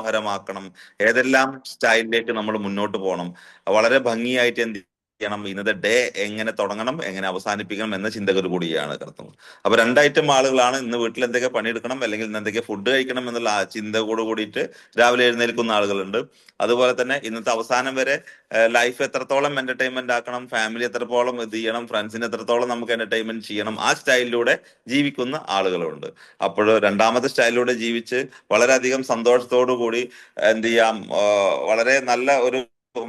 മനോഹരമാക്കണം, ഏതെല്ലാം സ്റ്റൈലിലേക്ക് നമ്മൾ മുന്നോട്ട് പോകണം, വളരെ ഭംഗിയായിട്ട് എന്ത് ചെയ്യണം, ഇന്നത്തെ ഡേ എങ്ങനെ തുടങ്ങണം, എങ്ങനെ അവസാനിപ്പിക്കണം എന്ന ചിന്തകൾ കൂടിയാണ് കിടത്തുന്നത്. അപ്പൊ രണ്ടൈറ്റം ആളുകളാണ്. ഇന്ന് വീട്ടിൽ എന്തൊക്കെ പണിയെടുക്കണം, അല്ലെങ്കിൽ ഇന്ന് എന്തൊക്കെ ഫുഡ് കഴിക്കണം എന്നുള്ള ആ ചിന്തയോട് കൂടിയിട്ട് രാവിലെ എഴുന്നേൽക്കുന്ന ആളുകളുണ്ട്. അതുപോലെ തന്നെ ഇന്നത്തെ അവസാനം വരെ ലൈഫ് എത്രത്തോളം എന്റർടൈൻമെന്റ് ആക്കണം, ഫാമിലി എത്രത്തോളം ഇത് ചെയ്യണം, ഫ്രണ്ട്സിന് എത്രത്തോളം നമുക്ക് എന്റർടൈൻമെന്റ് ചെയ്യണം, ആ സ്റ്റൈലിലൂടെ ജീവിക്കുന്ന ആളുകളുണ്ട്. അപ്പോൾ രണ്ടാമത്തെ സ്റ്റൈലിലൂടെ ജീവിച്ച് വളരെയധികം സന്തോഷത്തോടു കൂടി എന്ത് ചെയ്യാം, വളരെ നല്ല ഒരു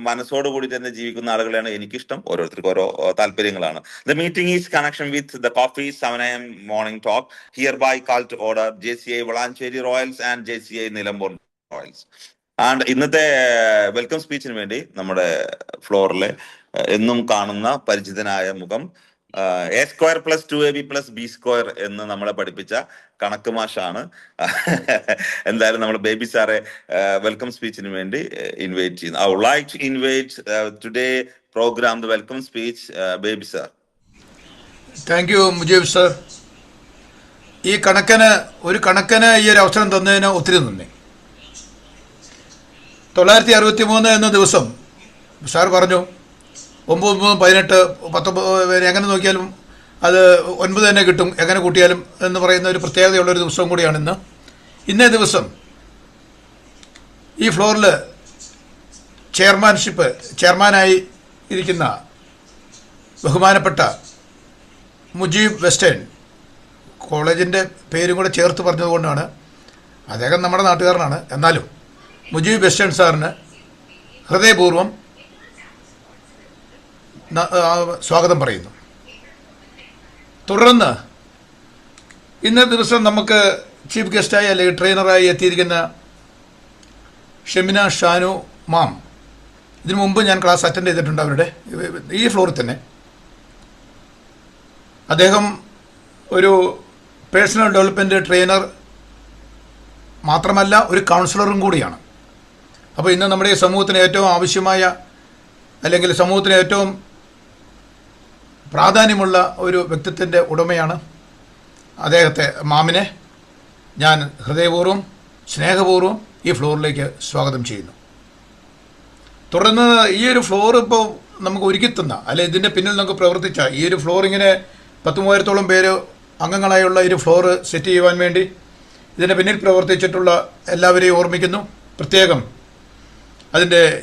മനസ്സോട് കൂടി തന്നെ ജീവിക്കുന്ന ആളുകളെയാണ് എനിക്കിഷ്ടം. ഓരോരുത്തർക്കും ഓരോ താല്പര്യങ്ങളാണ്. The meeting is connection with the coffee 7 AM morning talk here by call to order JCI Valanchery royals and JCI Nilambur royals. And ഇന്നത്തെ വെൽക്കം സ്പീച്ചിന് വേണ്ടി നമ്മുടെ ഫ്ലോറിലെ എന്നും കാണുന്ന പരിചിതനായ മുഖം, A² + 2AB + B² എന്ന് നമ്മളെ പഠിപ്പിച്ച കണക്ക് മാഷാണ്. എന്തായാലും നമ്മൾ ബേബി സാറെ വെൽക്കം സ്പീച്ചിന് വേണ്ടി ഇൻവൈറ്റ് ചെയ്യുന്നു. I would like to invite today program the welcome speech Baby sir. Thank you Mujeeb sir. ഈ കണക്കിന് ഈ ഒരു അവസരം തന്നതിന് ഒത്തിരി നന്ദി. 963 എന്ന ദിവസം സാർ പറഞ്ഞു 9, 18, 19 എങ്ങനെ നോക്കിയാലും അത് 9 തന്നെ കിട്ടും, എങ്ങനെ കൂട്ടിയാലും എന്ന് പറയുന്ന ഒരു പ്രത്യേകതയുള്ളൊരു ദിവസം കൂടിയാണ് ഇന്ന്. ഇന്നേ ദിവസം ഈ ഫ്ലോറിൽ ചെയർമാനായി ഇരിക്കുന്ന ബഹുമാനപ്പെട്ട മുജീബ് വെസ്റ്റേൺ, കോളേജിൻ്റെ പേരും കൂടെ ചേർത്ത് പറഞ്ഞതുകൊണ്ടാണ്, അദ്ദേഹം നമ്മുടെ നാട്ടുകാരനാണ്, എന്നാലും മുജീബ് വെസ്റ്റേൺ സാറിന് ഹൃദയപൂർവ്വം സ്വാഗതം പറയുന്നു. തുടർന്ന് ഇന്നത്തെ ദിവസം നമുക്ക് ചീഫ് ഗസ്റ്റായി അല്ലെങ്കിൽ ട്രെയിനറായി എത്തിയിരിക്കുന്ന ഷെമിന ഷാനു മാം. ഇതിനു മുമ്പ് ഞാൻ ക്ലാസ് അറ്റൻഡ് ചെയ്തിട്ടുണ്ട് അവരുടെ ഈ ഫ്ലോറിൽ തന്നെ. അദ്ദേഹം ഒരു പേഴ്സണൽ ഡെവലപ്മെൻറ്റ് ട്രെയിനർ മാത്രമല്ല, ഒരു കൗൺസിലറും കൂടിയാണ്. അപ്പോൾ ഇന്ന് നമ്മുടെ ഈ സമൂഹത്തിന് ഏറ്റവും ആവശ്യമായ, അല്ലെങ്കിൽ സമൂഹത്തിന് ഏറ്റവും പ്രാധാന്യമുള്ള ഒരു വ്യക്തിത്വത്തിൻ്റെ ഉടമയാണ് അദ്ദേഹത്തെ, മാമിനെ ഞാൻ ഹൃദയപൂർവ്വം സ്നേഹപൂർവ്വം ഈ ഫ്ലോറിലേക്ക് സ്വാഗതം ചെയ്യുന്നു. തുടർന്ന് ഈ ഒരു ഫ്ലോർ ഇപ്പോൾ നമുക്ക് ഒരുക്കിത്തന്ന, അല്ലെ ഇതിൻ്റെ പിന്നിൽ നമുക്ക് പ്രവർത്തിച്ച ഈ ഒരു ഫ്ലോർ, ഇങ്ങനെ 10,000-ഓളം പേര് അംഗങ്ങളായുള്ള ഒരു ഫ്ലോർ സെറ്റ് ചെയ്യുവാൻ വേണ്ടി ഇതിൻ്റെ പിന്നിൽ പ്രവർത്തിച്ചിട്ടുള്ള എല്ലാവരെയും ഓർമ്മിക്കുന്നു. പ്രത്യേകം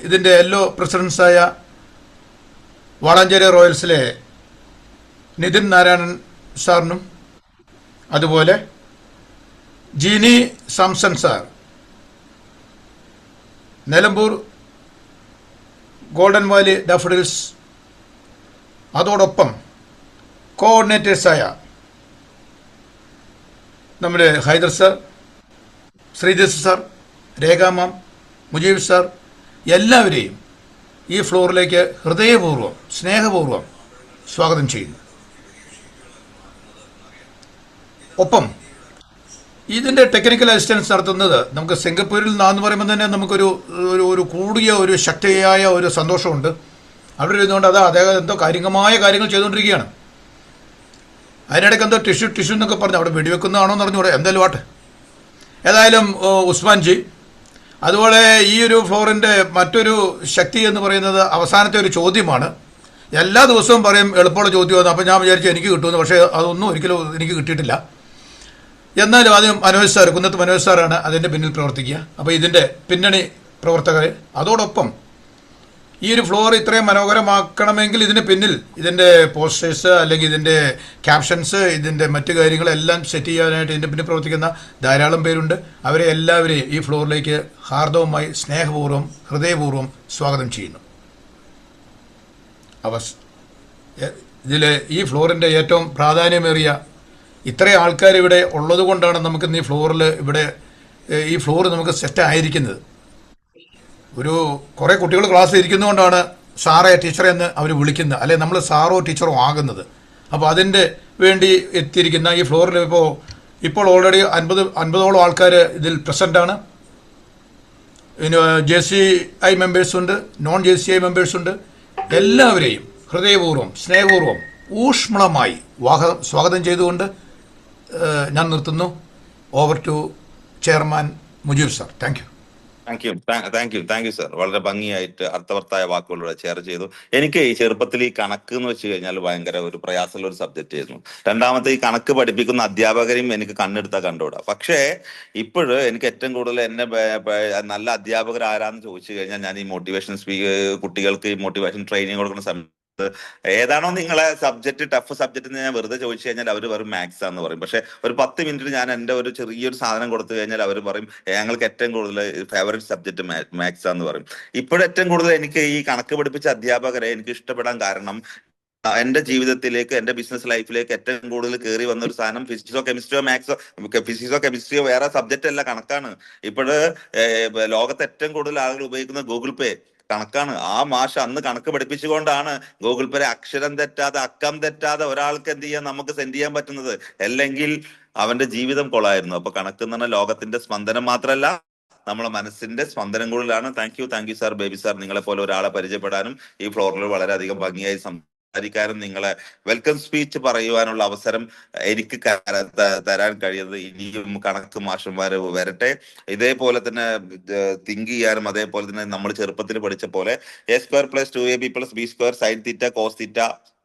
ഇതിൻ്റെ എല്ലോ പ്രസിഡൻസായ വളാഞ്ചേരി റോയൽസിലെ നിതിൻ നാരായണൻ സാറിനും, അതുപോലെ Jeeni Samson sir, Nilambur golden valley daffodils, അതോടൊപ്പം കോഓർഡിനേറ്റേഴ്സായ നമ്മുടെ Hyder sir, Sreejith sir, Rekha ma'am, Mujeeb sir, എല്ലാവരെയും ഈ ഫ്ലോറിലേക്ക് ഹൃദയപൂർവ്വം സ്നേഹപൂർവ്വം സ്വാഗതം ചെയ്യുന്നു. ഒപ്പം ഇതിൻ്റെ ടെക്നിക്കൽ അസിസ്റ്റൻസ് നടത്തുന്നത് നമുക്ക് സിംഗപ്പൂരിൽ നിന്നാന്ന് പറയുമ്പോൾ തന്നെ നമുക്കൊരു ഒരു കൂടിയ ഒരു ശക്തിയായ ഒരു സന്തോഷമുണ്ട്. അവിടെ ഇരുന്നുകൊണ്ട് അദ്ദേഹം എന്തോ കാര്യമായ കാര്യങ്ങൾ ചെയ്തുകൊണ്ടിരിക്കുകയാണ്. അതിനിടയ്ക്ക് എന്തോ ടിഷ്യൂ എന്നൊക്കെ പറഞ്ഞു, അവിടെ വെടിവെക്കുന്നതാണോ എന്ന് പറഞ്ഞുകൂടെ, എന്തായാലും ആട്ടെ. ഏതായാലും ഉസ്മാൻജി, അതുപോലെ ഈ ഒരു ഫ്ലോറിൻ്റെ മറ്റൊരു ശക്തി എന്ന് പറയുന്നത് അവസാനത്തെ ഒരു ചോദ്യമാണ്. എല്ലാ ദിവസവും പറയും എളുപ്പമുള്ള ചോദ്യമാണ്, അപ്പോൾ ഞാൻ വിചാരിച്ചു എനിക്ക് കിട്ടുമെന്ന്, പക്ഷേ അതൊന്നും ഒരിക്കലും എനിക്ക് കിട്ടിയിട്ടില്ല. എന്നാലും ആദ്യം മനോജ് സാർ, കുന്നത്ത് മനോജ് സാറാണ് അതിൻ്റെ പിന്നിൽ പ്രവർത്തിക്കുക. അപ്പോൾ ഇതിൻ്റെ പിന്നണി പ്രവർത്തകർ, അതോടൊപ്പം ഈ ഒരു ഫ്ലോർ ഇത്രയും മനോഹരമാക്കണമെങ്കിൽ ഇതിന് പിന്നിൽ ഇതിൻ്റെ പോസ്റ്റേഴ്സ്, അല്ലെങ്കിൽ ഇതിൻ്റെ ക്യാപ്ഷൻസ്, ഇതിൻ്റെ മറ്റു കാര്യങ്ങളെല്ലാം സെറ്റ് ചെയ്യാനായിട്ട് ഇതിൻ്റെ പിന്നിൽ പ്രവർത്തിക്കുന്ന ധാരാളം പേരുണ്ട്. അവരെ എല്ലാവരെയും ഈ ഫ്ലോറിലേക്ക് ഹാർദവമായി സ്നേഹപൂർവ്വം ഹൃദയപൂർവ്വം സ്വാഗതം ചെയ്യുന്നു. ഇതിൽ ഈ ഫ്ലോറിൻ്റെ ഏറ്റവും പ്രാധാന്യമേറിയ ഇത്രയും ആൾക്കാർ ഇവിടെ ഉള്ളത് കൊണ്ടാണ് നമുക്കിന്ന് ഈ ഫ്ലോർ നമുക്ക് സെറ്റ് ആയിരിക്കുന്നത്. ഒരു കുറേ കുട്ടികൾ ക്ലാസ്സിൽ ഇരിക്കുന്നതുകൊണ്ടാണ് സാറേ ടീച്ചറെ എന്ന് അവർ വിളിക്കുന്നത്, അല്ലെ നമ്മൾ സാറോ ടീച്ചറോ ആകുന്നത്. അപ്പോൾ അതിൻ്റെ വേണ്ടി എത്തിയിരിക്കുന്ന ഈ ഫ്ലോറിൽ ഇപ്പോൾ ഓൾറെഡി 50ഓളം ആൾക്കാർ ഇതിൽ പ്രസൻ്റാണ്. പിന്നെ JCI മെമ്പേഴ്സുണ്ട്, നോൺ JCI മെമ്പേഴ്സുണ്ട്. എല്ലാവരെയും ഹൃദയപൂർവ്വം സ്നേഹപൂർവ്വം ഊഷ്മളമായി സ്വാഗതം ചെയ്തുകൊണ്ട് ഞാൻ നിർത്തുന്നു. Over to chairman Mujeeb sir. Thank you. Thank you sir. വളരെ ഭംഗിയായിട്ട് അർത്ഥവത്തായ വാക്കുകളിലൂടെ ഷെയർ ചെയ്തു. എനിക്ക് ഈ ചെറുപ്പത്തിൽ ഈ കണക്ക് എന്ന് വെച്ച് കഴിഞ്ഞാൽ ഭയങ്കര ഒരു പ്രയാസമുള്ള ഒരു സബ്ജക്റ്റ് ആയിരുന്നു. രണ്ടാമത്തെ ഈ കണക്ക് പഠിപ്പിക്കുന്ന അധ്യാപകരെയും എനിക്ക് കണ്ണെടുത്താൽ കണ്ടുകൂടാ. പക്ഷേ ഇപ്പോഴ് എനിക്ക് ഏറ്റവും കൂടുതൽ എന്നെ നല്ല അധ്യാപകർ ആരാന്ന് ചോദിച്ചു കഴിഞ്ഞാൽ, ഞാൻ ഈ മോട്ടിവേഷൻ കുട്ടികൾക്ക് ഈ മോട്ടിവേഷൻ ട്രെയിനിങ് കൊടുക്കുന്ന സമയത്ത് ഏതാണോ നിങ്ങളെ സബ്ജക്ട് ടഫ് സബ്ജക്ട് എന്ന് ഞാൻ വെറുതെ ചോദിച്ചു കഴിഞ്ഞാൽ അവർ വെറും മാത്സ് ആന്ന് പറയും. പക്ഷെ ഒരു 10 മിനിറ്റ് ഞാൻ എന്റെ ഒരു ചെറിയൊരു സാധനം കൊടുത്തു കഴിഞ്ഞാൽ അവർ പറയും ഞങ്ങൾക്ക് ഏറ്റവും കൂടുതൽ ഫേവറേറ്റ് സബ്ജക്ട് മാത്സ് ആന്ന് പറയും. ഇപ്പോഴേറ്റവും കൂടുതൽ എനിക്ക് ഈ കണക്ക് പഠിപ്പിച്ച അധ്യാപകരെ എനിക്ക് ഇഷ്ടപ്പെടാൻ കാരണം, എന്റെ ജീവിതത്തിലേക്ക്, എന്റെ ബിസിനസ് ലൈഫിലേക്ക് ഏറ്റവും കൂടുതൽ കയറി വന്ന ഒരു സാധനം ഫിസിക്സോ കെമിസ്ട്രിയോ വേറെ സബ്ജക്റ്റ് അല്ല, കണക്കാണ്. ഇപ്പോഴ് ലോകത്ത് ഏറ്റവും കൂടുതൽ ആളുകൾ ഉപയോഗിക്കുന്ന ഗൂഗിൾ പേ കണക്കാണ്. ആ മാഷ് അന്ന് കണക്ക് പഠിപ്പിച്ചുകൊണ്ടാണ് ഗൂഗിൾ പേ അക്ഷരം തെറ്റാതെ അക്കം തെറ്റാതെ ഒരാൾക്ക് എന്ത് ചെയ്യാൻ, നമുക്ക് സെൻഡ് ചെയ്യാൻ പറ്റുന്നത്. അല്ലെങ്കിൽ അവന്റെ ജീവിതം കൊളായിരുന്നു. അപ്പൊ കണക്ക് എന്ന് പറഞ്ഞാൽ ലോകത്തിന്റെ സ്പന്ദനം മാത്രമല്ല, നമ്മളെ മനസ്സിന്റെ സ്പന്ദനം കൂടുതലാണ്. Thank you sir, baby sir. നിങ്ങളെ പോലെ ഒരാളെ പരിചയപ്പെടാനും ഈ ഫ്ലോറിൽ വളരെയധികം ഭംഗിയായി സംസാരിക്കാനും നിങ്ങളെ വെൽക്കം സ്പീച്ച് പറയുവാനുള്ള അവസരം എനിക്ക് തരാൻ കഴിയുന്നത് ഇനിയും കണക്ക് മാഷന്മാര് വരട്ടെ. ഇതേപോലെ തന്നെ തിങ്ക് ചെയ്യാനും, അതേപോലെ തന്നെ നമ്മൾ ചെറുപ്പത്തിൽ പഠിച്ച പോലെ a²+2ab+b²sin θ cos θ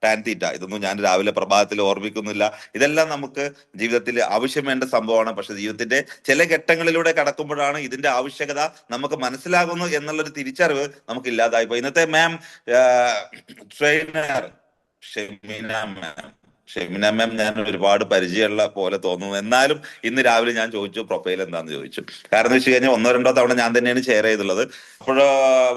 tan θ, ഇതൊന്നും ഞാൻ രാവിലെ പ്രഭാതത്തിൽ ഓർമ്മിക്കുന്നില്ല. ഇതെല്ലാം നമുക്ക് ജീവിതത്തിൽ ആവശ്യം വേണ്ട സംഭവമാണ്. പക്ഷെ ജീവിതത്തിന്റെ ചില ഘട്ടങ്ങളിലൂടെ കടക്കുമ്പോഴാണ് ഇതിന്റെ ആവശ്യകത നമുക്ക് മനസ്സിലാകുന്നു എന്നുള്ളൊരു തിരിച്ചറിവ് നമുക്ക് ഇല്ലാതായിപ്പോ. ഇന്നത്തെ മാം ട്രെയിനർ ഷെമിന മാം ഷെമിന മാം ഞാൻ ഒരുപാട് പരിചയമുള്ള പോലെ തോന്നുന്നു. എന്നാലും ഇന്ന് രാവിലെ ഞാൻ ചോദിച്ചു പ്രൊഫൈൽ എന്താന്ന് ചോദിച്ചു. കാരണം എന്ന് വെച്ച് കഴിഞ്ഞാൽ 1-2 തവണ ഞാൻ തന്നെയാണ് ഷെയർ ചെയ്തുള്ളത്. അപ്പോൾ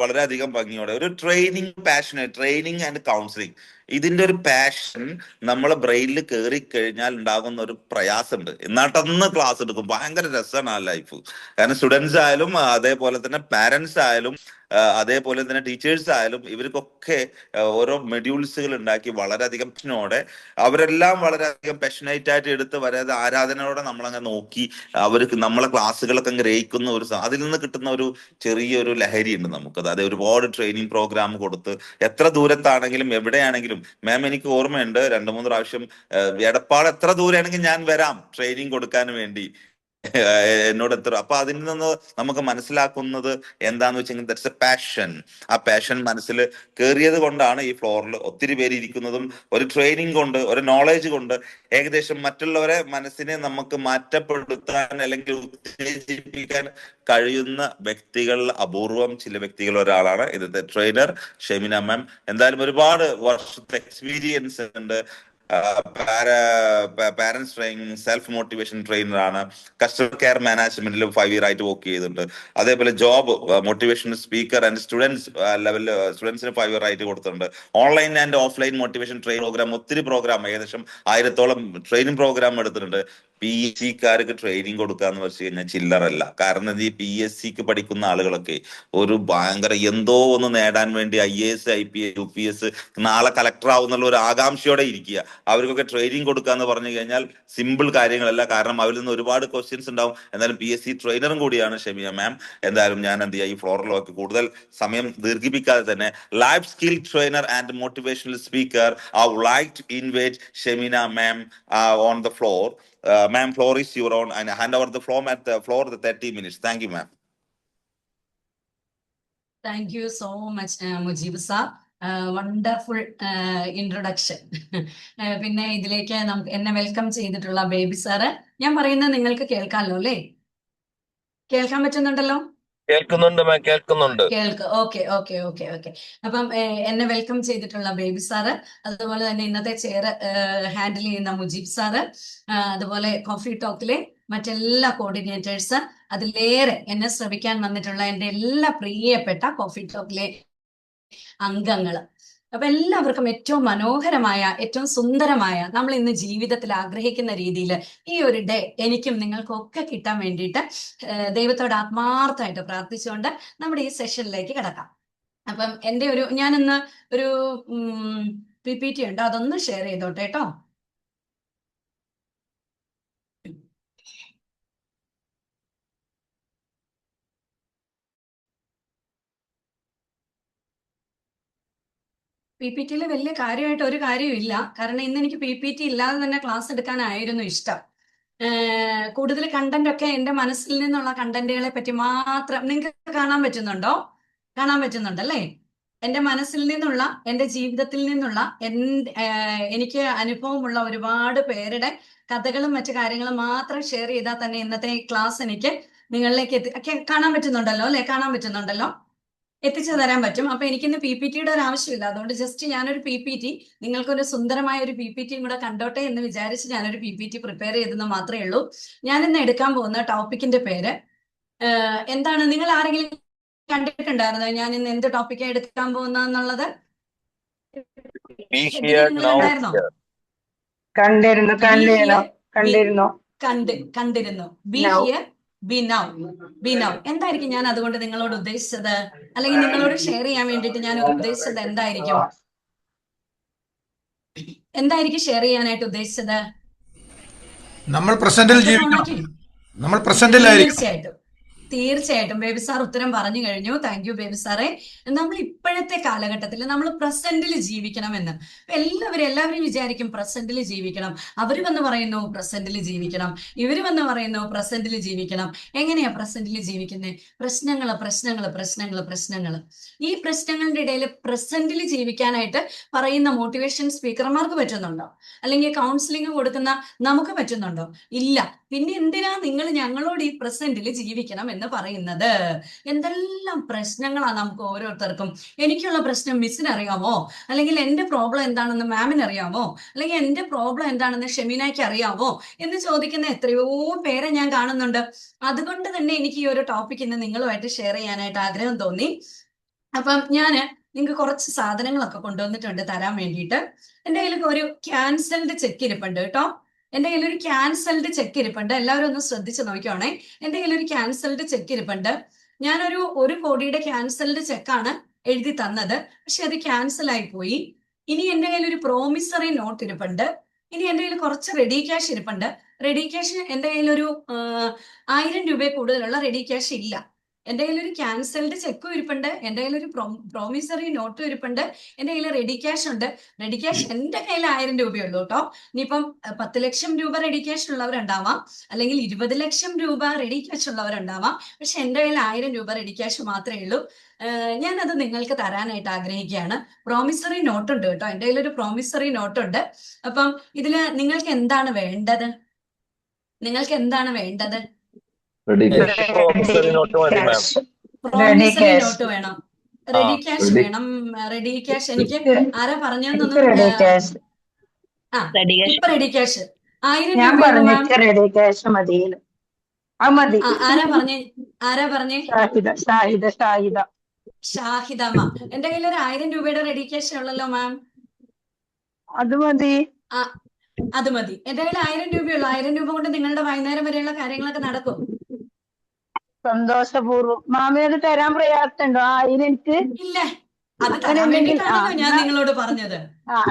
വളരെയധികം ഭംഗിയോടെ ഒരു ട്രെയിനിങ് ആൻഡ് കൗൺസിലിംഗ്, ഇതിന്റെ ഒരു പാഷൻ നമ്മളെ ബ്രെയിനിൽ കയറി കഴിഞ്ഞാൽ ഉണ്ടാകുന്ന ഒരു പ്രയാസമുണ്ട്. എന്നിട്ടന്ന് ക്ലാസ് എടുക്കും, ഭയങ്കര രസമാണ് ആ ലൈഫ്. കാരണം സ്റ്റുഡൻസ് ആയാലും അതേപോലെ തന്നെ പാരന്റ്സ് ആയാലും അതേപോലെ തന്നെ ടീച്ചേഴ്സ് ആയാലും ഇവർക്കൊക്കെ ഓരോ മെഡ്യൂൾസുകൾ ഉണ്ടാക്കി വളരെയധികം പാഷനോടെ അവരെല്ലാം വളരെയധികം പാഷനേറ്റ് ആയിട്ട് എടുത്ത് വരാതെ ആരാധനയോടെ നമ്മളങ്ങ് നോക്കി അവർക്ക് നമ്മളെ ക്ലാസ്സുകളൊക്കെ അങ്ങ് ഗ്രഹിക്കുന്ന ഒരു അതിൽ നിന്ന് കിട്ടുന്ന ഒരു ചെറിയൊരു ലഹരി ഉണ്ട് നമുക്കത്. അത് ഒരുപാട് ട്രെയിനിങ് പ്രോഗ്രാം കൊടുത്ത് എത്ര ദൂരത്താണെങ്കിലും എവിടെയാണെങ്കിലും, മാം എനിക്ക് ഓർമ്മയുണ്ട് 2-3 പ്രാവശ്യം എടപ്പാൾ എത്ര ദൂരെയാണെങ്കിൽ ഞാൻ വരാം ട്രെയിനിങ് കൊടുക്കാൻ വേണ്ടി. എന്നോട് എത്ര, അപ്പൊ അതിൽ നിന്ന് നമുക്ക് മനസ്സിലാക്കുന്നത് എന്താന്ന് വെച്ചാൽ ദാറ്റ്സ് എ പാഷൻ. ആ പാഷൻ മനസ്സിൽ കയറിയത് കൊണ്ടാണ് ഈ ഫ്ലോറിൽ ഒത്തിരി പേര് ഇരിക്കുന്നതും ഒരു ട്രെയിനിങ് കൊണ്ട്, ഒരു നോളേജ് കൊണ്ട് ഏകദേശം മറ്റുള്ളവരെ മനസ്സിനെ നമുക്ക് മാറ്റപ്പെടുത്താൻ അല്ലെങ്കിൽ ഉത്തേജിപ്പിക്കാൻ കഴിയുന്ന വ്യക്തികൾ അപൂർവം ചില വ്യക്തികൾ ഒരാളാണ് ഇന്നത്തെ ട്രെയിനർ ഷെമിന മാം. എന്തായാലും ഒരുപാട് വർഷത്തെ എക്സ്പീരിയൻസ് ഉണ്ട്. Parents training, self motivation trainer ആണ്. കസ്റ്റമർ കെയർ മാനേജ്മെന്റിൽ 5 ഇയർ ആയിട്ട് വർക്ക് ചെയ്തിട്ടുണ്ട്. അതേപോലെ job motivation speaker and students ലെവലിൽ സ്റ്റുഡൻസിന് 5 ഇയർ ആയിട്ട് കൊടുത്തിട്ടുണ്ട്. Online and offline motivation train program, ഒത്തിരി പ്രോഗ്രാം, ഏകദേശം 1000-ഓളം ട്രെയിനിങ് പ്രോഗ്രാം എടുത്തിട്ടുണ്ട്. PSCക്കാർക്ക് ട്രെയിനിങ് കൊടുക്കുക എന്ന് വെച്ച് കഴിഞ്ഞാൽ ചില്ലറല്ല. കാരണം ഈ PSCക്ക് പഠിക്കുന്ന ആളുകളൊക്കെ ഒരു ഭയങ്കര എന്തോ ഒന്ന് നേടാൻ വേണ്ടി IAS IPS UPS നാളെ കളക്ടർ ആവുന്നുള്ള ഒരു ആകാംക്ഷയോടെ ഇരിക്കുക. അവർക്കൊക്കെ ട്രെയിനിങ് കൊടുക്കുക എന്ന് പറഞ്ഞു കഴിഞ്ഞാൽ സിമ്പിൾ കാര്യങ്ങളല്ല. കാരണം അവരിൽ നിന്ന് ഒരുപാട് ക്വസ്റ്റ്യൻസ് ഉണ്ടാവും. എന്നാലും PSC ട്രെയിനറും കൂടിയാണ് ഷെമിയ മാം. എന്തായാലും ഞാൻ എന്ത് ചെയ്യാം, ഈ ഫ്ലോറിലൊക്കെ കൂടുതൽ സമയം ദീർഘിപ്പിക്കാതെ തന്നെ life skill trainer and motivational speaker I would like to invite Shemina ma'am on the floor. Ma'am, floor is your own, and hand over the floor the 30 minutes. Thank you, ma'am. Thank you so much, Mujeeb sir. Wonderful introduction. പിന്നെ ഇതിലേക്ക് നമുക്ക് എന്നെ welcome ചെയ്തിട്ടുള്ള baby sir, ഞാൻ പറയുന്നത് നിങ്ങൾക്ക് കേൾക്കാമല്ലോ അല്ലേ? കേൾക്കാൻ പറ്റുന്നുണ്ടല്ലോ? കേൾക്കുന്നുണ്ട് മാം, കേൾക്കുന്നുണ്ട്. Okay okay okay okay. അപ്പം എന്നെ വെൽക്കം ചെയ്തിട്ടുള്ള ബേബി സാറ്, അതുപോലെ തന്നെ ഇന്നത്തെ ചെയർ ഹാൻഡിൽ ചെയ്യുന്ന മുജീബ് സാറ്, അതുപോലെ കോഫി ടോക്കിലെ മറ്റെല്ലാ കോർഡിനേറ്റേഴ്സ്, അതിലേറെ എന്നെ ശ്രമിക്കാൻ വന്നിട്ടുള്ള എൻ്റെ എല്ലാ പ്രിയപ്പെട്ട കോഫി ടോക്കിലെ അംഗങ്ങള്, അപ്പൊ എല്ലാവർക്കും ഏറ്റവും മനോഹരമായ, ഏറ്റവും സുന്ദരമായ, നമ്മൾ ഇന്ന് ജീവിതത്തിൽ ആഗ്രഹിക്കുന്ന രീതിയിൽ ഈ ഒരു ഡേ എനിക്കും നിങ്ങൾക്കും ഒക്കെ കിട്ടാൻ വേണ്ടിയിട്ട് ദൈവത്തോട് ആത്മാർത്ഥമായിട്ട് പ്രാർത്ഥിച്ചുകൊണ്ട് നമ്മുടെ ഈ സെഷനിലേക്ക് കിടക്കാം. അപ്പം എൻ്റെ ഞാനിന്ന് ഒരു PPT ഉണ്ട്, അതൊന്ന് ഷെയർ ചെയ്തോട്ടെ കേട്ടോ. PPT-യിൽ വലിയ കാര്യമായിട്ട് ഒരു കാര്യമില്ല. കാരണം ഇന്ന് എനിക്ക് PPT ഇല്ലാതെ തന്നെ ക്ലാസ് എടുക്കാനായിരുന്നു ഇഷ്ടം. കൂടുതൽ കണ്ടന്റ് ഒക്കെ എന്റെ മനസ്സിൽ നിന്നുള്ള കണ്ടന്റുകളെ പറ്റി മാത്രം നിങ്ങൾക്ക് കാണാൻ പറ്റുന്നുണ്ടോ? കാണാൻ പറ്റുന്നുണ്ടല്ലേ? എന്റെ മനസ്സിൽ നിന്നുള്ള, എന്റെ ജീവിതത്തിൽ നിന്നുള്ള, എനിക്ക് അനുഭവമുള്ള ഒരുപാട് പേരുടെ കഥകളും മറ്റു കാര്യങ്ങളും മാത്രം ഷെയർ ചെയ്താൽ തന്നെ ഇന്നത്തെ ക്ലാസ് എനിക്ക് നിങ്ങളിലേക്ക് കാണാൻ പറ്റുന്നുണ്ടല്ലോ അല്ലെ? കാണാൻ പറ്റുന്നുണ്ടല്ലോ, എത്തിച്ചു തരാൻ പറ്റും. അപ്പൊ എനിക്കിന്ന് PPT-യുടെ ഒരു ആവശ്യമില്ല. അതുകൊണ്ട് ജസ്റ്റ് ഞാനൊരു PPT, നിങ്ങൾക്കൊരു സുന്ദരമായ ഒരു PPT-യും കൂടെ കണ്ടോട്ടെ എന്ന് വിചാരിച്ച് ഞാനൊരു PPT പ്രിപ്പയർ ചെയ്തെന്ന് മാത്രമേ ഉള്ളൂ. ഞാൻ ഇന്ന് എടുക്കാൻ പോകുന്ന ടോപ്പിക്കിന്റെ പേര് എന്താണ്? നിങ്ങൾ ആരെങ്കിലും കണ്ടിട്ടുണ്ടായിരുന്നോ ഞാൻ ഇന്ന് എന്ത് ടോപ്പിക്കാണ് എടുക്കാൻ പോകുന്നതെന്നുള്ളത്? Be ഇതിന് here നിങ്ങൾ now. ഉണ്ടായിരുന്നോ? കണ്ടിരുന്നു ബി ഹിയർ, കണ്ടിരുന്നു കണ്ടിരുന്നു കണ്ടിരുന്നു. B now here, be now. B now എന്തായിരിക്കും ഞാൻ അതുകൊണ്ട് നിങ്ങളോട് ഉദ്ദേശിച്ചത്, അല്ലെങ്കിൽ നിങ്ങളോട് ഷെയർ ചെയ്യാൻ വേണ്ടിയിട്ട് ഞാൻ ഉദ്ദേശിച്ചത് എന്തായിരിക്കും? എന്തായിരിക്കും ഷെയർ ചെയ്യാനായിട്ട് ഉദ്ദേശിച്ചത്? നമ്മൾ പ്രസന്റിൽ മൈക്രോഫോൺ ജീവിക്കണം. ആക്കി. നമ്മൾ പ്രസന്റിലായിരിക്കണം. തീർച്ചയായിട്ടും, തീർച്ചയായിട്ടും. ബേബി സാർ ഉത്തരം പറഞ്ഞു കഴിഞ്ഞു. താങ്ക് യു ബേബി സാറേ. നമ്മൾ ഇപ്പോഴത്തെ കാലഘട്ടത്തിൽ നമ്മൾ പ്രസന്റിൽ ജീവിക്കണമെന്ന് എല്ലാവരും വിചാരിക്കും പ്രസന്റിൽ ജീവിക്കണം. അവര് വന്ന് പറയുന്നു പ്രസന്റിൽ ജീവിക്കണം, ഇവര് വന്ന് പറയുന്നു പ്രസന്റിൽ ജീവിക്കണം. എങ്ങനെയാ പ്രസന്റിൽ ജീവിക്കുന്നത്? പ്രശ്നങ്ങള് പ്രശ്നങ്ങള് പ്രശ്നങ്ങള് പ്രശ്നങ്ങള്. ഈ പ്രശ്നങ്ങളുടെ ഇടയിൽ പ്രസന്റിൽ ജീവിക്കാനായിട്ട് പറയുന്ന മോട്ടിവേഷൻ സ്പീക്കർമാർക്ക് പറ്റുന്നുണ്ടോ? അല്ലെങ്കിൽ കൗൺസിലിംഗ് കൊടുക്കുന്ന നമുക്ക് പറ്റുന്നുണ്ടോ? ഇല്ല. പിന്നെ എന്തിനാ നിങ്ങൾ ഞങ്ങളോട് ഈ പ്രസന്റിൽ ജീവിക്കണം എന്ന് പറയുന്നത്? എന്തെല്ലാം പ്രശ്നങ്ങളാണ് നമുക്ക് ഓരോരുത്തർക്കും. എനിക്കുള്ള പ്രശ്നം മിസ്സിന് അറിയാമോ? അല്ലെങ്കിൽ എന്റെ പ്രോബ്ലം എന്താണെന്ന് മാമിന് അറിയാമോ? അല്ലെങ്കിൽ എന്റെ പ്രോബ്ലം എന്താണെന്ന് ഷെമീനയ്ക്ക് അറിയാമോ എന്ന് ചോദിക്കുന്ന എത്രയോ പേരെ ഞാൻ കാണുന്നുണ്ട്. അതുകൊണ്ട് തന്നെ എനിക്ക് ഈ ഒരു ടോപ്പിക് ഇന്ന് നിങ്ങളുമായിട്ട് ഷെയർ ചെയ്യാനായിട്ട് ആഗ്രഹം തോന്നി. അപ്പം ഞാന് നിങ്ങൾക്ക് കുറച്ച് സാധനങ്ങളൊക്കെ കൊണ്ടുവന്നിട്ടുണ്ട് തരാൻ വേണ്ടിയിട്ട്. എന്റെ കയ്യിൽ ഒരു ക്യാൻസൽഡ് ചെക്ക് ഇരിപ്പുണ്ട് കേട്ടോ. എന്റെ കയ്യിൽ ഒരു ക്യാൻസൽഡ് ചെക്ക് ഇരിപ്പുണ്ട്. എല്ലാവരും ഒന്ന് ശ്രദ്ധിച്ച് നോക്കിയോണേ. എന്റെ കയ്യിൽ ഒരു ക്യാൻസൽഡ് ചെക്ക് ഇരിപ്പുണ്ട്. ഞാനൊരു 1 കോടിയുടെ ക്യാൻസൽഡ് ചെക്കാണ് എഴുതി തന്നത്. പക്ഷെ അത് ക്യാൻസൽ ആയി പോയി. ഇനി എന്റെ കയ്യിൽ ഒരു പ്രോമിസറി നോട്ട് ഇരിപ്പുണ്ട്. ഇനി എന്റെ കയ്യിൽ കുറച്ച് റെഡി ക്യാഷ് ഇരിപ്പുണ്ട്. റെഡി ക്യാഷ് എന്റെ കയ്യിൽ ഒരു 1000 രൂപയിൽ കൂടുതലുള്ള റെഡി ക്യാഷ് ഇല്ല. എന്റെ കയ്യിൽ ഒരു ക്യാൻസൽഡ് ചെക്കും ഇരിപ്പുണ്ട്. എന്റെ കയ്യിൽ ഒരു പ്രോമിസറി നോട്ടും ഇരിപ്പുണ്ട്. എന്റെ കയ്യിൽ റെഡി ക്യാഷ് ഉണ്ട്. റെഡി ക്യാഷ് എന്റെ കയ്യിൽ 1000 രൂപയുള്ളൂ കേട്ടോ. ഇനിയിപ്പം 10 ലക്ഷം രൂപ റെഡി ക്യാഷ് ഉള്ളവരുണ്ടാവാം, അല്ലെങ്കിൽ 20 ലക്ഷം രൂപ റെഡി ക്യാഷ് ഉള്ളവരുണ്ടാവാം. പക്ഷെ എന്റെ കയ്യിൽ 1000 രൂപ റെഡി ക്യാഷ് മാത്രമേ ഉള്ളൂ. ഞാനത് നിങ്ങൾക്ക് തരാനായിട്ട് ആഗ്രഹിക്കുകയാണ്. പ്രോമിസറി നോട്ട് ഉണ്ട് കേട്ടോ. എന്റെ കയ്യിൽ ഒരു പ്രോമിസറി നോട്ട് ഉണ്ട്. അപ്പം ഇതില് നിങ്ങൾക്ക് എന്താണ് വേണ്ടത്? നിങ്ങൾക്ക് എന്താണ് വേണ്ടത്? പ്രോമിസറി നോട്ട് മതി മാം. പ്രോമിസറി നോട്ട് വേണം, റെഡി ക്യാഷ് വേണം. റെഡി ക്യാഷ് എനിക്ക് ആരാ പറഞ്ഞതെന്നൊന്നും റെഡി ക്യാഷ് ഇപ്പൊ റെഡി ക്യാഷ് 1000 ഞാൻ രൂപയുള്ളൂ മാം. പറഞ്ഞിട്ട് റെഡി ക്യാഷ് മതി. അത് മതി. ആരാ പറഞ്ഞേ? ഷാഹിദ ഷാഹിദമ്മ. എന്റെ കയ്യിൽ ഒരു 1000 രൂപയുടെ റെഡി ക്യാഷ് ഉള്ളല്ലോ മാം. അത് മതി. അത് മതി. എന്റെ കയ്യിൽ 1000 രൂപയുള്ളൂ. 1000 രൂപ കൊണ്ട് നിങ്ങളുടെ വൈകുന്നേരം വരെയുള്ള കാര്യങ്ങളൊക്കെ നടക്കും. സന്തോഷപൂർവ്വം. മാമിയത് തരാൻ പ്രയാസമുണ്ടോ? 1000 എനിക്ക് ഇല്ല, അത് തരാൻ വേണ്ടിയിട്ടാണല്ലോ ഞാൻ നിങ്ങളോട് പറഞ്ഞത്.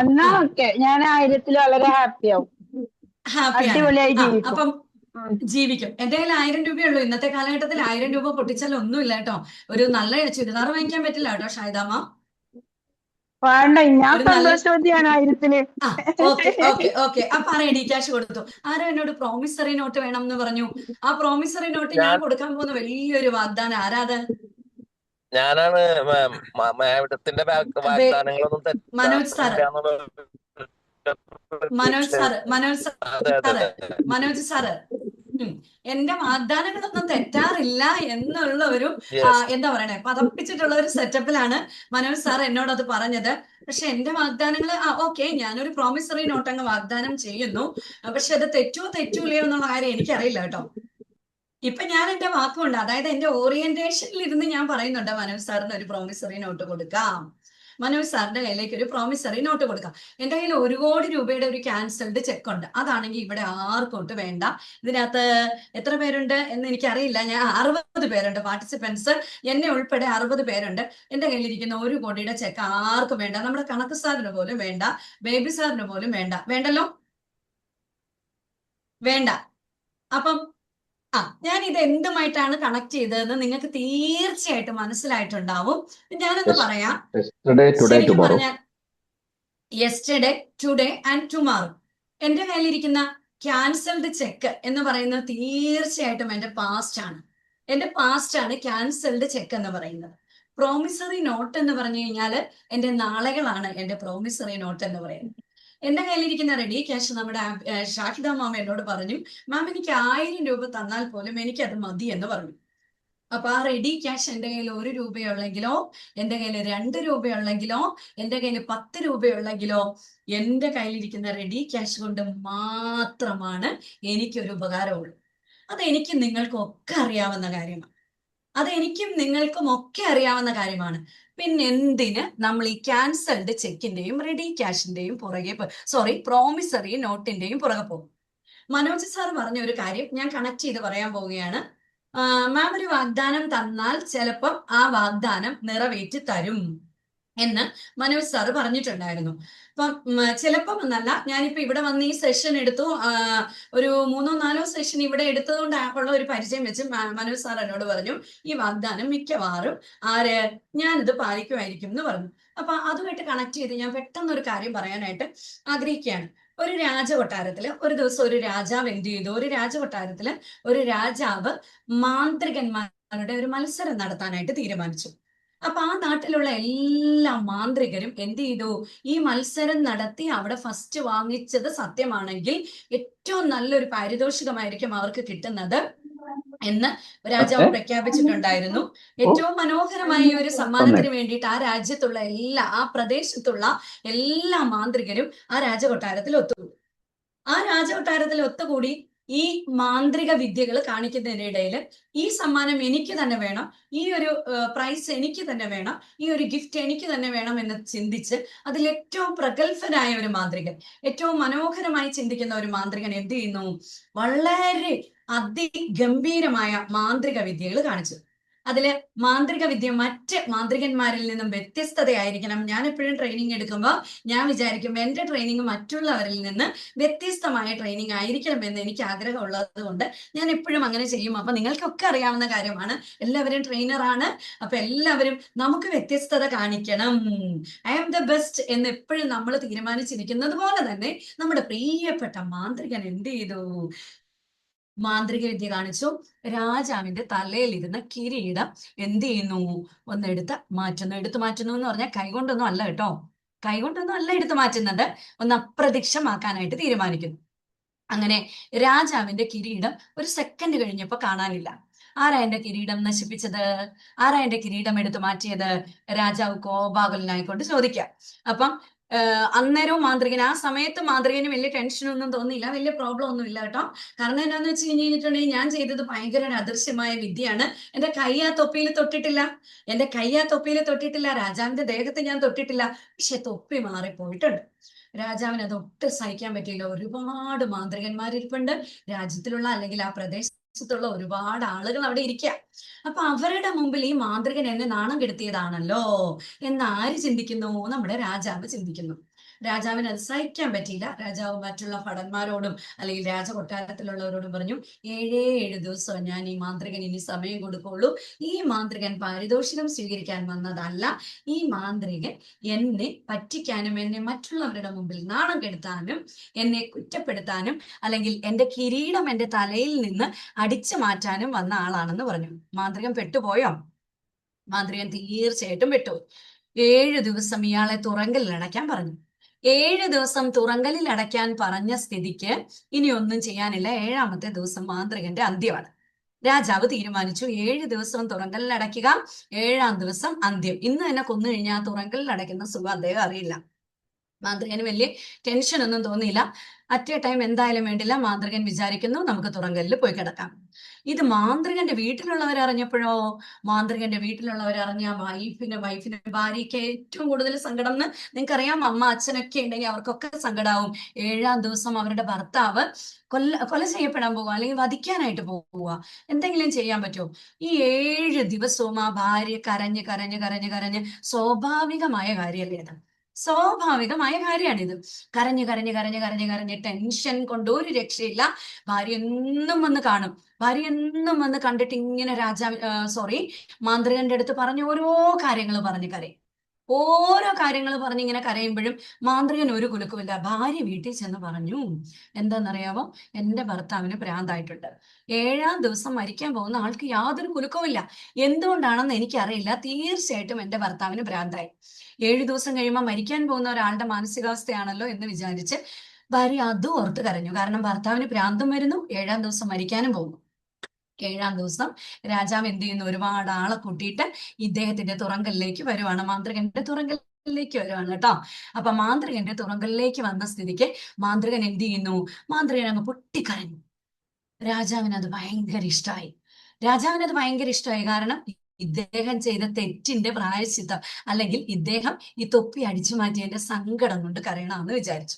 എന്നാ ഓക്കെ, ഞാൻ 1000-ൽ വളരെ ഹാപ്പിയാവും. അടിപൊളിയായി ജീവിക്കും. അപ്പം ജീവിക്കും. എന്റെ കയ്യിൽ 1000 രൂപയുള്ളൂ. ഇന്നത്തെ കാലഘട്ടത്തിൽ 1000 രൂപ പൊട്ടിച്ചാൽ ഒന്നുമില്ല കേട്ടോ. ഒരു നല്ല ചുരിദാർ വാങ്ങിക്കാൻ പറ്റില്ല കേട്ടോ ഷാഹിദാമ്മ. വേണ്ട, ഞാൻ സന്തോഷവതിയാണ് 1000-ല്. ഓക്കെ. അപ്പൊ റെഡി ക്യാഷ് കൊടുത്തു. ആരോ എന്നോട് പ്രോമിസറി നോട്ട് വേണം എന്ന് പറഞ്ഞു. ആ പ്രോമിസറി നോട്ട് ഞാൻ കൊടുക്കാൻ പോകുന്ന വലിയൊരു വാഗ്ദാനം. ആരാത്? ഞാനാണ് മാഡത്തിന്റെ വാഗ്ദാനങ്ങളൊന്നും മനോജ് സാറ് എന്റെ വാഗ്ദാനങ്ങളൊന്നും തെറ്റാറില്ല എന്നുള്ള ഒരു എന്താ പറയണേ, പതപ്പിച്ചിട്ടുള്ള ഒരു സെറ്റപ്പിലാണ് മനോജ് സാർ എന്നോട് അത് പറഞ്ഞത്. പക്ഷെ എന്റെ വാഗ്ദാനങ്ങൾ ഓക്കെ, ഞാനൊരു പ്രോമിസറി നോട്ട് അങ്ങ് വാഗ്ദാനം ചെയ്യുന്നു. പക്ഷെ അത് തെറ്റൂലയോ എന്നുള്ള കാര്യം എനിക്കറിയില്ല കേട്ടോ. ഇപ്പൊ ഞാൻ എന്റെ വാക്കുകൊണ്ട്, അതായത് എന്റെ ഓറിയന്റേഷനിൽ ഇരുന്ന് ഞാൻ പറയുന്നുണ്ട് മനോജ് സാറിന് ഒരു പ്രോമിസറി നോട്ട് കൊടുക്കാം, മനോജ് സാറിന്റെ കയ്യിലേക്ക് ഒരു പ്രോമിസറി നോട്ട് കൊടുക്കാം. എന്റെ കയ്യിൽ 1 കോടി രൂപയുടെ ഒരു ക്യാൻസൽഡ് ചെക്ക് ഉണ്ട്. അതാണെങ്കിൽ ഇവിടെ ആർക്കോട്ട് വേണ്ട. ഇതിനകത്ത് എത്ര പേരുണ്ട് എന്ന് എനിക്കറിയില്ല. ഞാൻ 60 പേരുണ്ട് പാർട്ടിസിപ്പൻസ്, എന്നെ ഉൾപ്പെടെ 60 പേരുണ്ട്. എന്റെ കയ്യിലിരിക്കുന്ന 1 കോടിയുടെ ചെക്ക് ആർക്കും വേണ്ട. നമ്മുടെ കണക്ക് സാറിന് പോലും വേണ്ട, ബേബി സാറിന് പോലും വേണ്ടല്ലോ, വേണ്ട. അപ്പം ഞാൻ ഇത് എന്തുമായിട്ടാണ് കണക്ട് ചെയ്തതെന്ന് നിങ്ങൾക്ക് തീർച്ചയായിട്ടും മനസ്സിലായിട്ടുണ്ടാവും. ഞാനൊന്ന് പറയാം. പറഞ്ഞാൽ യെസ്റ്റർഡേ, ടുഡേ ആൻഡ് ടുമാറോ. എന്റെ കയ്യിലിരിക്കുന്ന ക്യാൻസൽഡ് ചെക്ക് എന്ന് പറയുന്നത് തീർച്ചയായിട്ടും എന്റെ പാസ്റ്റ് ആണ്. എന്റെ പാസ്റ്റ് ആണ് ക്യാൻസൽഡ് ചെക്ക് എന്ന് പറയുന്നത്. പ്രോമിസറി നോട്ട് എന്ന് പറഞ്ഞു കഴിഞ്ഞാല് എന്റെ നാളെകളാണ് എന്റെ പ്രോമിസറി നോട്ട് എന്ന് പറയുന്നത്. എന്റെ കയ്യിലിരിക്കുന്ന റെഡി ക്യാഷ് നമ്മുടെ ഷാഹിദ മാമ എന്നോട് പറഞ്ഞു, മാം എനിക്ക് 1000 രൂപ തന്നാൽ പോലും എനിക്ക് അത് മതി എന്ന് പറഞ്ഞു. അപ്പൊ ആ റെഡി ക്യാഷ് എന്റെ കയ്യിൽ 1 രൂപയുള്ളെങ്കിലോ, എന്റെ കയ്യിൽ 2 രൂപയുള്ളെങ്കിലോ, എന്റെ കയ്യിൽ 10 രൂപയുള്ളെങ്കിലോ, എന്റെ കയ്യിലിരിക്കുന്ന റെഡി ക്യാഷ് കൊണ്ട് മാത്രമാണ് എനിക്കൊരു ഉപകാരമുള്ളൂ. അതെനിക്കും നിങ്ങൾക്കും ഒക്കെ അറിയാവുന്ന കാര്യമാണ്. അതെനിക്കും നിങ്ങൾക്കും ഒക്കെ അറിയാവുന്ന കാര്യമാണ്. പിന്നെ എന്തിന് നമ്മൾ ഈ ക്യാൻസൽഡ് ചെക്കിന്റെയും റെഡി ക്യാഷിന്റെയും പുറകെ പ്രോമിസറി നോട്ടിന്റെയും പുറകെ പോകും? മനോജ് സാർ പറഞ്ഞ ഒരു കാര്യം ഞാൻ കണക്ട് ചെയ്ത് പറയാൻ പോവുകയാണ്. മാം ഒരു വാഗ്ദാനം തന്നാൽ ചിലപ്പം ആ വാഗ്ദാനം നിറവേറ്റി തരും എന്ന് മനോജ് സാറ് പറഞ്ഞിട്ടുണ്ടായിരുന്നു. അപ്പം ചിലപ്പം എന്നല്ല, ഞാനിപ്പോ ഇവിടെ വന്ന് ഈ സെഷൻ എടുത്തു, ഒരു 3-4 സെഷൻ ഇവിടെ എടുത്തതുകൊണ്ട് ഉള്ള ഒരു പരിചയം വെച്ച് മനോജ് സാർ എന്നോട് പറഞ്ഞു, ഈ വാഗ്ദാനം മിക്കവാറും ഞാനിത് പാലിക്കുമായിരിക്കും എന്ന് പറഞ്ഞു. അപ്പൊ അതുമായിട്ട് കണക്ട് ചെയ്ത് ഞാൻ പെട്ടെന്ന് ഒരു കാര്യം പറയാനായിട്ട് ആഗ്രഹിക്കുകയാണ്. ഒരു രാജകൊട്ടാരത്തില് ഒരു ദിവസം ഒരു രാജാവ് എന്ത് ചെയ്തു? ഒരു രാജകൊട്ടാരത്തില് ഒരു രാജാവ് മാന്ത്രികന്മാരുടെ ഒരു മത്സരം നടത്താനായിട്ട് തീരുമാനിച്ചു. അപ്പൊ ആ നാട്ടിലുള്ള എല്ലാ മാന്ത്രികരും എന്ത് ചെയ്തു? ഈ മത്സരം നടത്തി അവിടെ ഫസ്റ്റ് വാങ്ങിച്ചത് സത്യമാണെങ്കിൽ ഏറ്റവും നല്ലൊരു പാരിതോഷികമായിരിക്കും അവർക്ക് കിട്ടുന്നത് എന്ന് രാജാവ് പ്രഖ്യാപിച്ചിട്ടുണ്ടായിരുന്നു. ഏറ്റവും മനോഹരമായ ഒരു സമ്മാനത്തിന് വേണ്ടിയിട്ട് ആ പ്രദേശത്തുള്ള എല്ലാ മാന്ത്രികരും ആ രാജകൊട്ടാരത്തിൽ ഒത്തുകൂടി. ആ രാജകൊട്ടാരത്തിൽ ഒത്തുകൂടി ഈ മാന്ത്രിക വിദ്യകൾ കാണിക്കുന്നതിനിടയിൽ ഈ സമ്മാനം എനിക്ക് തന്നെ വേണം, ഈ ഒരു പ്രൈസ് എനിക്ക് തന്നെ വേണം, ഈ ഒരു ഗിഫ്റ്റ് എനിക്ക് തന്നെ വേണം എന്ന് ചിന്തിച്ച് അതിൽ ഏറ്റവും പ്രഗത്ഭനായ ഒരു മാന്ത്രികൻ, ഏറ്റവും മനോഹരമായി ചിന്തിക്കുന്ന ഒരു മാന്ത്രികൻ എന്ത് ചെയ്യുന്നു? വളരെ അതിഗംഭീരമായ മാന്ത്രിക വിദ്യകൾ കാണിച്ചു. അതില് മാന്ത്രിക വിദ്യ മറ്റ് മാന്ത്രികന്മാരിൽ നിന്നും വ്യത്യസ്തതയായിരിക്കണം. ഞാൻ എപ്പോഴും ട്രെയിനിങ് എടുക്കുമ്പോൾ ഞാൻ വിചാരിക്കും എന്റെ ട്രെയിനിങ് മറ്റുള്ളവരിൽ നിന്ന് വ്യത്യസ്തമായ ട്രെയിനിങ് ആയിരിക്കണം എന്ന് എനിക്ക് ആഗ്രഹമുള്ളത് കൊണ്ട് ഞാൻ എപ്പോഴും അങ്ങനെ ചെയ്യും. അപ്പൊ നിങ്ങൾക്കൊക്കെ അറിയാവുന്ന കാര്യമാണ്, എല്ലാവരും ട്രെയിനറാണ്. അപ്പൊ എല്ലാവരും നമുക്ക് വ്യത്യസ്തത കാണിക്കണം, ഐ ആം ദ ബെസ്റ്റ് എന്ന് എപ്പോഴും നമ്മൾ തീരുമാനിച്ചിരിക്കുന്നത് പോലെ തന്നെ നമ്മുടെ പ്രിയപ്പെട്ട മാന്ത്രികൻ എന്ത് ചെയ്തു? മാന്ത്രിക വിദ്യ കാണിച്ചു. രാജാവിന്റെ തലയിലിരുന്ന കിരീടം എന്ത് ചെയ്യുന്നു? എടുത്തു മാറ്റുന്നു എന്ന് പറഞ്ഞാൽ കൈകൊണ്ടൊന്നും അല്ല കേട്ടോ, കൈകൊണ്ടൊന്നും അല്ല എടുത്തു മാറ്റുന്നത്, ഒന്ന് അപ്രത്യക്ഷമാക്കാനായിട്ട് തീരുമാനിക്കുന്നു. അങ്ങനെ രാജാവിന്റെ കിരീടം ഒരു സെക്കൻഡ് കഴിഞ്ഞപ്പോ കാണാനില്ല. ആരാ എന്റെ കിരീടം നശിപ്പിച്ചത്? ആരാ എന്റെ കിരീടം എടുത്തു മാറ്റിയത്? രാജാവ് കോപാകുലനായിക്കൊണ്ട് ചോദിക്കാം. അപ്പം അന്നേരവും മാന്ത്രികൻ, ആ സമയത്ത് മാന്ത്രികന് വലിയ ടെൻഷനൊന്നും തോന്നിയില്ല, വലിയ പ്രോബ്ലം ഒന്നും ഇല്ല കേട്ടോ. കാരണം എന്താന്ന് വെച്ച് കഴിഞ്ഞിട്ടുണ്ടെങ്കിൽ ഞാൻ ചെയ്തത് ഭയങ്കര ഒരു അദൃശ്യമായ വിദ്യയാണ്. എന്റെ കൈ ആ തൊപ്പിയിൽ തൊട്ടിട്ടില്ല, രാജാവിന്റെ ദേഹത്ത് ഞാൻ തൊട്ടിട്ടില്ല, പക്ഷെ തൊപ്പി മാറിപ്പോയിട്ടുണ്ട്. രാജാവിന് അത് ഒട്ടും സഹിക്കാൻ പറ്റിയില്ല. ഒരുപാട് മാന്ത്രികന്മാരിരിപ്പുണ്ട് രാജ്യത്തിലുള്ള, അല്ലെങ്കിൽ ആ പ്രദേശത്തുള്ള ഒരുപാട് ആളുകൾ അവിടെ ഇരിക്കുക. അപ്പൊ അവരുടെ മുമ്പിൽ ഈ മാന്ത്രികൻ എന്നെ നാണം കെടുത്തിയതാണല്ലോ എന്ന് ആര് ചിന്തിക്കുന്നു? നമ്മുടെ രാജാവ് ചിന്തിക്കുന്നു. രാജാവിന് അത് സഹിക്കാൻ പറ്റിയില്ല. രാജാവ് മറ്റുള്ള ഭടന്മാരോടും അല്ലെങ്കിൽ രാജകൊട്ടാരത്തിലുള്ളവരോടും പറഞ്ഞു, 7 ദിവസം ഞാൻ ഈ മാന്ത്രികൻ ഇനി സമയം കൊടുക്കുള്ളൂ. ഈ മാന്ത്രികൻ പാരിതോഷികം സ്വീകരിക്കാൻ വന്നതല്ല. ഈ മാന്ത്രികൻ എന്നെ പറ്റിക്കാനും എന്നെ മറ്റുള്ളവരുടെ മുമ്പിൽ നാണം കെടുത്താനും എന്നെ കുറ്റപ്പെടുത്താനും അല്ലെങ്കിൽ എന്റെ കിരീടം എന്റെ തലയിൽ നിന്ന് അടിച്ചു മാറ്റാനും വന്ന ആളാണെന്ന് പറഞ്ഞു. മാന്ത്രികൻ പെട്ടുപോയോ? മാന്ത്രികൻ തീർച്ചയായിട്ടും പെട്ടു. 7 ദിവസം ഇയാളെ തുറങ്കലിൽ അടയ്ക്കാൻ പറഞ്ഞു. 7 ദിവസം തുറങ്കലിൽ അടയ്ക്കാൻ പറഞ്ഞ സ്ഥിതിക്ക് ഇനി ഒന്നും ചെയ്യാനില്ല. 7ാമത്തെ ദിവസം മാന്ത്രികന്റെ അന്ത്യമാണ്. രാജാവ് തീരുമാനിച്ചു 7 ദിവസവും തുറങ്കലിൽ അടയ്ക്കുക, 7ാം ദിവസം അന്ത്യം. ഇന്ന് തന്നെ കൊന്നു കഴിഞ്ഞാൽ തുറങ്കലിൽ അടയ്ക്കുന്ന സുഖം അദ്ദേഹം അറിയില്ല. മാന്ത്രികന് വലിയ ടെൻഷൻ ഒന്നും തോന്നിയില്ല. അറ്റ് എ ടൈം എന്തായാലും വേണ്ടില്ല, മാന്ത്രികൻ വിചാരിക്കുന്നു നമുക്ക് തുറങ്കലിൽ പോയി കിടക്കാം. ഇത് മാന്ത്രികന്റെ വീട്ടിലുള്ളവർ അറിഞ്ഞപ്പോഴോ? മാന്ത്രികന്റെ വീട്ടിലുള്ളവർ അറിഞ്ഞ വൈഫിന് ഭാര്യയ്ക്ക് ഏറ്റവും കൂടുതൽ സങ്കടം എന്ന് നിങ്ങൾക്കറിയാം. അമ്മ അച്ഛനൊക്കെ ഉണ്ടെങ്കിൽ അവർക്കൊക്കെ സങ്കടാവും. 7ാം ദിവസം അവരുടെ ഭർത്താവ് കൊല ചെയ്യപ്പെടാൻ പോവുക, അല്ലെങ്കിൽ വധിക്കാനായിട്ട് പോവുക. എന്തെങ്കിലും ചെയ്യാൻ പറ്റുമോ? ഈ 7 ദിവസവും ആ ഭാര്യ കരഞ്ഞ് കരഞ്ഞ് കരഞ്ഞ് കരഞ്ഞ് സ്വാഭാവികമായ കാര്യമല്ലേ ഇത്? സ്വാഭാവികമായ കാര്യമാണിത്. കരഞ്ഞ് കരഞ്ഞ് കരഞ്ഞ് കരഞ്ഞ് കരഞ്ഞ് ടെൻഷൻ കൊണ്ട് ഒരു രക്ഷയില്ല. ഭാര്യ എന്നും വന്ന് കാണും. ഭാര്യ എന്നും വന്ന് കണ്ടിട്ട് ഇങ്ങനെ മാന്ത്രികന്റെ അടുത്ത് പറഞ്ഞ ഓരോ കാര്യങ്ങൾ പറഞ്ഞ് കരയും. ഓരോ കാര്യങ്ങൾ പറഞ്ഞ് ഇങ്ങനെ കരയുമ്പോഴും മാന്ത്രികൻ ഒരു കുലുക്കുമില്ല. ഭാര്യ വീട്ടിൽ ചെന്ന് പറഞ്ഞു, എന്താണെന്നറിയാമോ, എന്റെ ഭർത്താവിന് ഭ്രാന്തായിട്ടുണ്ട്. 7-ാം ദിവസം മരിക്കാൻ പോകുന്ന ആൾക്ക് യാതൊരു കുലുക്കവുമില്ല. എന്തുകൊണ്ടാണെന്ന് എനിക്കറിയില്ല, തീർച്ചയായിട്ടും എന്റെ ഭർത്താവിന് ഭ്രാന്തായി. 7 ദിവസം കഴിയുമ്പോൾ മരിക്കാൻ പോകുന്ന ഒരാളുടെ മാനസികാവസ്ഥയാണല്ലോ എന്ന് വിചാരിച്ച് ഭാര്യ അതും ഓർത്ത് കരഞ്ഞു. കാരണം ഭർത്താവിന് ഭ്രാന്തം വരുന്നു, 7-ാം ദിവസം മരിക്കാനും പോകുന്നു. 7-ാം ദിവസം രാജാവ് എന്ത് ചെയ്യുന്നു, ഒരുപാട് ആളെ കൂട്ടിയിട്ട് ഇദ്ദേഹത്തിന്റെ തുറങ്കലിലേക്ക് വരുവാണ്, മാന്ത്രികന്റെ തുറങ്കലിലേക്ക് വരുവാണ് കേട്ടോ. അപ്പൊ മാന്ത്രികന്റെ തുറങ്കലിലേക്ക് വന്ന സ്ഥിതിക്ക് മാന്ത്രികൻ എന്ത് ചെയ്യുന്നു, മാന്ത്രികൻ അങ്ങ് പൊട്ടിക്കരഞ്ഞു. രാജാവിനത് ഭയങ്കര ഇഷ്ടമായി. രാജാവിനത് ഭയങ്കര ഇഷ്ടമായി. കാരണം ഇദ്ദേഹം ചെയ്ത തെറ്റിന്റെ പ്രായശ്ചിത്തം, അല്ലെങ്കിൽ ഇദ്ദേഹം ഈ തൊപ്പി അടിച്ചു മാറ്റിയതിന്റെ സങ്കടം കൊണ്ട് കരയണമെന്ന് വിചാരിച്ചു.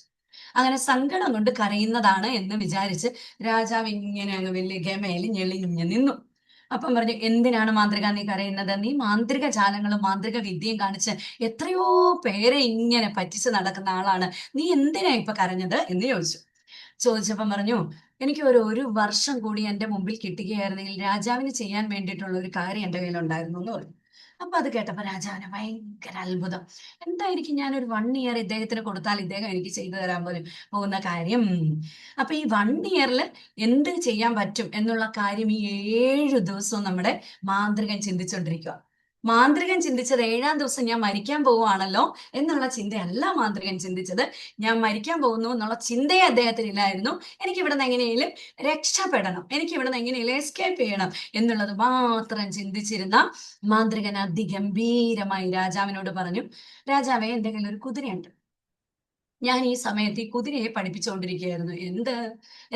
അങ്ങനെ സങ്കടം കൊണ്ട് കരയുന്നതാണ് എന്ന് വിചാരിച്ച് രാജാവ് ഇങ്ങനെ അങ്ങ് വലിയ ഗമയിൽ ഞെളിഞ്ഞു നിന്നു. അപ്പം പറഞ്ഞു, എന്തിനാണ് മാന്ത്രിക നീ കരയുന്നത്? നീ മാന്ത്രിക ജാലങ്ങളും മാന്ത്രിക വിദ്യയും കാണിച്ച് എത്രയോ പേരെ ഇങ്ങനെ പറ്റിച്ച് നടക്കുന്ന ആളാണ്, നീ എന്തിനാ ഇപ്പൊ കരഞ്ഞത് എന്ന് ചോദിച്ചപ്പം പറഞ്ഞു, എനിക്ക് ഒരു വർഷം കൂടി എന്റെ മുമ്പിൽ കിട്ടുകയായിരുന്നെങ്കിൽ രാജാവിന് ചെയ്യാൻ വേണ്ടിയിട്ടുള്ള ഒരു കാര്യം എന്റെ കയ്യിലുണ്ടായിരുന്നു എന്ന് പറഞ്ഞു. അപ്പൊ അത് കേട്ടപ്പോ രാജാവിന് ഭയങ്കര അത്ഭുതം. എന്തായിരിക്കും ഞാൻ ഒരു 1 ഇയർ ഇദ്ദേഹത്തിന് കൊടുത്താൽ ഇദ്ദേഹം എനിക്ക് ചെയ്തു തരാൻ പോലും പോകുന്ന കാര്യം? അപ്പൊ ഈ 1 ഇയറിൽ എന്ത് ചെയ്യാൻ പറ്റും എന്നുള്ള കാര്യം ഈ 7 ദിവസവും നമ്മുടെ മാന്ത്രികൻ ചിന്തിച്ചുകൊണ്ടിരിക്കുക. മാന്ത്രികൻ ചിന്തിച്ചത് 7-ാം ദിവസം ഞാൻ മരിക്കാൻ പോവുകയാണല്ലോ എന്നുള്ള ചിന്തയല്ല മാന്ത്രികൻ ചിന്തിച്ചത്. ഞാൻ മരിക്കാൻ പോകുന്നു എന്നുള്ള ചിന്തയെ അദ്ദേഹത്തിന് ഇല്ലായിരുന്നു. എനിക്ക് ഇവിടെ നിന്ന് എങ്ങനെയെങ്കിലും രക്ഷപ്പെടണം, എനിക്ക് ഇവിടെ നിന്ന് എങ്ങനെയെങ്കിലും എസ്കേപ്പ് ചെയ്യണം എന്നുള്ളത് മാത്രം ചിന്തിച്ചിരുന്ന മാന്ത്രികൻ അതിഗംഭീരമായി രാജാവിനോട് പറഞ്ഞു, രാജാവേ, എന്റെ കയ്യിൽ ഒരു കുതിരയുണ്ട്. ഞാൻ ഈ സമയത്ത് ഈ കുതിരയെ പഠിപ്പിച്ചുകൊണ്ടിരിക്കുകയായിരുന്നു.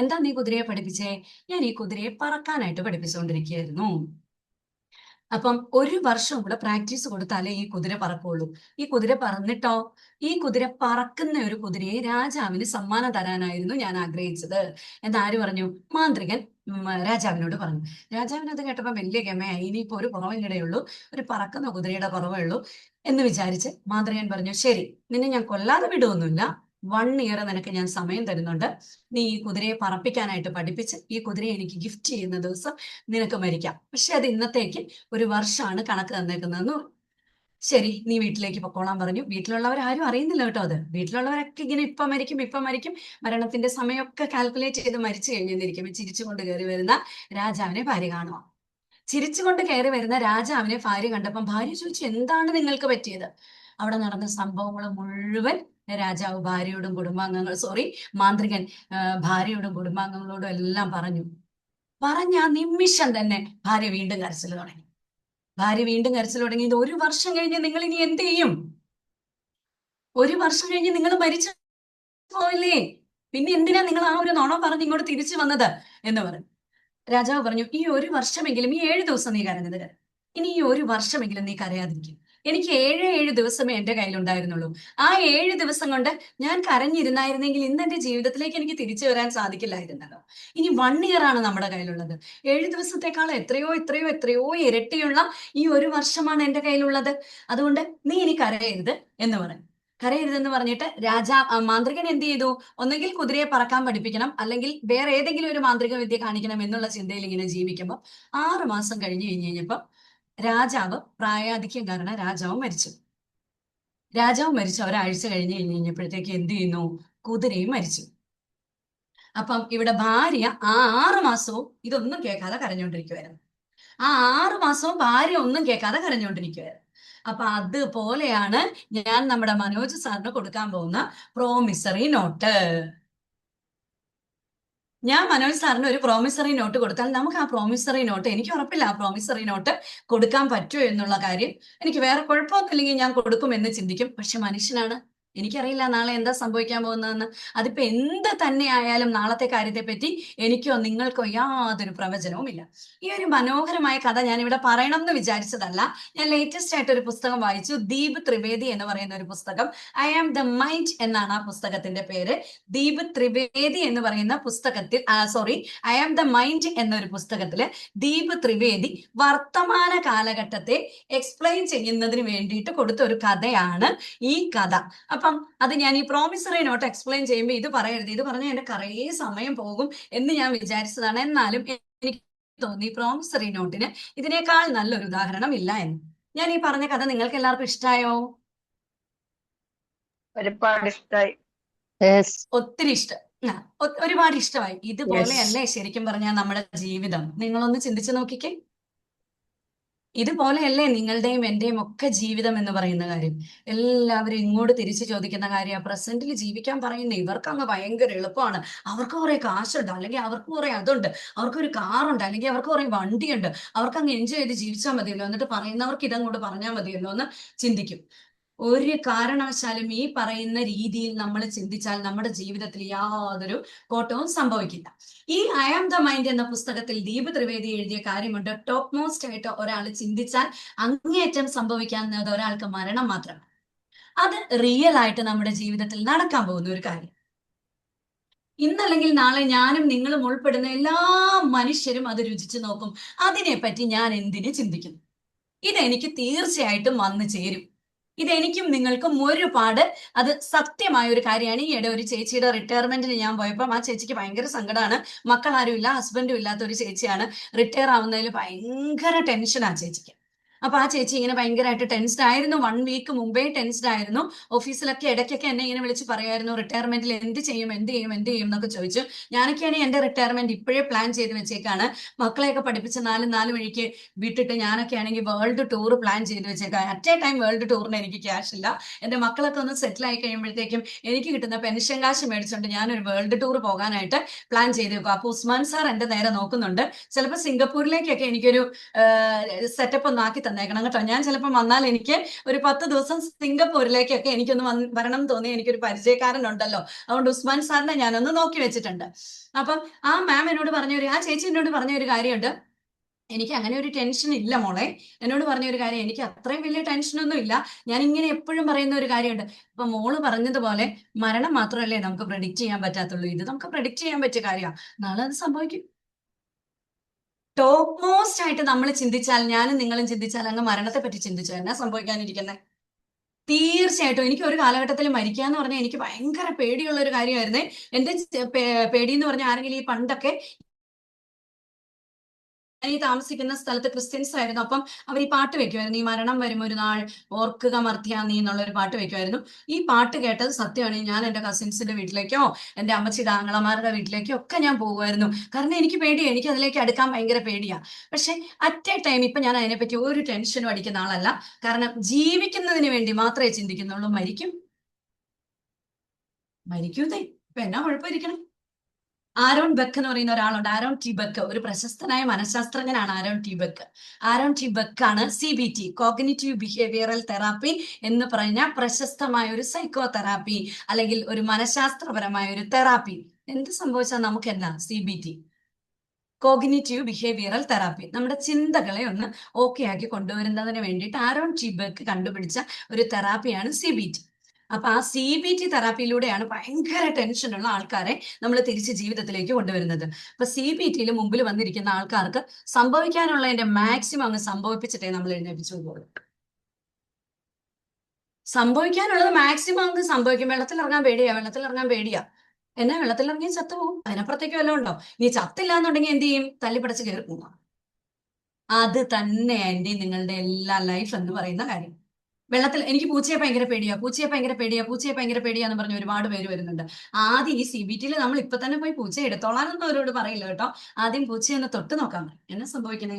എന്താ നീ കുതിരയെ പഠിപ്പിച്ചേ? ഞാൻ ഈ കുതിരയെ പറക്കാനായിട്ട് പഠിപ്പിച്ചുകൊണ്ടിരിക്കുകയായിരുന്നു. അപ്പം 1 വർഷം കൂടെ പ്രാക്ടീസ് കൊടുത്താലേ ഈ കുതിര പറക്കുള്ളൂ. ഈ കുതിര പറന്നിട്ടോ, ഈ കുതിര പറക്കുന്ന ഒരു കുതിരയെ രാജാവിന് സമ്മാനം തരാനായിരുന്നു ഞാൻ ആഗ്രഹിച്ചത് എന്നാര് പറഞ്ഞു? മാന്ത്രികൻ രാജാവിനോട് പറഞ്ഞു. രാജാവിന് അത് കേട്ടപ്പോ വലിയ ഗമയായി. ഇനിയിപ്പോ ഒരു കുറവും കൂടെയുള്ളൂ, ഒരു പറക്കുന്ന കുതിരയുടെ കുറവേ ഉള്ളൂ എന്ന് വിചാരിച്ച് മാന്ത്രികൻ പറഞ്ഞു, ശരി, നിന്നെ ഞാൻ കൊല്ലാതെ വിടുവൊന്നുമില്ല. 1 ഇയർ നിനക്ക് ഞാൻ സമയം തരുന്നുണ്ട്. നീ ഈ കുതിരയെ പറപ്പിക്കാനായിട്ട് പഠിപ്പിച്ച് ഈ കുതിരയെ എനിക്ക് ഗിഫ്റ്റ് ചെയ്യുന്ന ദിവസം നിനക്ക് മരിക്കാം. പക്ഷെ അത് ഇന്നത്തേക്ക് 1 വർഷമാണ് കണക്ക് തന്നേക്കുന്നതെന്ന്. ശരി, നീ വീട്ടിലേക്ക് പൊക്കോളാൻ പറഞ്ഞു. വീട്ടിലുള്ളവരാരും അറിയുന്നില്ല കേട്ടോ അത്. വീട്ടിലുള്ളവരൊക്കെ ഇങ്ങനെ ഇപ്പം മരിക്കും, മരണത്തിന്റെ സമയമൊക്കെ കാൽക്കുലേറ്റ് ചെയ്ത് മരിച്ചു കഴിഞ്ഞിരിക്കും. ചിരിച്ചുകൊണ്ട് കയറി വരുന്ന രാജാവിനെ ഭാര്യ കാണുക. ചിരിച്ചുകൊണ്ട് കയറി വരുന്ന രാജാവിനെ ഭാര്യ കണ്ടപ്പം ഭാര്യ ചോദിച്ചു, എന്താണ് നിങ്ങൾക്ക് പറ്റിയത്? അവിടെ നടന്ന സംഭവങ്ങൾ മുഴുവൻ രാജാവ് ഭാര്യയോടും മാന്ത്രികൻ ഭാര്യയോടും കുടുംബാംഗങ്ങളോടും എല്ലാം പറഞ്ഞു. പറഞ്ഞ ആ നിമിഷം തന്നെ ഭാര്യ വീണ്ടും കരച്ചിൽ തുടങ്ങി. ഇത് 1 വർഷം കഴിഞ്ഞ് നിങ്ങൾ ഇനി എന്ത് ചെയ്യും? 1 വർഷം കഴിഞ്ഞ് നിങ്ങൾ മരിച്ചു പോയില്ലേ, പിന്നെ എന്തിനാ നിങ്ങൾ ആ ഒരു നുണ പറഞ്ഞ് ഇങ്ങോട്ട് തിരിച്ചു വന്നത് എന്ന് പറഞ്ഞു. രാജാവ് പറഞ്ഞു, ഈ 1 വർഷമെങ്കിലും, ഈ 7 ദിവസം നീ കരഞ്ഞത് കര, ഇനി ഈ 1 വർഷമെങ്കിലും നീ കരയാതിരിക്കും. എനിക്ക് 7 ദിവസമേ എന്റെ കയ്യിലുണ്ടായിരുന്നുള്ളൂ. ആ 7 ദിവസം കൊണ്ട് ഞാൻ കരഞ്ഞിരുന്നായിരുന്നെങ്കിൽ ഇന്ന് എന്റെ ജീവിതത്തിലേക്ക് എനിക്ക് തിരിച്ചു വരാൻ സാധിക്കില്ലായിരുന്നല്ലോ. ഇനി 1 ഇയർ ആണ് നമ്മുടെ കയ്യിലുള്ളത്. 7 ദിവസത്തെക്കാൾ എത്രയോ ഇരട്ടിയുള്ള ഈ 1 വർഷമാണ് എന്റെ കയ്യിലുള്ളത്. അതുകൊണ്ട് നീ ഇനി കരയരുത് എന്ന് പറഞ്ഞു. കരയരുതെന്ന് പറഞ്ഞിട്ട് മാന്ത്രികൻ എന്ത് ചെയ്തു? ഒന്നെങ്കിൽ കുതിരയെ പറക്കാൻ പഠിപ്പിക്കണം, അല്ലെങ്കിൽ വേറെ ഏതെങ്കിലും ഒരു മാന്ത്രിക വിദ്യ കാണിക്കണം എന്നുള്ള ചിന്തയിൽ ഇങ്ങനെ ജീവിക്കുമ്പോൾ 6 മാസം കഴിഞ്ഞപ്പോൾ രാജാവ് പ്രായാധിക്യം കാരണം രാജാവ് മരിച്ചു. ഒരാഴ്ച കഴിഞ്ഞപ്പോഴത്തേക്ക് എന്ത് ചെയ്യുന്നു? കുതിരയും മരിച്ചു. അപ്പം ഇവിടെ ഭാര്യ ആ 6 മാസവും ഇതൊന്നും കേൾക്കാതെ കരഞ്ഞുകൊണ്ടിരിക്കുവായിരുന്നു. ആ 6 മാസവും ഭാര്യ ഒന്നും കേൾക്കാതെ കരഞ്ഞുകൊണ്ടിരിക്കുവായിരുന്നു. അപ്പൊ അതുപോലെയാണ് ഞാൻ നമ്മുടെ മനോജ് സാറിന് കൊടുക്കാൻ പോകുന്ന പ്രോമിസറി നോട്ട്. ഞാൻ മനോജ് സാറിന് ഒരു പ്രോമിസറി നോട്ട് കൊടുത്താൽ നമുക്ക് ആ പ്രോമിസറി നോട്ട്, എനിക്ക് ഉറപ്പില്ല ആ പ്രോമിസറി നോട്ട് കൊടുക്കാൻ പറ്റുമോ എന്നുള്ള കാര്യം. എനിക്ക് വേറെ കുഴപ്പമൊന്നുമില്ലെങ്കിൽ ഞാൻ കൊടുക്കുമെന്ന് ചിന്തിക്കും. പക്ഷെ മനുഷ്യനാണ്, എനിക്കറിയില്ല നാളെ എന്താ സംഭവിക്കാൻ പോകുന്നതെന്ന്. അതിപ്പോ എന്ത് തന്നെ ആയാലും നാളത്തെ കാര്യത്തെ പറ്റി എനിക്കോ നിങ്ങൾക്കോ യാതൊരു പ്രവചനവും ഇല്ല. ഈ ഒരു മനോഹരമായ കഥ ഞാൻ ഇവിടെ പറയണം എന്ന് വിചാരിച്ചതല്ല. ഞാൻ ലേറ്റസ്റ്റ് ആയിട്ട് ഒരു പുസ്തകം വായിച്ചു, ദീപ് ത്രിവേദി എന്ന് പറയുന്ന ഒരു പുസ്തകം. ഐ ആം ദ മൈൻഡ് എന്നാണ് ആ പുസ്തകത്തിന്റെ പേര്. ദീപ് ത്രിവേദി എന്ന് പറയുന്ന പുസ്തകത്തിൽ ഐ ആം ദ മൈൻഡ് എന്നൊരു പുസ്തകത്തില് ദീപ് ത്രിവേദി വർത്തമാന കാലഘട്ടത്തെ എക്സ്പ്ലെയിൻ ചെയ്യുന്നതിന് വേണ്ടിയിട്ട് കൊടുത്ത ഒരു കഥയാണ് ഈ കഥ. അപ്പം അത് ഞാൻ ഈ പ്രോമിസറി നോട്ട് എക്സ്പ്ലെയിൻ ചെയ്യുമ്പോൾ ഇത് പറയരുത്, ഇത് പറഞ്ഞാൽ എന്റെ കുറേ സമയം പോകും എന്ന് ഞാൻ വിചാരിച്ചതാണ്. എന്നാലും എനിക്ക് തോന്നി പ്രോമിസറി നോട്ടിന് ഇതിനേക്കാൾ നല്ലൊരു ഉദാഹരണം ഇല്ല എന്ന്. ഞാൻ ഈ പറഞ്ഞ കഥ നിങ്ങൾക്ക് എല്ലാവർക്കും ഇഷ്ടമായോ? ഒരുപാട് ഇഷ്ടായി. ഒത്തിരി ഇഷ്ടം. ഒരുപാട് ഇഷ്ടമായി. യെസ്. ഇതുപോലെയല്ലേ ശരിക്കും പറഞ്ഞാൽ നമ്മുടെ ജീവിതം? നിങ്ങളൊന്ന് ചിന്തിച്ചു നോക്കിക്കേ. ഇതുപോലെയല്ലേ നിങ്ങളുടെയും എന്റെയും ഒക്കെ ജീവിതം എന്ന് പറയുന്ന കാര്യം? എല്ലാവരും ഇങ്ങോട്ട് തിരിച്ചു ചോദിക്കുന്ന കാര്യം പ്രസന്റിൽ ജീവിക്കാൻ പറയുന്നത് ഇവർക്ക് അങ്ങ് ഭയങ്കര എളുപ്പമാണ്, അവർക്ക് കുറെ കാശുണ്ട്, അല്ലെങ്കിൽ അവർക്ക് കുറെ അതുണ്ട്, അവർക്കൊരു കാറുണ്ട്, അല്ലെങ്കിൽ അവർക്ക് കുറെ വണ്ടിയുണ്ട്, അവർക്ക് അങ്ങ് എൻജോയ് ചെയ്ത് ജീവിച്ചാൽ മതിയല്ലോ, എന്നിട്ട് പറയുന്നവർക്ക് ഇതങ്ങോട്ട് പറഞ്ഞാൽ മതിയല്ലോ എന്ന് ചിന്തിക്കും. ഒരു കാരണവശാലും ഈ പറയുന്ന രീതിയിൽ നമ്മൾ ചിന്തിച്ചാൽ നമ്മുടെ ജീവിതത്തിൽ യാതൊരു കോട്ടവും സംഭവിക്കില്ല. ഈ ഐ ആം ദ മൈൻഡ് എന്ന പുസ്തകത്തിൽ ദീപ് ത്രിവേദി എഴുതിയ കാര്യമുണ്ട്. ടോപ്പ് മോസ്റ്റ് ആയിട്ട് ഒരാൾ ചിന്തിച്ചാൽ അങ്ങേയറ്റം സംഭവിക്കാവുന്നത് ഒരാൾക്ക് മരണം മാത്രമാണ്. അത് റിയൽ ആയിട്ട് നമ്മുടെ ജീവിതത്തിൽ നടക്കാൻ പോകുന്ന ഒരു കാര്യം. ഇന്നല്ലെങ്കിൽ നാളെ ഞാനും നിങ്ങളും ഉൾപ്പെടുന്ന എല്ലാ മനുഷ്യരും അത് രുചിച്ചു നോക്കും. അതിനെപ്പറ്റി ഞാൻ എന്തിനു ചിന്തിക്കുന്നു? ഇതെനിക്ക് തീർച്ചയായിട്ടും വന്നു ചേരും. ഇതെനിക്കും നിങ്ങൾക്കും ഒരുപാട് അത് സത്യമായ ഒരു കാര്യമാണ്. ഈയിടെ ഒരു ചേച്ചിയുടെ റിട്ടയർമെന്റിന് ഞാൻ പോയപ്പോൾ ആ ചേച്ചിക്ക് ഭയങ്കര സങ്കടമാണ്. മക്കളാരും ഇല്ല, ഹസ്ബൻഡും ഇല്ലാത്ത ഒരു ചേച്ചിയാണ്. റിട്ടയർ ആവുന്നതിൽ ഭയങ്കര ടെൻഷൻ ആ ചേച്ചിക്ക്. അപ്പൊ ആ ചേച്ചി ഇങ്ങനെ ഭയങ്കരമായിട്ട് ടെൻസ്ഡ് ആയിരുന്നു. 1 വീക്ക് മുമ്പേ ടെൻസ്ഡ് ആയിരുന്നു. ഓഫീസിലൊക്കെ ഇടയ്ക്കൊക്കെ എന്നെ ഇങ്ങനെ വിളിച്ച് പറയുമായിരുന്നു, റിട്ടയർമെന്റിൽ എന്ത് ചെയ്യും എന്നൊക്കെ ചോദിച്ചു. ഞാനൊക്കെയാണെങ്കിൽ എന്റെ റിട്ടയർമെന്റ് ഇപ്പോഴേ പ്ലാൻ ചെയ്ത് വെച്ചേക്കാണ്. മക്കളെയൊക്കെ പഠിപ്പിച്ച് നാല് വഴിക്ക് വിട്ടിട്ട് ഞാനൊക്കെ ആണെങ്കിൽ വേൾഡ് ടൂർ പ്ലാൻ ചെയ്ത് വെച്ചേക്കാം. അറ്റ് എ ടൈം വേൾഡ് ടൂറിന് എനിക്ക് ക്യാഷ് ഇല്ല. എന്റെ മക്കളൊക്കെ ഒന്ന് സെറ്റിൽ ആയി കഴിയുമ്പോഴത്തേക്കും എനിക്ക് കിട്ടുന്ന പെൻഷൻ കാശ് മേടിച്ചുകൊണ്ട് ഞാനൊരു വേൾഡ് ടൂർ പോകാനായിട്ട് പ്ലാൻ ചെയ്ത് വെക്കും. അപ്പൊ ഉസ്മാൻ സാർ എന്റെ നേരെ നോക്കുന്നുണ്ട്. ചിലപ്പോൾ സിംഗപ്പൂരിലേക്കൊക്കെ എനിക്കൊരു സെറ്റപ്പ് ഒന്ന് ആക്കി തന്നേക്കണം കേട്ടോ. ഞാൻ ചിലപ്പോൾ വന്നാൽ എനിക്ക് ഒരു 10 ദിവസം സിംഗപ്പൂരിലേക്കൊക്കെ എനിക്കൊന്ന് വരണം തോന്നി. എനിക്കൊരു പരിചയക്കാരനുണ്ടല്ലോ, അതുകൊണ്ട് ഉസ്മാൻ സാറിനെ ഞാനൊന്ന് നോക്കി വെച്ചിട്ടുണ്ട്. അപ്പം ആ മാം എന്നോട് ആ ചേച്ചി എന്നോട് പറഞ്ഞ ഒരു കാര്യമുണ്ട്, എനിക്ക് അങ്ങനെ ഒരു ടെൻഷൻ ഇല്ല മോളെ. എന്നോട് പറഞ്ഞ ഒരു കാര്യം, എനിക്ക് അത്രയും വലിയ ടെൻഷനൊന്നും ഇല്ല. ഞാൻ ഇങ്ങനെ എപ്പോഴും പറയുന്ന ഒരു കാര്യമുണ്ട്. ഇപ്പൊ മോള് പറഞ്ഞതുപോലെ മരണം മാത്രമല്ലേ നമുക്ക് പ്രെഡിക്റ്റ് ചെയ്യാൻ പറ്റാത്തുള്ളൂ. ഇത് നമുക്ക് പ്രെഡിക്റ്റ് ചെയ്യാൻ പറ്റിയ കാര്യമാണ്. നാളെ അത് സംഭവിക്കും. ടോപ്പ് മോസ്റ്റ് ആയിട്ട് നമ്മൾ ചിന്തിച്ചാൽ, ഞാനും നിങ്ങളും ചിന്തിച്ചാൽ, അങ്ങ് മരണത്തെ പറ്റി ചിന്തിച്ചു എന്നാ സംഭവിക്കാനിരിക്കുന്നത്? തീർച്ചയായിട്ടും എനിക്ക് ഒരു കാലഘട്ടത്തിൽ മരിക്കുക എന്ന് പറഞ്ഞാൽ എനിക്ക് ഭയങ്കര പേടിയുള്ള ഒരു കാര്യമായിരുന്നേ. എന്റെ പേടി എന്ന് പറഞ്ഞാൽ ആരെങ്കിലും ഈ പണ്ടൊക്കെ ഈ താമസിക്കുന്ന സ്ഥലത്ത് ക്രിസ്ത്യൻസ് ആയിരുന്നു. അപ്പം അവർ ഈ പാട്ട് വെക്കുമായിരുന്നു, ഈ മരണം വരും ഒരു നാൾ ഓർക്കുക മർത്തിയാ നീ എന്നുള്ള ഒരു പാട്ട് വെക്കുമായിരുന്നു. ഈ പാട്ട് കേട്ടത് സത്യമാണ്. ഞാൻ എൻ്റെ കസിൻസിന്റെ വീട്ടിലേക്കോ എൻ്റെ അമ്മച്ചിയുടെ ആങ്ങളമാരുടെ വീട്ടിലേക്കോ ഒക്കെ ഞാൻ പോകുമായിരുന്നു. കാരണം എനിക്ക് പേടിയാണ്, എനിക്ക് അതിലേക്ക് അടുക്കാൻ ഭയങ്കര പേടിയാ. പക്ഷെ അറ്റ് എ ടൈം ഇപ്പൊ ഞാൻ അതിനെപ്പറ്റി ഒരു ടെൻഷനും അടിക്കുന്ന ആളല്ല. കാരണം ജീവിക്കുന്നതിന് വേണ്ടി മാത്രമേ ചിന്തിക്കുന്നുള്ളൂ. മരിക്കൂതേ ഇപ്പൊ എന്നാ കുഴപ്പമിരിക്കണം. ആരോൺ ബെക്ക് എന്ന് പറയുന്ന ഒരാളുണ്ട്, ആരോൺ ടി ബെക്ക്. ഒരു പ്രശസ്തനായ മനഃശാസ്ത്രജ്ഞനാണ് ആരോൺ ടി ബെക്ക്. ആരോൺ ടി ബെക്ക് ആണ് CBT, കോഗ്നിറ്റീവ് ബിഹേവിയറൽ തെറാപ്പി എന്ന് പറഞ്ഞ പ്രശസ്തമായ ഒരു സൈക്കോ തെറാപ്പി, അല്ലെങ്കിൽ ഒരു മനഃശാസ്ത്രപരമായ ഒരു തെറാപ്പി. എന്ത് സംഭവിച്ചാൽ നമുക്ക് എന്നാ CBT, കോഗ്നിറ്റീവ് ബിഹേവിയറൽ തെറാപ്പി, നമ്മുടെ ചിന്തകളെ ഒന്ന് ഓക്കെ ആക്കി കൊണ്ടുവരുന്നതിന് വേണ്ടിയിട്ട് ആരോൺ ടി ബെക്ക് കണ്ടുപിടിച്ച ഒരു തെറാപ്പിയാണ് CBT. അപ്പൊ ആ CBT തെറാപ്പിയിലൂടെയാണ് ഭയങ്കര ടെൻഷനുള്ള ആൾക്കാരെ നമ്മൾ തിരിച്ച് ജീവിതത്തിലേക്ക് കൊണ്ടുവരുന്നത്. അപ്പൊ CBTയിൽ മുമ്പിൽ വന്നിരിക്കുന്ന ആൾക്കാർക്ക് സംഭവിക്കാനുള്ളതിന്റെ മാക്സിമം അങ്ങ് സംഭവിപ്പിച്ചിട്ടേ നമ്മൾ എഴുന്നേപ്പിച്ചു പോകും. സംഭവിക്കാനുള്ളത് മാക്സിമം അങ്ങ് സംഭവിക്കും. വെള്ളത്തിൽ ഇറങ്ങാൻ പേടിയാ. എന്നാ വെള്ളത്തിൽ ഇറങ്ങി ചത്തുപോകും, അതിനപ്പുറത്തേക്ക് വല്ലതും ഉണ്ടോ? നീ ചത്തില്ല എന്നുണ്ടെങ്കിൽ എന്ത് ചെയ്യും? തല്ലിപ്പടച്ച് കയറി പോവാം. അത് തന്നെ എൻ്റെ നിങ്ങളുടെ എല്ലാ ലൈഫ് എന്ന് പറയുന്ന കാര്യം. വെള്ളത്തിൽ എനിക്ക് പൂച്ചയെ ഭയങ്കര പേടിയാന്ന് പറഞ്ഞ് ഒരുപാട് പേര് വരുന്നുണ്ട്. ആദ്യം ഈ CBTയിൽ നമ്മൾ ഇപ്പൊ തന്നെ പോയി പൂച്ചയെ എടുത്തോളാനൊന്നും അവരോട് പറയില്ല കേട്ടോ. ആദ്യം പൂച്ചയെ ഒന്ന് തൊട്ട് നോക്കാൻ പറയും. എന്നാ സംഭവിക്കണേ?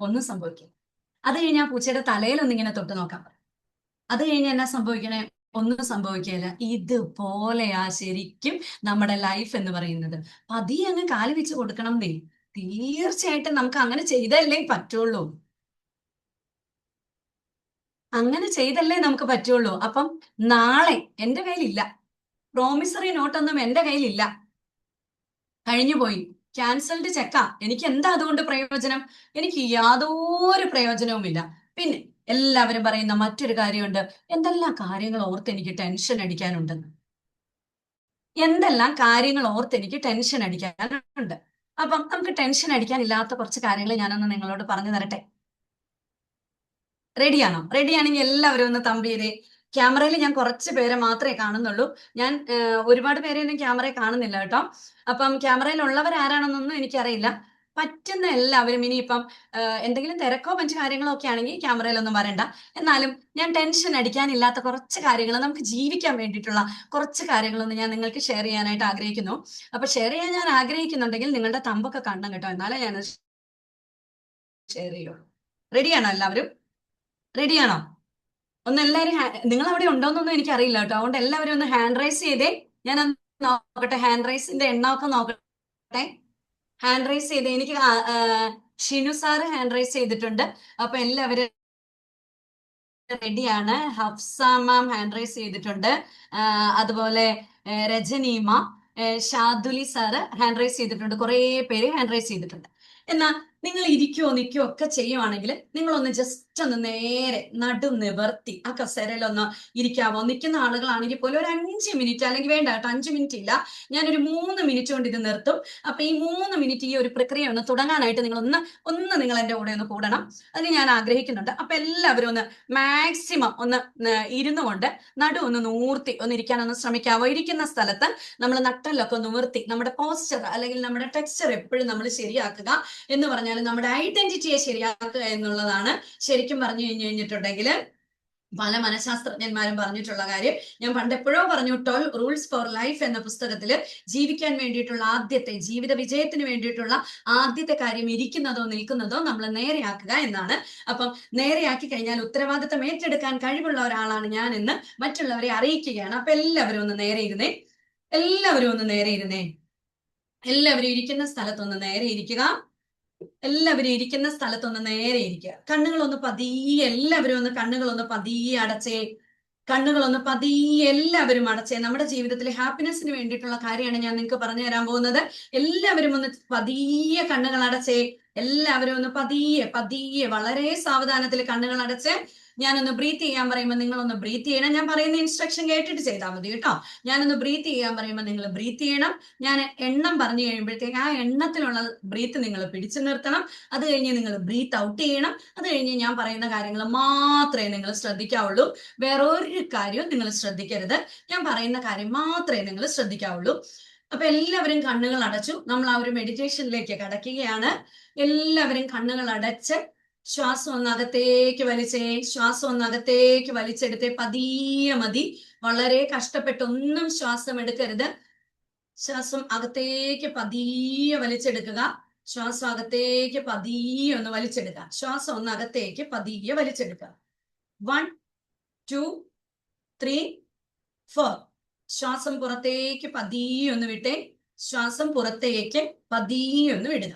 ഒന്നും സംഭവിക്കില്ല. അത് കഴിഞ്ഞാൽ പൂച്ചയുടെ തലയിലൊന്നിങ്ങനെ തൊട്ട് നോക്കാൻ പറയും. അത് കഴിഞ്ഞാൽ എന്നാ സംഭവിക്കണേ? ഒന്നും സംഭവിക്കില്ല. ഇതുപോലെയാ ശരിക്കും നമ്മുടെ ലൈഫ് എന്ന് പറയുന്നത്. പതിയെ അങ്ങ് കാല് വെച്ച് കൊടുക്കണം എന്നേ. തീർച്ചയായിട്ടും നമുക്ക് അങ്ങനെ ചെയ്തല്ലേ പറ്റുള്ളൂ. അങ്ങനെ ചെയ്തല്ലേ നമുക്ക് പറ്റുള്ളൂ. അപ്പം നാളെ എൻ്റെ കയ്യിലില്ല, പ്രോമിസറി നോട്ടൊന്നും എൻ്റെ കയ്യിലില്ല, കഴിഞ്ഞു പോയി, ക്യാൻസൽഡ് ചെക്കാ. എനിക്ക് എന്താ അതുകൊണ്ട് പ്രയോജനം? എനിക്ക് യാതൊരു പ്രയോജനവുമില്ല. പിന്നെ എല്ലാവരും പറയുന്ന മറ്റൊരു കാര്യമുണ്ട്, എന്തെല്ലാം കാര്യങ്ങൾ ഓർത്ത് എനിക്ക് ടെൻഷൻ അടിക്കാനുണ്ടെന്ന്. അപ്പം നമുക്ക് ടെൻഷൻ അടിക്കാനില്ലാത്ത കുറച്ച് കാര്യങ്ങൾ ഞാനൊന്ന് നിങ്ങളോട് പറഞ്ഞു തരട്ടെ. റെഡിയാണെങ്കിൽ എല്ലാവരും ഒന്ന് തമ്പ് ചെയ്തേ. ക്യാമറയിൽ ഞാൻ കുറച്ച് പേരെ മാത്രമേ കാണുന്നുള്ളൂ. ഞാൻ ഒരുപാട് പേരെയൊന്നും ക്യാമറയിൽ കാണുന്നില്ല കേട്ടോ. അപ്പം ക്യാമറയിൽ ഉള്ളവർ ആരാണെന്നൊന്നും എനിക്കറിയില്ല. പറ്റുന്ന എല്ലാവരും ഇനിയിപ്പം എന്തെങ്കിലും തിരക്കോ മറ്റു കാര്യങ്ങളോ ഒക്കെ ആണെങ്കിൽ ക്യാമറയിലൊന്നും വരണ്ട. എന്നാലും ഞാൻ ടെൻഷൻ അടിക്കാനില്ലാത്ത കുറച്ച് കാര്യങ്ങൾ, നമുക്ക് ജീവിക്കാൻ വേണ്ടിയിട്ടുള്ള കുറച്ച് കാര്യങ്ങളൊന്ന് ഞാൻ നിങ്ങൾക്ക് ഷെയർ ചെയ്യാനായിട്ട് ആഗ്രഹിക്കുന്നു. അപ്പൊ ഷെയർ ചെയ്യാൻ ഞാൻ ആഗ്രഹിക്കുന്നുണ്ടെങ്കിൽ നിങ്ങളുടെ തമ്പൊക്കെ കാണണം കേട്ടോ, എന്നാലേ ഞാൻ ഷെയർ ചെയ്യൂ. റെഡിയാണോ എല്ലാവരും? റെഡിയാണോ? ഒന്ന് എല്ലാവരും നിങ്ങൾ അവിടെ ഉണ്ടോന്നൊന്നും എനിക്കറിയില്ല കേട്ടോ. അതുകൊണ്ട് എല്ലാവരും ഒന്ന് ഹാൻഡ് റൈസ് ചെയ്തേ. ഞാൻ നോക്കട്ടെ, ഹാൻഡ് റൈസിന്റെ എണ്ണമൊക്കെ നോക്കട്ടെ. ഹാൻഡ് റൈസ് ചെയ്തേ. എനിക്ക് ഷിനു സാറ് ഹാൻഡ് റൈസ് ചെയ്തിട്ടുണ്ട്. അപ്പൊ എല്ലാവരും റെഡിയാണ്. ഹഫ്സ മാം ഹാൻഡ് റൈസ് ചെയ്തിട്ടുണ്ട്. അതുപോലെ രജനീമ, ഷാദുലി സാറ് ഹാൻഡ് റൈസ് ചെയ്തിട്ടുണ്ട്. കുറെ പേര് ഹാൻഡ് റൈസ് ചെയ്തിട്ടുണ്ട്. എന്നാ നിങ്ങൾ ഇരിക്കുവോ നിൽക്കുവോ ഒക്കെ ചെയ്യുവാണെങ്കിൽ നിങ്ങളൊന്ന് ജസ്റ്റ് ഒന്ന് നേരെ നടു നിവർത്തി ആ കസേരയിലൊന്ന് ഇരിക്കാവോ? നിൽക്കുന്ന ആളുകളാണെങ്കിൽ പോലും ഒരു 5 മിനിറ്റ്, അല്ലെങ്കിൽ വേണ്ട കേട്ടോ 5 മിനിറ്റ് ഇല്ല, ഞാനൊരു 3 മിനിറ്റ് കൊണ്ട് ഇത് നിർത്തും. അപ്പൊ ഈ 3 മിനിറ്റ് ഈ ഒരു പ്രക്രിയ ഒന്ന് തുടങ്ങാനായിട്ട് നിങ്ങൾ നിങ്ങൾ എന്റെ കൂടെ ഒന്ന് കൂടണം. അതിന് ഞാൻ ആഗ്രഹിക്കുന്നുണ്ട്. അപ്പൊ എല്ലാവരും ഒന്ന് മാക്സിമം ഒന്ന് ഇരുന്നു കൊണ്ട് നടു ഒന്ന് നൂർത്തി ഒന്ന് ഇരിക്കാനൊന്ന് ശ്രമിക്കാവോ? ഇരിക്കുന്ന സ്ഥലത്ത് നമ്മൾ നട്ടലൊക്കെ നിവർത്തി നമ്മുടെ പോസ്ചർ അല്ലെങ്കിൽ നമ്മുടെ ടെക്സ്ചർ എപ്പോഴും നമ്മൾ ശരിയാക്കുക. എന്ന് പറഞ്ഞാൽ നമ്മുടെ ഐഡന്റിറ്റിയെ ശരിയാക്കുക എന്നുള്ളതാണ്. ശരിക്കും പറഞ്ഞു കഴിഞ്ഞിട്ടുണ്ടെങ്കിൽ പല മനഃശാസ്ത്രജ്ഞന്മാരും പറഞ്ഞിട്ടുള്ള കാര്യം ഞാൻ പണ്ടെപ്പോഴോ പറഞ്ഞു. 12 റൂൾസ് ഫോർ ലൈഫ് എന്ന പുസ്തകത്തിൽ ജീവിക്കാൻ വേണ്ടിയിട്ടുള്ള ആദ്യത്തെ, ജീവിത വിജയത്തിന് വേണ്ടിയിട്ടുള്ള ആദ്യത്തെ കാര്യം ഇരിക്കുന്നതോ നിൽക്കുന്നതോ നമ്മൾ നേരെയാക്കുക എന്നാണ്. അപ്പം നേരെയാക്കി കഴിഞ്ഞാൽ ഉത്തരവാദിത്തം ഏറ്റെടുക്കാൻ കഴിവുള്ള ഒരാളാണ് ഞാൻ എന്ന് മറ്റുള്ളവരെ അറിയിക്കുകയാണ്. അപ്പൊ എല്ലാവരും ഒന്ന് നേരെ ഇരുന്നേ. എല്ലാവരും ഒന്ന് നേരെ ഇരുന്നേ. എല്ലാവരും ഇരിക്കുന്ന സ്ഥലത്തൊന്ന് നേരെ ഇരിക്കുക. എല്ലാവരും ഇരിക്കുന്ന സ്ഥലത്തൊന്ന് നേരെ ഇരിക്കുക. കണ്ണുകളൊന്ന് പതിയെ, എല്ലാവരും ഒന്ന് കണ്ണുകളൊന്ന് പതിയെ അടച്ചേ. കണ്ണുകളൊന്ന് പതിയെ എല്ലാവരും അടച്ചേ. നമ്മുടെ ജീവിതത്തിലെ ഹാപ്പിനെസ്സിന് വേണ്ടിയിട്ടുള്ള കാര്യമാണ് ഞാൻ നിങ്ങൾക്ക് പറഞ്ഞു തരാൻ പോകുന്നത്. എല്ലാവരും ഒന്ന് പതിയെ കണ്ണുകൾ അടച്ചേ. എല്ലാവരും ഒന്ന് പതിയെ പതിയെ വളരെ സാവധാനത്തിൽ കണ്ണുകൾ അടച്ച് ഞാനൊന്ന് ബ്രീത്ത് ചെയ്യാൻ പറയുമ്പോൾ നിങ്ങളൊന്ന് ബ്രീത്ത് ചെയ്യണം. ഞാൻ പറയുന്ന ഇൻസ്ട്രക്ഷൻ കേട്ടിട്ട് ചെയ്താൽ മതി കേട്ടോ. ഞാനൊന്ന് ബ്രീത്ത് ചെയ്യാൻ പറയുമ്പോൾ നിങ്ങൾ ബ്രീത്ത് ചെയ്യണം. ഞാൻ എണ്ണം പറഞ്ഞു കഴിയുമ്പോഴത്തേക്ക് ആ എണ്ണത്തിലുള്ള ബ്രീത്ത് നിങ്ങൾ പിടിച്ചു നിർത്തണം. അത് കഴിഞ്ഞ് നിങ്ങൾ ബ്രീത്ത് ഔട്ട് ചെയ്യണം. അത് കഴിഞ്ഞ് ഞാൻ പറയുന്ന കാര്യങ്ങൾ മാത്രമേ നിങ്ങൾ ശ്രദ്ധിക്കാവുള്ളൂ. വേറെ ഒരു കാര്യവും നിങ്ങൾ ശ്രദ്ധിക്കരുത്. ഞാൻ പറയുന്ന കാര്യം മാത്രമേ നിങ്ങൾ ശ്രദ്ധിക്കാവുള്ളൂ. അപ്പൊ എല്ലാവരും കണ്ണുകൾ അടച്ചു. നമ്മൾ ആ ഒരു മെഡിറ്റേഷനിലേക്ക് കടക്കുകയാണ്. എല്ലാവരും കണ്ണുകൾ അടച്ച് ശ്വാസം ഒന്ന് അകത്തേക്ക് വലിച്ചേ. ശ്വാസം ഒന്ന് അകത്തേക്ക് വലിച്ചെടുത്തേ. പതിയെ മതി, വളരെ കഷ്ടപ്പെട്ടൊന്നും ശ്വാസം എടുക്കരുത്. ശ്വാസം അകത്തേക്ക് പതിയെ വലിച്ചെടുക്കുക. ശ്വാസം അകത്തേക്ക് പതിയെ ഒന്ന് വലിച്ചെടുക്കുക. ശ്വാസം ഒന്ന് അകത്തേക്ക് പതിയെ വലിച്ചെടുക്കുക. 1 2 3 4. ശ്വാസം പുറത്തേക്ക് പതിയെ ഒന്ന് വിട്ടേ. ശ്വാസം പുറത്തേക്ക് പതിയെ ഒന്ന് വിടുക.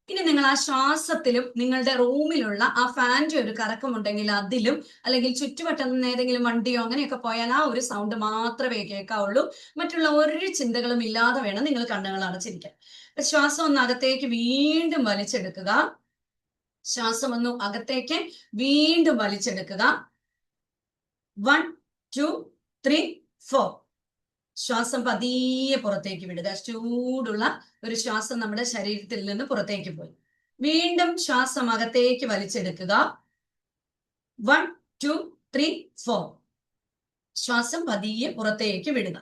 ഇനി നിങ്ങൾ ആ ശ്വാസത്തിലും നിങ്ങളുടെ റൂമിലുള്ള ആ ഫാൻ്റെ ഒരു കറക്കമുണ്ടെങ്കിൽ അതിലും, അല്ലെങ്കിൽ ചുറ്റുവട്ടം ഏതെങ്കിലും വണ്ടിയോ അങ്ങനെയൊക്കെ പോയാൽ ആ ഒരു സൗണ്ട് മാത്രമേ കേൾക്കാവുള്ളൂ. മറ്റുള്ള ഒരു ചിന്തകളും ഇല്ലാതെ വേണം നിങ്ങൾ കണ്ണുകൾ അടച്ചിരിക്കാൻ. ശ്വാസം ഒന്ന് അകത്തേക്ക് വീണ്ടും വലിച്ചെടുക്കുക. ശ്വാസം ഒന്ന് അകത്തേക്ക് വീണ്ടും വലിച്ചെടുക്കുക. 1 2 3 4. ശ്വാസം പതിയെ പുറത്തേക്ക് വിടുക. ചൂടുള്ള ഒരു ശ്വാസം നമ്മുടെ ശരീരത്തിൽ നിന്ന് പുറത്തേക്ക് പോയി. വീണ്ടും ശ്വാസം അകത്തേക്ക് വലിച്ചെടുക്കുക. 1 2 3 4. ശ്വാസം പതിയെ പുറത്തേക്ക് വിടുക.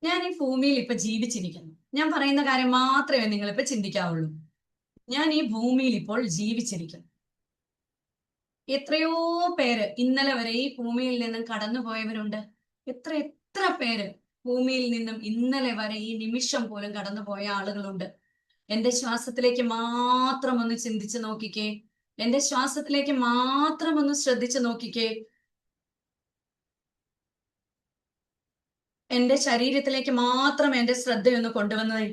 ഞാൻ ഈ ഭൂമിയിൽ ഇപ്പൊ ജീവിച്ചിരിക്കുന്നു. ഞാൻ പറയുന്ന കാര്യം മാത്രമേ നിങ്ങൾ ഇപ്പൊ ചിന്തിക്കാവുള്ളൂ. ഞാൻ ഈ ഭൂമിയിൽ ഇപ്പോൾ ജീവിച്ചിരിക്കുന്നു. എത്രയോ പേര് ഇന്നലെ വരെ ഈ ഭൂമിയിൽ നിന്നും കടന്നുപോയവരുണ്ട്. എത്ര പേര് ഭൂമിയിൽ നിന്നും ഇന്നലെ വരെ ഈ നിമിഷം പോലും കടന്നുപോയ ആളുകളുണ്ട്. എന്റെ ശ്വാസത്തിലേക്ക് മാത്രം ഒന്ന് ചിന്തിച്ചു നോക്കിക്കേ. എന്റെ ശ്വാസത്തിലേക്ക് മാത്രം ഒന്ന് ശ്രദ്ധിച്ചു നോക്കിക്കേ. എന്റെ ശരീരത്തിലേക്ക് മാത്രം എന്റെ ശ്രദ്ധയൊന്ന് കൊണ്ടുവന്നേ.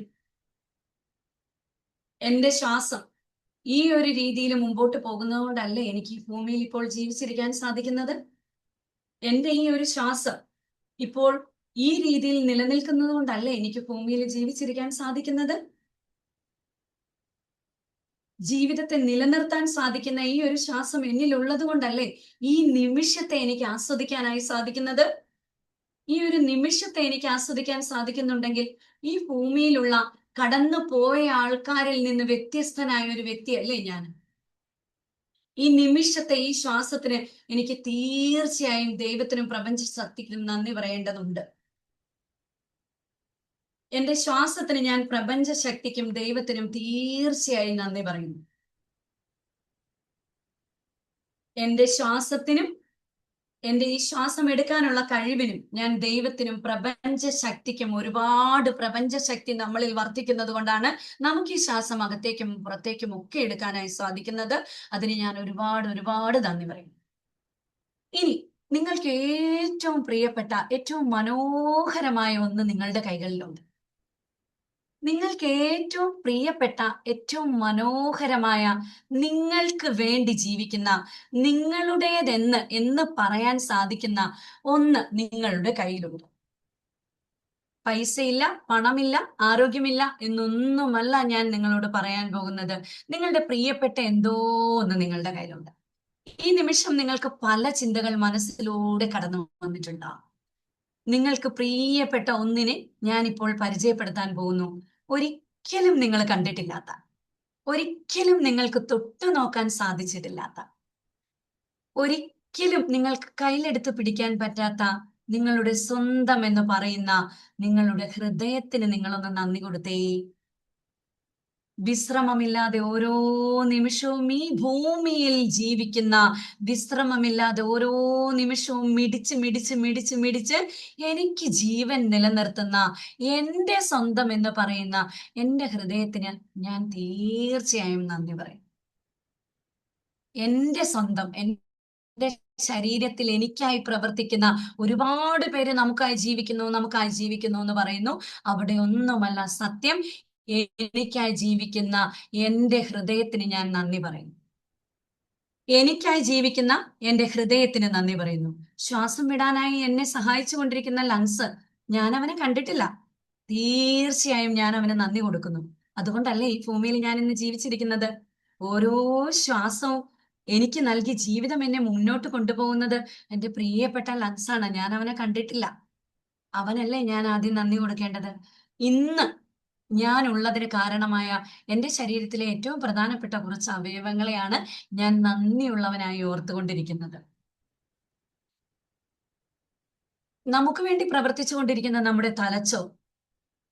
എന്റെ ശ്വാസം ഈ ഒരു രീതിയിൽ മുമ്പോട്ട് പോകുന്നതുകൊണ്ടല്ലേ എനിക്ക് ഈ ഭൂമിയിൽ ഇപ്പോൾ ജീവിച്ചിരിക്കാൻ സാധിക്കുന്നത്. എന്റെ ഈ ഒരു ശ്വാസം ഇപ്പോൾ ഈ രീതിയിൽ നിലനിൽക്കുന്നത് കൊണ്ടല്ലേ എനിക്ക് ഭൂമിയിൽ ജീവിച്ചിരിക്കാൻ സാധിക്കുന്നത്. ജീവിതത്തെ നിലനിർത്താൻ സാധിക്കുന്ന ഈ ഒരു ശ്വാസം എന്നിലുള്ളത് കൊണ്ടല്ലേ ഈ നിമിഷത്തെ എനിക്ക് ആസ്വദിക്കാനായി സാധിക്കുന്നത്. ഈ ഒരു നിമിഷത്തെ എനിക്ക് ആസ്വദിക്കാൻ സാധിക്കുന്നുണ്ടെങ്കിൽ ഈ ഭൂമിയിലുള്ള കടന്നു പോയ ആൾക്കാരിൽ നിന്ന് വ്യത്യസ്തനായ ഒരു വ്യക്തിയല്ലേ ഞാൻ. ഈ നിമിഷത്തെ ഈ ശ്വാസത്തിന് എനിക്ക് തീർച്ചയായും ദൈവത്തിനും പ്രപഞ്ച ശക്തിക്കും നന്ദി പറയേണ്ടതുണ്ട്. എന്റെ ശ്വാസത്തിന് ഞാൻ പ്രപഞ്ച ശക്തിക്കും ദൈവത്തിനും തീർച്ചയായും നന്ദി പറയുന്നു. എന്റെ ശ്വാസത്തിനും എന്റെ ഈ ശ്വാസം എടുക്കാനുള്ള കഴിവിനും ഞാൻ ദൈവത്തിനും പ്രപഞ്ച ശക്തിക്കും, ഒരുപാട് പ്രപഞ്ച ശക്തി നമ്മളിൽ വർദ്ധിക്കുന്നത് കൊണ്ടാണ് നമുക്ക് ഈ ശ്വാസം അകത്തേക്കും പുറത്തേക്കും ഒക്കെ എടുക്കാനായി സാധിക്കുന്നത്. അതിന് ഞാൻ ഒരുപാട് ഒരുപാട് നന്ദി പറയുന്നു. ഇനി നിങ്ങൾക്ക് ഏറ്റവും പ്രിയപ്പെട്ട, ഏറ്റവും മനോഹരമായ ഒന്ന് നിങ്ങളുടെ കൈകളിലുണ്ട്. നിങ്ങൾക്ക് ഏറ്റവും പ്രിയപ്പെട്ട, ഏറ്റവും മനോഹരമായ, നിങ്ങൾക്ക് വേണ്ടി ജീവിക്കുന്ന, നിങ്ങളുടേതെന്ന് പറയാൻ സാധിക്കുന്ന ഒന്ന് നിങ്ങളുടെ കയ്യിലുണ്ട്. പൈസയില്ല, പണമില്ല, ആരോഗ്യമില്ല എന്നൊന്നുമല്ല ഞാൻ നിങ്ങളോട് പറയാൻ പോകുന്നത്. നിങ്ങളുടെ പ്രിയപ്പെട്ട എന്തോ ഒന്ന് നിങ്ങളുടെ കയ്യിലുണ്ട്. ഈ നിമിഷം നിങ്ങൾക്ക് പല ചിന്തകൾ മനസ്സിലൂടെ കടന്നു വന്നിട്ടുണ്ടാവും. നിങ്ങൾക്ക് പ്രിയപ്പെട്ട ഒന്നിനെ ഞാനിപ്പോൾ പരിചയപ്പെടുത്താൻ പോകുന്നു. ഒരിക്കലും നിങ്ങൾ കണ്ടിട്ടില്ലാത്ത, ഒരിക്കലും നിങ്ങൾക്ക് തൊട്ടു നോക്കാൻ സാധിച്ചിട്ടില്ലാത്ത, ഒരിക്കലും നിങ്ങൾക്ക് കയ്യിലെടുത്ത് പിടിക്കാൻ പറ്റാത്ത, നിങ്ങളുടെ സ്വന്തം എന്ന് പറയുന്ന നിങ്ങളുടെ ഹൃദയത്തിന് നിങ്ങളൊന്ന് നന്ദി കൊടുത്തേ. വിശ്രമമില്ലാതെ ഓരോ നിമിഷവും ഈ ഭൂമിയിൽ ജീവിക്കുന്ന, വിശ്രമമില്ലാതെ ഓരോ നിമിഷവും മിടിച്ച് മിടിച്ച് മിടിച്ച് മിടിച്ച് എനിക്ക് ജീവൻ നിലനിർത്തുന്ന, എന്റെ സ്വന്തം എന്ന് പറയുന്ന എന്റെ ഹൃദയത്തിന് ഞാൻ തീർച്ചയായും നന്ദി പറയും. എന്റെ സ്വന്തം, എന്റെ ശരീരത്തിൽ എനിക്കായി പ്രവർത്തിക്കുന്ന ഒരുപാട് പേര് നമുക്കായി ജീവിക്കുന്നു എന്ന് പറയുന്നു. അവിടെ ഒന്നുമല്ല സത്യം. എനിക്കായി ജീവിക്കുന്ന എന്റെ ഹൃദയത്തിന് ഞാൻ നന്ദി പറയുന്നു. എനിക്കായി ജീവിക്കുന്ന എന്റെ ഹൃദയത്തിന് നന്ദി പറയുന്നു. ശ്വാസം വിടാനായി എന്നെ സഹായിച്ചു കൊണ്ടിരിക്കുന്ന ലങ്സ്, ഞാൻ അവനെ കണ്ടിട്ടില്ല. തീർച്ചയായും ഞാൻ അവന് നന്ദി കൊടുക്കുന്നു. അതുകൊണ്ടല്ലേ ഈ ഭൂമിയിൽ ഞാൻ ഇന്ന് ജീവിച്ചിരിക്കുന്നത്. ഓരോ ശ്വാസവും എനിക്ക് നൽകി ജീവിതം എന്നെ മുന്നോട്ട് കൊണ്ടുപോകുന്നത് എന്റെ പ്രിയപ്പെട്ട ലങ്സാണ്. ഞാൻ അവനെ കണ്ടിട്ടില്ല. അവനല്ലേ ഞാൻ ആദ്യം നന്ദി കൊടുക്കേണ്ടത്. ഇന്ന് ഞാൻ ഉള്ളതിന് കാരണമായ എന്റെ ശരീരത്തിലെ ഏറ്റവും പ്രധാനപ്പെട്ട കുറച്ച് അവയവങ്ങളെയാണ് ഞാൻ നന്ദിയുള്ളവനായി ഓർത്തുകൊണ്ടിരിക്കുന്നത്. നമുക്ക് വേണ്ടി പ്രവർത്തിച്ചുകൊണ്ടിരിക്കുന്ന നമ്മുടെ തലച്ചോർ,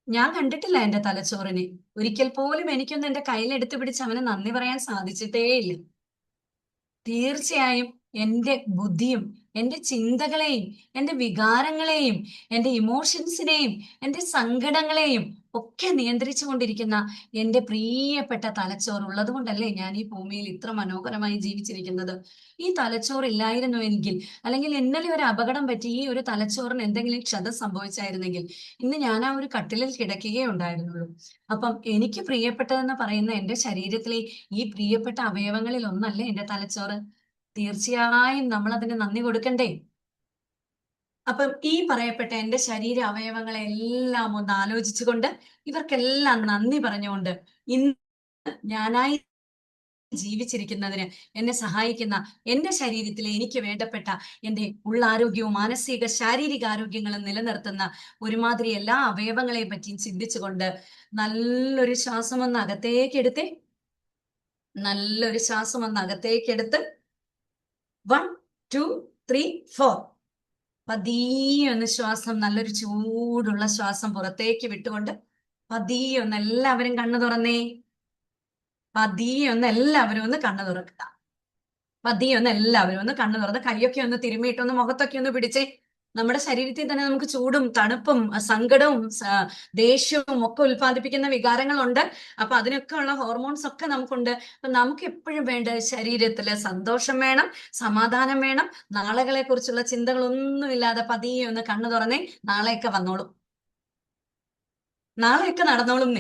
ഞാൻ കണ്ടിട്ടില്ല എന്റെ തലച്ചോറിനെ. ഒരിക്കൽ പോലും എനിക്കൊന്ന് എന്റെ കയ്യിലെടുത്ത് പിടിച്ച് അവന് നന്ദി പറയാൻ സാധിച്ചിട്ടേയില്ല. തീർച്ചയായും എന്റെ ബുദ്ധിയും എന്റെ ചിന്തകളെയും എന്റെ വികാരങ്ങളെയും എന്റെ ഇമോഷൻസിനെയും എന്റെ സങ്കടങ്ങളെയും ഒക്കെ നിയന്ത്രിച്ചു കൊണ്ടിരിക്കുന്ന എന്റെ പ്രിയപ്പെട്ട തലച്ചോർ ഉള്ളത് കൊണ്ടല്ലേ ഞാൻ ഈ ഭൂമിയിൽ ഇത്ര മനോഹരമായി ജീവിച്ചിരിക്കുന്നത്. ഈ തലച്ചോർ ഇല്ലായിരുന്നുവെങ്കിൽ, അല്ലെങ്കിൽ ഇന്നലെ ഒരു അപകടം പറ്റി ഈ ഒരു തലച്ചോറിന് എന്തെങ്കിലും ക്ഷതം സംഭവിച്ചായിരുന്നെങ്കിൽ ഇന്ന് ഞാൻ ആ ഒരു കട്ടിലിൽ കിടക്കുകയേ ഉണ്ടായിരുന്നുള്ളൂ. അപ്പം എനിക്ക് പ്രിയപ്പെട്ടതെന്ന് പറയുന്ന എന്റെ ശരീരത്തിലെ ഈ പ്രിയപ്പെട്ട അവയവങ്ങളിൽ ഒന്നല്ലേ എന്റെ തലച്ചോറ്. തീർച്ചയായും നമ്മൾ അതിന് നന്ദി കൊടുക്കണ്ടേ? അപ്പം ഈ പറയപ്പെട്ട എന്റെ ശരീര അവയവങ്ങളെല്ലാം ഒന്ന് ആലോചിച്ചുകൊണ്ട്, ഇവർക്കെല്ലാം നന്ദി പറഞ്ഞുകൊണ്ട്, ഇന്ന് ഞാനായി ജീവിച്ചിരിക്കുന്നതിന് എന്നെ സഹായിക്കുന്ന എന്റെ ശരീരത്തിലെ എനിക്ക് വേണ്ടപ്പെട്ട എന്റെ ഉള്ളാരോഗ്യവും മാനസിക ശാരീരിക ആരോഗ്യങ്ങളും നിലനിർത്തുന്ന ഒരുമാതിരി എല്ലാ അവയവങ്ങളെ പറ്റിയും ചിന്തിച്ചുകൊണ്ട് നല്ലൊരു ശ്വാസം ഒന്ന് അകത്തേക്ക് എടുത്തേ. നല്ലൊരു ശ്വാസം ഒന്ന് അകത്തേക്ക് എടുത്ത് 1 2 3 4 പതിയെ ഒന്ന് ശ്വാസം, നല്ലൊരു ചൂടുള്ള ശ്വാസം പുറത്തേക്ക് വിട്ടുകൊണ്ട് പതിയെ ഒന്ന് എല്ലാവരും കണ്ണു തുറന്നേ. പതിയെ ഒന്ന് എല്ലാവരും ഒന്ന് കണ്ണു തുറക്കുക. പതിയെ ഒന്ന് എല്ലാവരും ഒന്ന് കണ്ണു തുറന്ന് കൈയൊക്കെ ഒന്ന് തിരുമ്മിയിട്ടൊന്ന് മുഖത്തൊക്കെ ഒന്ന് പിടിച്ചേ. നമ്മുടെ ശരീരത്തിൽ തന്നെ നമുക്ക് ചൂടും തണുപ്പും സങ്കടവും ദേഷ്യവും ഒക്കെ ഉൽപ്പാദിപ്പിക്കുന്ന വികാരങ്ങളുണ്ട്. അപ്പൊ അതിനൊക്കെ ഉള്ള ഹോർമോൺസ് ഒക്കെ നമുക്കുണ്ട്. അപ്പൊ നമുക്ക് എപ്പോഴും വേണ്ട ശരീരത്തില് സന്തോഷം വേണം, സമാധാനം വേണം. നാളെകളെ കുറിച്ചുള്ള ചിന്തകളൊന്നുമില്ലാതെ പതിയെ ഒന്ന് കണ്ണു തുറന്നേ. നാളെയൊക്കെ വന്നോളും, നാളെയൊക്കെ നടന്നോളും.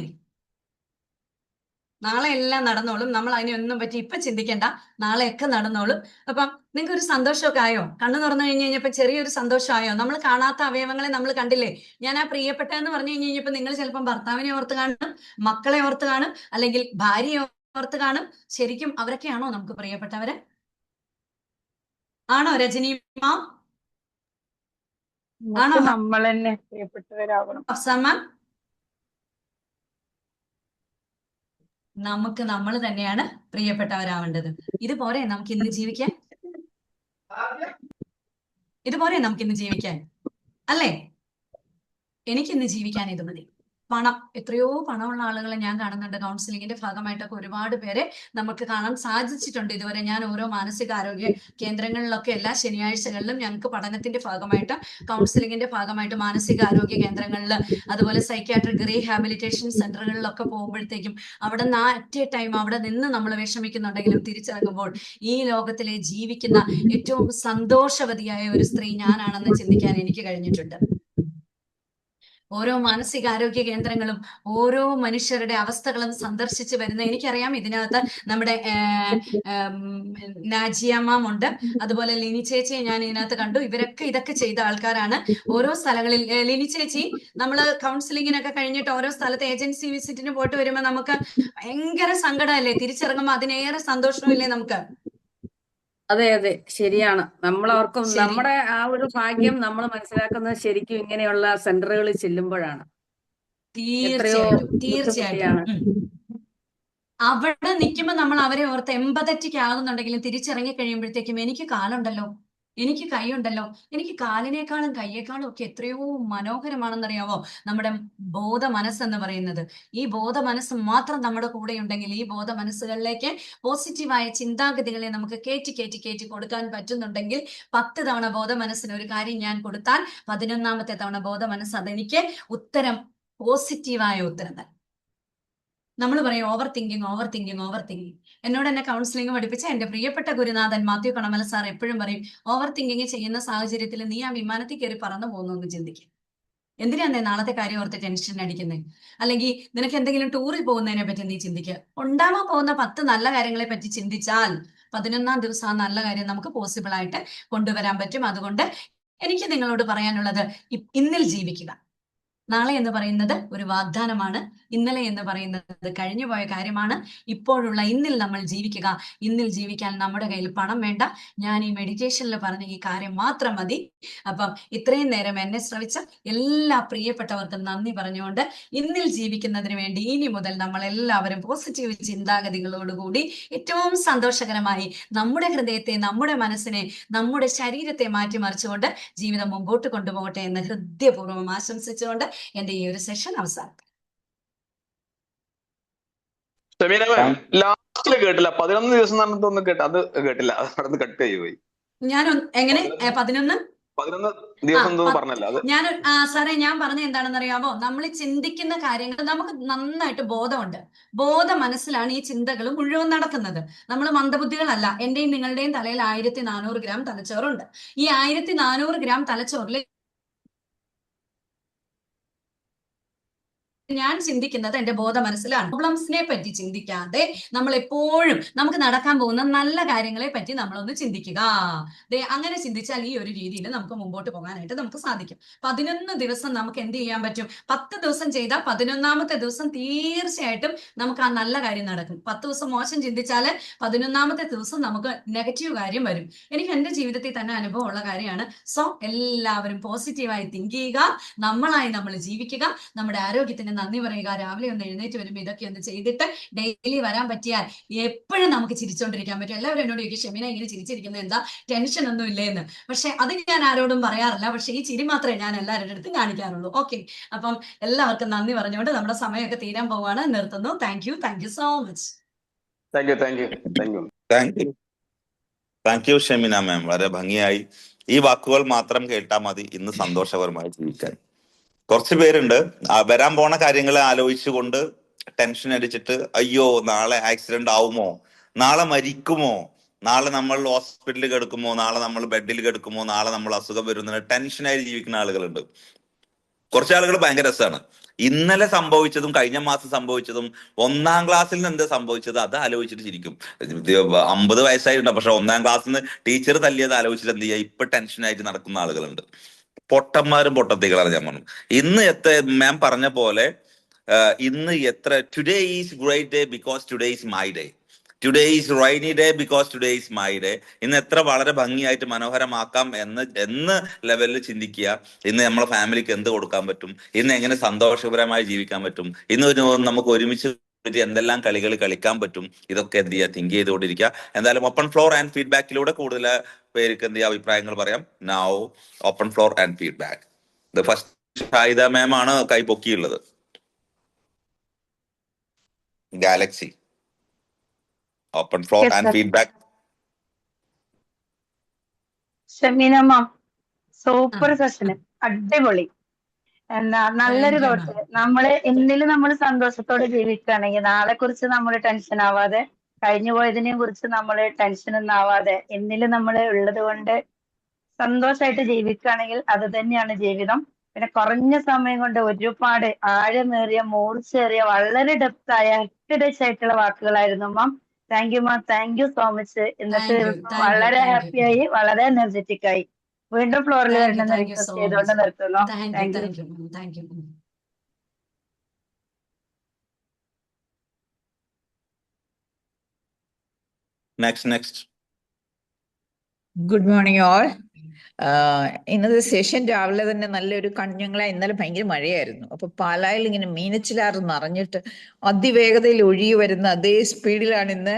നാളെ എല്ലാം നടന്നോളും. നമ്മൾ അതിനൊന്നും പറ്റി ഇപ്പൊ ചിന്തിക്കണ്ട. നാളെയൊക്കെ നടന്നോളും. അപ്പം നിങ്ങൾക്ക് ഒരു സന്തോഷമൊക്കെ ആയോ? കണ്ണു തുറന്നു കഴിഞ്ഞ് കഴിഞ്ഞപ്പോ ചെറിയൊരു സന്തോഷമായോ? നമ്മൾ കാണാത്ത അവയവങ്ങളെ നമ്മൾ കണ്ടില്ലേ? ഞാൻ ആ പ്രിയപ്പെട്ടെന്ന് പറഞ്ഞു കഴിഞ്ഞ് കഴിഞ്ഞപ്പോ നിങ്ങൾ ചിലപ്പം ഭർത്താവിനെ ഓർത്ത് കാണും, മക്കളെ ഓർത്ത് കാണും, അല്ലെങ്കിൽ ഭാര്യയെ ഓർത്ത് കാണും. ശരിക്കും അവരൊക്കെയാണോ നമുക്ക് പ്രിയപ്പെട്ടവര്? ആണോ രജനിമ്മ? ആണോ നമ്മൾ തന്നെ പ്രിയപ്പെട്ടവരാകണം. അഫ്സാമ്മ? നമുക്ക് നമ്മൾ തന്നെയാണ് പ്രിയപ്പെട്ടവരാവേണ്ടത്. ഇതുപോലെ നമുക്ക് ഇന്ന് ജീവിക്കാൻ, ഇതുപോലെ നമുക്ക് ഇന്ന് ജീവിക്കാൻ അല്ലേ? എനിക്കിന്ന് ജീവിക്കാൻ ഇത് മതി. പണം, എത്രയോ പണമുള്ള ആളുകളെ ഞാൻ കാണുന്നുണ്ട്. കൗൺസിലിങ്ങിന്റെ ഭാഗമായിട്ടൊക്കെ ഒരുപാട് പേരെ നമുക്ക് കാണാൻ സാധിച്ചിട്ടുണ്ട് ഇതുവരെ. ഞാൻ ഓരോ മാനസികാരോഗ്യ കേന്ദ്രങ്ങളിലൊക്കെ എല്ലാ ശനിയാഴ്ചകളിലും ഞങ്ങൾക്ക് പഠനത്തിന്റെ ഭാഗമായിട്ട്, കൗൺസിലിങ്ങിന്റെ ഭാഗമായിട്ട് മാനസികാരോഗ്യ കേന്ദ്രങ്ങളിൽ, അതുപോലെ സൈക്യാട്രിക് റീഹാബിലിറ്റേഷൻ സെന്ററുകളിലൊക്കെ പോകുമ്പോഴത്തേക്കും അവിടെ നിന്ന് അറ്റ് എ ടൈം അവിടെ നിന്ന് നമ്മൾ വിഷമിക്കുന്നുണ്ടെങ്കിലും തിരിച്ചിറങ്ങുമ്പോൾ ഈ ലോകത്തിലെ ജീവിക്കുന്ന ഏറ്റവും സന്തോഷവതിയായ ഒരു സ്ത്രീ ഞാനാണെന്ന് ചിന്തിക്കാൻ എനിക്ക് കഴിഞ്ഞിട്ടുണ്ട്. ഓരോ മാനസികാരോഗ്യ കേന്ദ്രങ്ങളും ഓരോ മനുഷ്യരുടെ അവസ്ഥകളും സന്ദർശിച്ച് വരുന്ന, എനിക്കറിയാം ഇതിനകത്ത് നമ്മുടെ നാജിയ മാം ഉണ്ട്, അതുപോലെ ലിനി ചേച്ചിയെ ഞാൻ ഇതിനകത്ത് കണ്ടു. ഇവരൊക്കെ ഇതൊക്കെ ചെയ്ത ആൾക്കാരാണ്. ഓരോ സ്ഥലങ്ങളിൽ ലിനി ചേച്ചി, നമ്മൾ കൗൺസിലിങ്ങിനൊക്കെ കഴിഞ്ഞിട്ട് ഓരോ സ്ഥലത്ത് ഏജൻസി വിസിറ്റിന് പോയിട്ട് വരുമ്പോൾ നമുക്ക് ഭയങ്കര സങ്കടമല്ലേ, തിരിച്ചിറങ്ങുമ്പോൾ അതിനേറെ സന്തോഷമില്ലേ നമുക്ക്? അതെ അതെ, ശരിയാണ്. നമ്മളോർക്കും ശരി, നമ്മുടെ ആ ഒരു ഭാഗ്യം നമ്മൾ മനസ്സിലാക്കുന്നത് ശരിക്കും ഇങ്ങനെയുള്ള സെന്ററുകളിൽ ചെല്ലുമ്പോഴാണ്. എത്രയോ തീർച്ചയായിട്ടും തീർച്ചയായിട്ടും. ബുദ്ധിമുട്ടിയാണ്. അവിടെ നിൽക്കുമ്പോൾ നമ്മൾ അവരെ ഓർത്ത് എമ്പതറ്റിക് ആകുന്നുണ്ടെങ്കിലും തിരിച്ചിറങ്ങി കഴിയുമ്പോഴത്തേക്കും എനിക്ക് കാലുണ്ടല്ലോ, എനിക്ക് കൈയുണ്ടല്ലോ, എനിക്ക് കാലിനേക്കാളും കയ്യേക്കാളും ഒക്കെ എത്രയോ മനോഹരമാണെന്നറിയാവോ നമ്മുടെ ബോധ മനസ്സെന്ന് പറയുന്നത്. ഈ ബോധ മനസ്സ് മാത്രം നമ്മുടെ കൂടെ ഉണ്ടെങ്കിൽ, ഈ ബോധ മനസ്സുകളിലേക്ക് പോസിറ്റീവായ ചിന്താഗതികളെ നമുക്ക് കയറ്റി കയറ്റി കയറ്റി കൊടുക്കാൻ പറ്റുന്നുണ്ടെങ്കിൽ, 10 തവണ ബോധ മനസ്സിന് ഒരു കാര്യം ഞാൻ കൊടുത്താൽ 11ാമത്തെ തവണ ബോധ മനസ്സ് അതെനിക്ക് ഉത്തരം, പോസിറ്റീവായ ഉത്തരം തന്നെ. നമ്മൾ പറയും over thinking, over thinking, over thinking. എന്നോട് എന്നെ കൗൺസിലിംഗ് പഠിപ്പിച്ച എന്റെ പ്രിയപ്പെട്ട ഗുരുനാഥൻ മാത്യു കണമല സാർ എപ്പോഴും പറയും, ഓവർ തിങ്കിങ് ചെയ്യുന്ന സാഹചര്യത്തിൽ നീ ആ വിമാനത്തിൽ കയറി പറന്നു പോകുന്നു എന്ന് ചിന്തിക്കും. എന്തിനാന്നേ നാളത്തെ കാര്യം ഓർത്ത് ടെൻഷൻ അടിക്കുന്നത്? അല്ലെങ്കിൽ നിനക്ക് എന്തെങ്കിലും ടൂറിൽ പോകുന്നതിനെ പറ്റി നീ ചിന്തിക്കുക. ഉണ്ടാവാൻ പോകുന്ന 10 നല്ല കാര്യങ്ങളെ പറ്റി ചിന്തിച്ചാൽ 11ാം ദിവസം ആ നല്ല കാര്യം നമുക്ക് പോസിബിൾ ആയിട്ട് കൊണ്ടുവരാൻ പറ്റും. അതുകൊണ്ട് എനിക്ക് നിങ്ങളോട് പറയാനുള്ളത്, ഇന്നിൽ ജീവിക്കുക. നാളെ എന്ന് പറയുന്നത് ഒരു വാഗ്ദാനമാണ്. ഇന്നലെ എന്ന് പറയുന്നത് കഴിഞ്ഞുപോയ കാര്യമാണ്. ഇപ്പോഴുള്ള ഇന്നിൽ നമ്മൾ ജീവിക്കുക. ഇന്നിൽ ജീവിക്കാൻ നമ്മുടെ കയ്യിൽ പണം വേണ്ട. ഞാൻ ഈ മെഡിറ്റേഷനിൽ പറഞ്ഞ ഈ കാര്യം മാത്രം മതി. അപ്പം ഇത്രയും നേരം എന്നെ ശ്രവിച്ച എല്ലാ പ്രിയപ്പെട്ടവർക്കും നന്ദി പറഞ്ഞുകൊണ്ട്, ഇന്നിൽ ജീവിക്കുന്നതിന് വേണ്ടി ഇനി മുതൽ നമ്മൾ എല്ലാവരും പോസിറ്റീവ് ചിന്താഗതികളോടുകൂടി ഏറ്റവും സന്തോഷകരമായി നമ്മുടെ ഹൃദയത്തെ, നമ്മുടെ മനസ്സിനെ, നമ്മുടെ ശരീരത്തെ മാറ്റിമറിച്ചുകൊണ്ട് ജീവിതം മുമ്പോട്ട് കൊണ്ടുപോകട്ടെ എന്ന് ഹൃദയപൂർവ്വം ആശംസിച്ചുകൊണ്ട് എന്റെ ഈ ഒരു സെഷൻ അവസാനിക്കും. ലാസ്റ്റില് കേട്ടില്ല, 11 ദിവസം ഒന്നും കേട്ട, അത് കേട്ടില്ല, അത് കട്ട് ചെയ്തു പോയി. ഞാൻ എങ്ങനെ 11 ദിവസം പറഞ്ഞല്ലോ അത്. സാറേ, ഞാൻ പറഞ്ഞ എന്താണെന്ന് അറിയാമോ, നമ്മൾ ചിന്തിക്കുന്ന കാര്യങ്ങൾ നമുക്ക് നന്നായിട്ട് ബോധമുണ്ട്. ബോധ മനസ്സിലാണ് ഈ ചിന്തകൾ മുഴുവൻ നടക്കുന്നത്. നമ്മൾ മന്ദബുദ്ധികളല്ല. എന്റെയും നിങ്ങളുടെയും തലയിൽ 1400 ഗ്രാം തലച്ചോറുണ്ട്. ഈ 1400 ഗ്രാം തലച്ചോറിൽ ഞാൻ ചിന്തിക്കുന്നത് എന്റെ ബോധ മനസ്സിലാണ്. പ്രോബ്ലംസിനെ പറ്റി ചിന്തിക്കാതെ നമ്മൾ എപ്പോഴും നമുക്ക് നടക്കാൻ പോകുന്ന നല്ല കാര്യങ്ങളെ പറ്റി നമ്മളൊന്ന് ചിന്തിക്കുക. അങ്ങനെ ചിന്തിച്ചാൽ ഈ ഒരു രീതിയിൽ നമുക്ക് മുമ്പോട്ട് പോകാനായിട്ട് നമുക്ക് സാധിക്കും. 11 ദിവസം നമുക്ക് എന്ത് ചെയ്യാൻ പറ്റും? 10 ദിവസം ചെയ്താൽ 11ാമത്തെ ദിവസം തീർച്ചയായിട്ടും നമുക്ക് ആ നല്ല കാര്യം നടക്കും. 10 ദിവസം മോശം ചിന്തിച്ചാൽ 11ാമത്തെ ദിവസം നമുക്ക് നെഗറ്റീവ് കാര്യം വരും. എനിക്ക് എന്റെ ജീവിതത്തിൽ തന്നെ അനുഭവമുള്ള കാര്യമാണ്. സോ എല്ലാവരും പോസിറ്റീവായി തിങ്ക് ചെയ്യുക, നമ്മളായി നമ്മൾ ജീവിക്കുക, നമ്മുടെ ആരോഗ്യത്തിന് നന്ദി പറയുക. രാവിലെ ഒന്ന് എഴുന്നേറ്റ് വരുമ്പോൾ ഇതൊക്കെ ഒന്ന് ചെയ്തിട്ട് ഡെയിലി വരാൻ പറ്റിയാൽ എപ്പോഴും നമുക്ക് ചിരിച്ചോണ്ടിരിക്കാൻ പറ്റും. എല്ലാവരും എന്നോട് ചോദിക്കും, ഷെമിന ഇങ്ങനെ ചിരിച്ചിരിക്കുന്നത് എന്താ, ടെൻഷൻ ഒന്നും ഇല്ലേന്ന്. പക്ഷെ അത് ഞാൻ ആരോടും പറയാറില്ല. പക്ഷെ ഈ ചിരി മാത്രമേ ഞാൻ എല്ലാവരുടെ അടുത്തും കാണിക്കാറുള്ളൂ. ഓക്കെ, അപ്പം എല്ലാവർക്കും നന്ദി പറഞ്ഞുകൊണ്ട് നമ്മുടെ സമയമൊക്കെ തീരാൻ പോവാണ്. നിർത്തുന്നു. Thank you so much. Thank you Shemina ma'am, വളരെ ഭംഗിയായി. ഈ വാക്കുകൾ മാത്രം കേട്ടാൽ മതി ഇന്ന് സന്തോഷകരമായി ജീവിക്കാൻ. കുറച്ച് പേരുണ്ട് വരാൻ പോണ കാര്യങ്ങളെ ആലോചിച്ചുകൊണ്ട് ടെൻഷൻ അടിച്ചിട്ട്, അയ്യോ നാളെ ആക്സിഡന്റ് ആവുമോ, നാളെ മരിക്കുമോ, നാളെ നമ്മൾ ഹോസ്പിറ്റലിൽ കിടക്കുമോ, നാളെ നമ്മൾ ബെഡിൽ കിടക്കുമോ, നാളെ നമ്മൾ അസുഖം വരുന്ന ടെൻഷനായി ജീവിക്കുന്ന ആളുകളുണ്ട്. കുറച്ച് ആളുകൾ ഭയങ്കര രസമാണ്. ഇന്നലെ സംഭവിച്ചതും കഴിഞ്ഞ മാസം സംഭവിച്ചതും 1ാം ക്ലാസ്സിൽ നിന്ന് എന്താ സംഭവിച്ചത് അത് ആലോചിച്ചിട്ട് ചിരിക്കും. 50 വയസ്സായിട്ടുണ്ട്, പക്ഷെ 1ാം ക്ലാസ്സിൽ നിന്ന് ടീച്ചർ തല്ലിയത് ആലോചിച്ചിട്ട് എന്ത് ചെയ്യുക, ഇപ്പൊ ടെൻഷനായിട്ട് നടക്കുന്ന ആളുകളുണ്ട്. പൊട്ടന്മാരും പൊട്ടത്തികളാണ് ഞാൻ പറഞ്ഞു. ഇന്ന് മാം പറഞ്ഞ പോലെ ഇന്ന് today is great day because today is my day, today is rainy day because today is my day. ഇന്ന് എത്ര വളരെ ഭംഗിയായിട്ട് മനോഹരമാക്കാം എന്ന് ലെവലിൽ ചിന്തിക്കുക. ഇന്ന് നമ്മളെ ഫാമിലിക്ക് എന്ത് കൊടുക്കാൻ പറ്റും, ഇന്ന് എങ്ങനെ സന്തോഷകരമായി ജീവിക്കാൻ പറ്റും, ഇന്ന് നമുക്ക് ഒരുമിച്ച് എന്തെല്ലാം കളികൾ കളിക്കാൻ പറ്റും, ഇതൊക്കെ എന്ത് ചെയ്യുക, തിങ്ക് ചെയ്തുകൊണ്ടിരിക്കുക. എന്തായാലും ഓപ്പൺ ഫ്ലോർ ആൻഡ് ഫീഡ്ബാക്കിലൂടെ കൂടുതൽ പേർക്ക് എന്ത് ചെയ്യുക, അഭിപ്രായങ്ങൾ പറയാം. Now open floor and feedback. First Shahida ma'am ആണ് കൈ പൊക്കിയുള്ളത്. Galaxy. Open floor Yes, and sir. Feedback. ഷമീനമ്മ സൂപ്പർ സെഷന്, അടിപൊളി. നല്ലൊരു താങ്ക് യു മാം. തോട്ട്. ഇന്നില് നമ്മൾ സന്തോഷത്തോടെ ജീവിക്കുകയാണെങ്കിൽ നാളെ കുറിച്ച് നമ്മൾ ടെൻഷൻ ആവാതെ, കഴിഞ്ഞു പോയതിനെ കുറിച്ച് നമ്മൾ ടെൻഷൻ ഒന്നും ആവാതെ, ഇന്നില് നമ്മൾ ഉള്ളത് കൊണ്ട് സന്തോഷമായിട്ട് ജീവിക്കുകയാണെങ്കിൽ അത് തന്നെയാണ് ജീവിതം. പിന്നെ കുറഞ്ഞ സമയം കൊണ്ട് ഒരുപാട് ആഴമേറിയ, മൂർച്ചയേറിയ, വളരെ ഡെപ്തായ, ടച്ച് ആയിട്ടുള്ള വാക്കുകളായിരുന്നു ma'am. Thank you ma'am, thank you so much. ഇന്നത്തെ താങ്ക് യു ദിവസം താങ്ക് യു വളരെ താങ്ക് യു ഹാപ്പിയായി, വളരെ എനർജറ്റിക് ആയി. വീണ്ടും ഫ്ലോറിൽ വരണമെന്ന് താങ്ക് യു സോ റിക്വസ്റ്റ് ചെയ്തുകൊണ്ട് മച്ച്. നിർത്തുന്നു. Thank you thank you. Thank you ma'am. Thank you. Next. Good morning all. ഇന്നത്തെ സെഷൻ രാവിലെ തന്നെ നല്ലൊരു ഞങ്ങളെ ഇന്നലെ ഭയങ്കര മഴയായിരുന്നു. അപ്പൊ പാലായിൽ ഇങ്ങനെ മീനച്ചിലാറ് നിറഞ്ഞിട്ട് അതിവേഗതയിൽ ഒഴുകി വരുന്ന അതേ സ്പീഡിലാണ് ഇന്ന്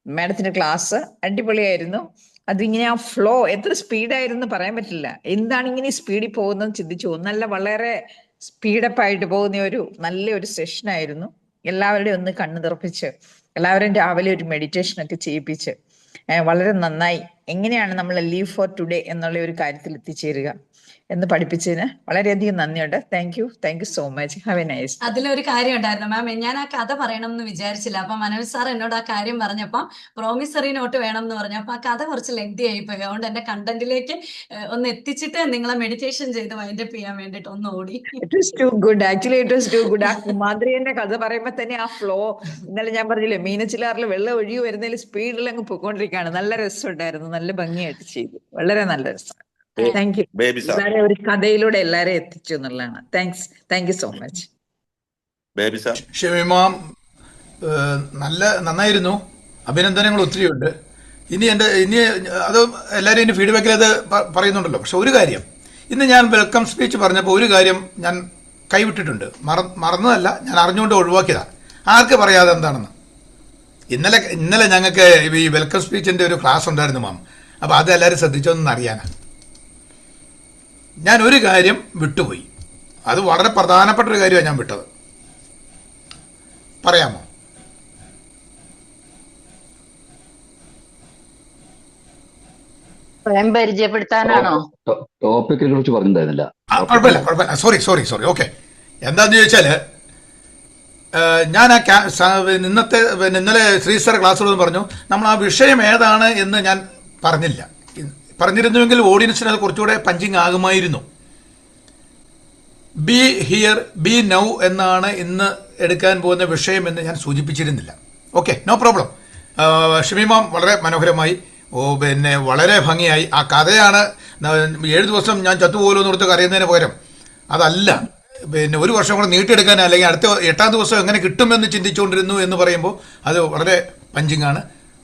മാഡത്തിന്റെ ക്ലാസ്. അടിപൊളിയായിരുന്നു. അതിങ്ങനെ ആ ഫ്ലോ എത്ര സ്പീഡായിരുന്നു പറയാൻ പറ്റില്ല. എന്താണ് ഇങ്ങനെ സ്പീഡിൽ പോകുന്നത് ചിന്തിച്ചു. നല്ല വളരെ സ്പീഡപ്പ് ആയിട്ട് പോകുന്ന ഒരു നല്ലൊരു സെഷനായിരുന്നു. എല്ലാവരുടെയും ഒന്ന് കണ്ണു തുറപ്പിച്ച് എല്ലാവരും രാവിലെ ഒരു മെഡിറ്റേഷൻ ഒക്കെ ചെയ്യിപ്പിച്ച് വളരെ നന്നായി എങ്ങനെയാണ് നമ്മൾ ലീവ് ഫോർ ടുഡേ എന്നുള്ള ഒരു കാര്യത്തിൽ എത്തിച്ചേരുക എന്ന് പഠിപ്പിച്ചതിന് വളരെയധികം നന്ദിയുണ്ട്. Thank you so much. Have a nice. അതിലൊരു കാര്യം ഉണ്ടായിരുന്നു മാം, ഞാൻ ആ കഥ പറയണം എന്ന് വിചാരിച്ചില്ല. അപ്പൊ മനോജ് സാർ എന്നോട് ആ കാര്യം പറഞ്ഞപ്പോ പ്രോമിസറി നോട്ട് വേണം എന്ന് പറഞ്ഞു. അപ്പൊ ആ കഥ കുറച്ച് ലെങ്തി ആയിപ്പോയി. അതുകൊണ്ട് എന്റെ കണ്ടന്റിലേക്ക് ഒന്ന് എത്തിച്ചിട്ട് നിങ്ങളെ മെഡിറ്റേഷൻ ചെയ്ത് വൈൻഡപ്പ് ചെയ്യാൻ വേണ്ടിട്ട് ഒന്ന് ഓടി. It was too good. Actually it was too good. ആ കുമാദ്രിയുടെ കഥ പറയുമ്പോ തന്നെ ആ ഫ്ലോ, ഇന്നലെ ഞാൻ പറഞ്ഞില്ലേ മീനച്ചിലാറിൽ വെള്ളം ഒഴുകി വരുന്നതിൽ സ്പീഡിൽ അങ്ങ് പോയിക്കൊണ്ടിരിക്കുകയാണ്. നല്ല രസമുണ്ടായിരുന്നു. നല്ല ഭംഗിയായിട്ട് ചെയ്തു. വളരെ നല്ല രസം. Thank you. ബേബി സാർ. എല്ലാവരെയും ഒരു കഥയിലൂടെ എല്ലാരെയും എത്തിച്ചു എന്നുള്ളതാണ്. Thank you so much. Baby sir. Shami ma'am നന്നായിരുന്നു. അഭിനന്ദനങ്ങൾ ഒത്തിരിയുണ്ട്. ഇനി അത് എല്ലാവരും ഇനി ഫീഡ്ബാക്കിൽ അത് പറയുന്നുണ്ടല്ലോ. പക്ഷെ ഒരു കാര്യം, ഇന്ന് ഞാൻ വെൽക്കം സ്പീച്ച് പറഞ്ഞപ്പോൾ ഒരു കാര്യം ഞാൻ കൈവിട്ടിട്ടുണ്ട്. മറന്നതല്ല, ഞാൻ അറിഞ്ഞുകൊണ്ട് ഒഴിവാക്കിയതാണ്. ആർക്ക് പറയാതെ എന്താണെന്ന്. ഇന്നലെ ഞങ്ങൾക്ക് ഈ വെൽക്കം സ്പീച്ചിന്റെ ഒരു ക്ലാസ് ഉണ്ടായിരുന്നു മാം. അപ്പോൾ അത് എല്ലാവരും ശ്രദ്ധിച്ചോന്ന് അറിയാനാണ്. ഞാൻ ഒരു കാര്യം വിട്ടുപോയി. അത് വളരെ പ്രധാനപ്പെട്ട ഒരു കാര്യമാണ് ഞാൻ വിട്ടത്. പറയാമോ? സ്വയം പരിചയപ്പെടുത്താനാണോ? ടോപ്പിക്കിനെ കുറിച്ച് പറഞ്ഞിട്ടുണ്ടായിരുന്നില്ല. കുഴപ്പമില്ല. സോറി. ഓക്കെ. എന്താന്ന് ചോദിച്ചാല് ഞാൻ ഇന്നലെ ശ്രീ സാർ ക്ലാസ്സുകളൊന്നും പറഞ്ഞു. നമ്മൾ ആ വിഷയം ഏതാണ് എന്ന് ഞാൻ പറഞ്ഞിരുന്നുവെങ്കിൽ ഓഡിയൻസിന് അത് കുറച്ചുകൂടെ പഞ്ചിങ് ആകുമായിരുന്നു. ബി ഹിയർ ബി നൗ എന്നാണ് ഇന്ന് എടുക്കാൻ പോകുന്ന വിഷയം എന്ന് ഞാൻ സൂചിപ്പിച്ചിരുന്നില്ല. Okay, no problem. ഷമീമാം വളരെ മനോഹരമായി, പിന്നെ വളരെ ഭംഗിയായി. ആ കഥയാണ് 7 ദിവസം ഞാൻ ചത്തുപോലും എന്ന് കൊടുത്ത് കരയുന്നതിന് പകരം അതല്ല, പിന്നെ 1 വർഷം കൂടെ നീട്ടിയെടുക്കാൻ, അല്ലെങ്കിൽ അടുത്ത 8ാം ദിവസം എങ്ങനെ കിട്ടുമെന്ന് ചിന്തിച്ചുകൊണ്ടിരുന്നു എന്ന് പറയുമ്പോൾ അത് വളരെ പഞ്ചിങ് ആണ്.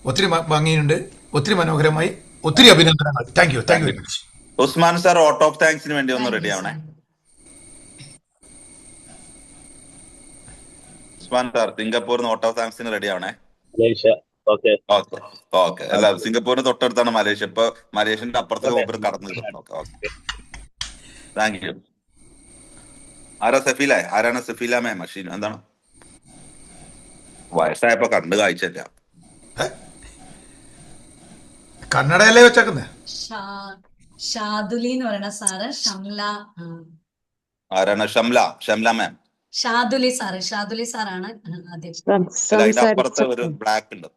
ഒത്തിരി ഭംഗിയുണ്ട്, ഒത്തിരി മനോഹരമായി. ഒത്തിരി അഭിനന്ദനങ്ങൾ. Thank you very much. Usman sir vote of താങ്ക്സിന് വേണ്ടി ഒന്ന് റെഡി ആവണേ. ഉസ്മാൻ സാർ സിംഗപ്പൂരിന് വോട്ട് ഓഫ് താങ്ക്സിന് റെഡി ആവണേ. ഓക്കെ. അല്ല, സിംഗപ്പൂരിന് തൊട്ടടുത്താണ് മലേഷ്യ. ഇപ്പൊ മലേഷ്യന്റെ അപ്പുറത്തേക്ക് മുമ്പ് കടന്നു കിട്ടുന്നു. Okay, thank U. ആരാണ് സഫീല മാം? മഷീൻ എന്താണ്? വയസ്സായപ്പോ കണ്ടു കാഴ്ചല്ല. കന്നഡയല്ലേ വെച്ചേക്കുന്നത്? ഷാദുലി എന്ന് പറയുന്ന സാറ്. ആരാണ്? ഷംല മാം. ഷാദുലി സാറാണ് ആദ്യം. അതിന്റെ അപ്പുറത്ത് ഒരു ബ്ലാക്ക് ഉണ്ട്.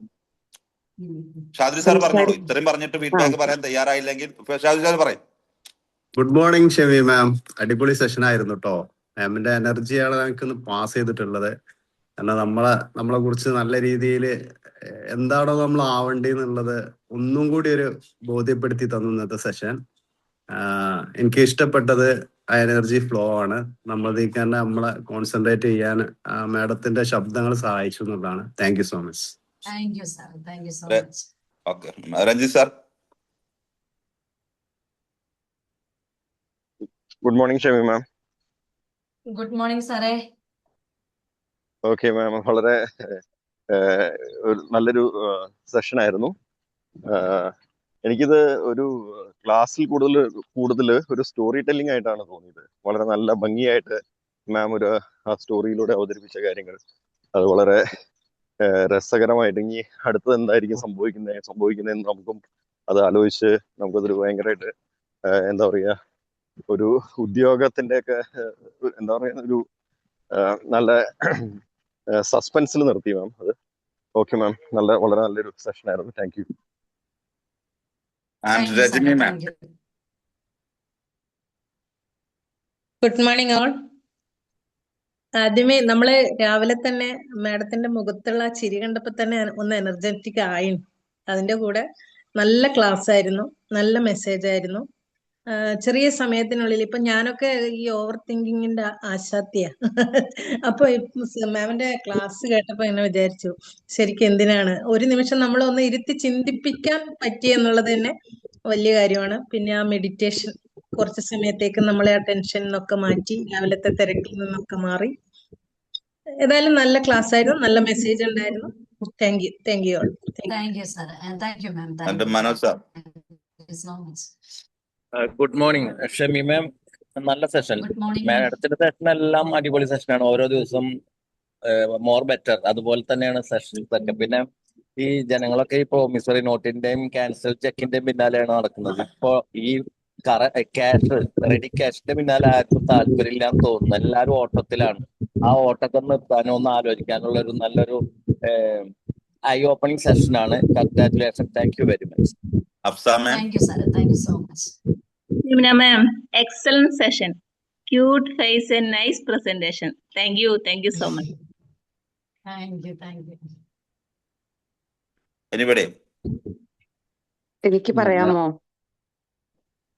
ഷാദുലി സാർ പറഞ്ഞോളൂ. ഇത്രയും പറഞ്ഞിട്ട് ഫീഡ്ബാക്ക് പറയാൻ തയ്യാറായില്ലെങ്കിൽ ഷാദുലി സാർ പറയും. Good morning Shami ma'am. അടിപൊളി സെഷൻ ആയിരുന്നു കേട്ടോ. മാമിന്റെ എനർജിയാണ് ഞങ്ങൾക്ക് പാസ് ചെയ്തിട്ടുള്ളത്. കാരണം നമ്മളെ കുറിച്ച് നല്ല രീതിയിൽ എന്താണോ നമ്മൾ ആവേണ്ടതെന്നുള്ളത് ഒന്നും കൂടി ഒരു ബോധ്യപ്പെടുത്തി തന്നു ഇന്നത്തെ സെഷൻ. എനിക്ക് ഇഷ്ടപ്പെട്ടത് ആ എനർജി ഫ്ലോ ആണ്. നമ്മളതിലേക്ക് തന്നെ നമ്മളെ കോൺസെൻട്രേറ്റ് ചെയ്യാൻ മാഡത്തിന്റെ ശബ്ദങ്ങൾ സഹായിച്ചു എന്നുള്ളതാണ്. Thank you so much. Okay, Ranjith sir. Good morning Shami ma'am. Good morning സാറേ. ഓക്കെ മാം, വളരെ നല്ലൊരു സെഷൻ ആയിരുന്നു. എനിക്കിത് ഒരു ക്ലാസ്സിൽ കൂടുതൽ ഒരു സ്റ്റോറി ടെല്ലിംഗ് ആയിട്ടാണ് തോന്നിയത്. വളരെ നല്ല ഭംഗിയായിട്ട് മാം ആ സ്റ്റോറിയിലൂടെ അവതരിപ്പിച്ച കാര്യങ്ങൾ അത് വളരെ രസകരമായിട്ട് ഇനി അടുത്തത് എന്തായിരിക്കും സംഭവിക്കുന്നതെന്ന് നമുക്കും അത് ആലോചിച്ച് നമുക്കതൊരു ഭയങ്കരമായിട്ട് എന്താ പറയുക ഒരു ഉദ്യോഗത്തിന്റെ ഒക്കെ എന്താ പറയുക ഒരു നല്ല സസ്പെൻസിൽ നിർത്തി മാം അത്. ഓക്കെ മാം, വളരെ നല്ലൊരു സെഷൻ ആയിരുന്നു. Thank you. And thank you Rajani സാറേ, ma'am. Thank you. Good morning all. ആദ്യമേ നമ്മള് രാവിലെ തന്നെ മാഡത്തിന്റെ മുഖത്തുള്ള ആ ചിരി കണ്ടപ്പോ തന്നെ ഒന്ന് എനർജറ്റിക് ആയി. അതിന്റെ കൂടെ നല്ല ക്ലാസ് ആയിരുന്നു, നല്ല മെസ്സേജ് ആയിരുന്നു. ചെറിയ സമയത്തിനുള്ളിൽ ഇപ്പൊ ഞാനൊക്കെ ഈ ഓവർ തിങ്കിങ്ങിന്റെ ആശാത്തിയാ. അപ്പൊ മാമിന്റെ ക്ലാസ് കേട്ടപ്പോ എന്നെ വിചാരിച്ചു ശരിക്കും എന്തിനാണ് ഒരു നിമിഷം നമ്മൾ ഒന്ന് ഇരുത്തി ചിന്തിപ്പിക്കാൻ പറ്റി എന്നുള്ളത് തന്നെ വലിയ കാര്യമാണ്. പിന്നെ ആ മെഡിറ്റേഷൻ കുറച്ച് സമയത്തേക്ക് നമ്മളെ ആ ടെൻഷൻ നിന്നൊക്കെ മാറ്റി രാവിലത്തെ തിരക്കിൽ നിന്നൊക്കെ മാറി. ഏതായാലും നല്ല ക്ലാസ് ആയിരുന്നു, നല്ല മെസ്സേജ് ഉണ്ടായിരുന്നു. Thank you all. Thank you sir, thank you ma'am, and thank Manoj sir. You so much. Good morning Shami ma'am. നല്ല സെഷൻ. Good morning ma'am. മാഡത്തിന്റെ സെഷൻ എല്ലാം അടിപൊളി സെഷനാണ്. ഓരോ ദിവസം മോർ ബെറ്റർ. അതുപോലെ തന്നെയാണ് സെഷൻസ് ഒക്കെ. പിന്നെ ഈ ജനങ്ങളൊക്കെ ഈ പ്രോമിസറി നോട്ടിന്റെയും ക്യാൻസൽ ചെക്കിന്റെയും പിന്നാലെയാണ് നടക്കുന്നത്. ഇപ്പൊ ഈ ക്യാഷ് റെഡി ക്യാഷിന്റെ പിന്നാലെ ആർക്കും താല്പര്യമില്ലാന്ന് തോന്നുന്നു. എല്ലാവരും ഓട്ടത്തിലാണ്. ആ ഓട്ടത്തെ നിർത്താനോ ഒന്ന് ആലോചിക്കാനുള്ള ഒരു നല്ലൊരു ഐ ഓപ്പണിംഗ് സെഷനാണ്. Congratulation. Thank you very much. Afsa ma'am. Thank you sir, thank you so much. Ma'am, excellent session. Cute face and nice presentation. Thank you so much. Thank you, thank you. എനിവിടെ എനിക്ക് പറയാമോ?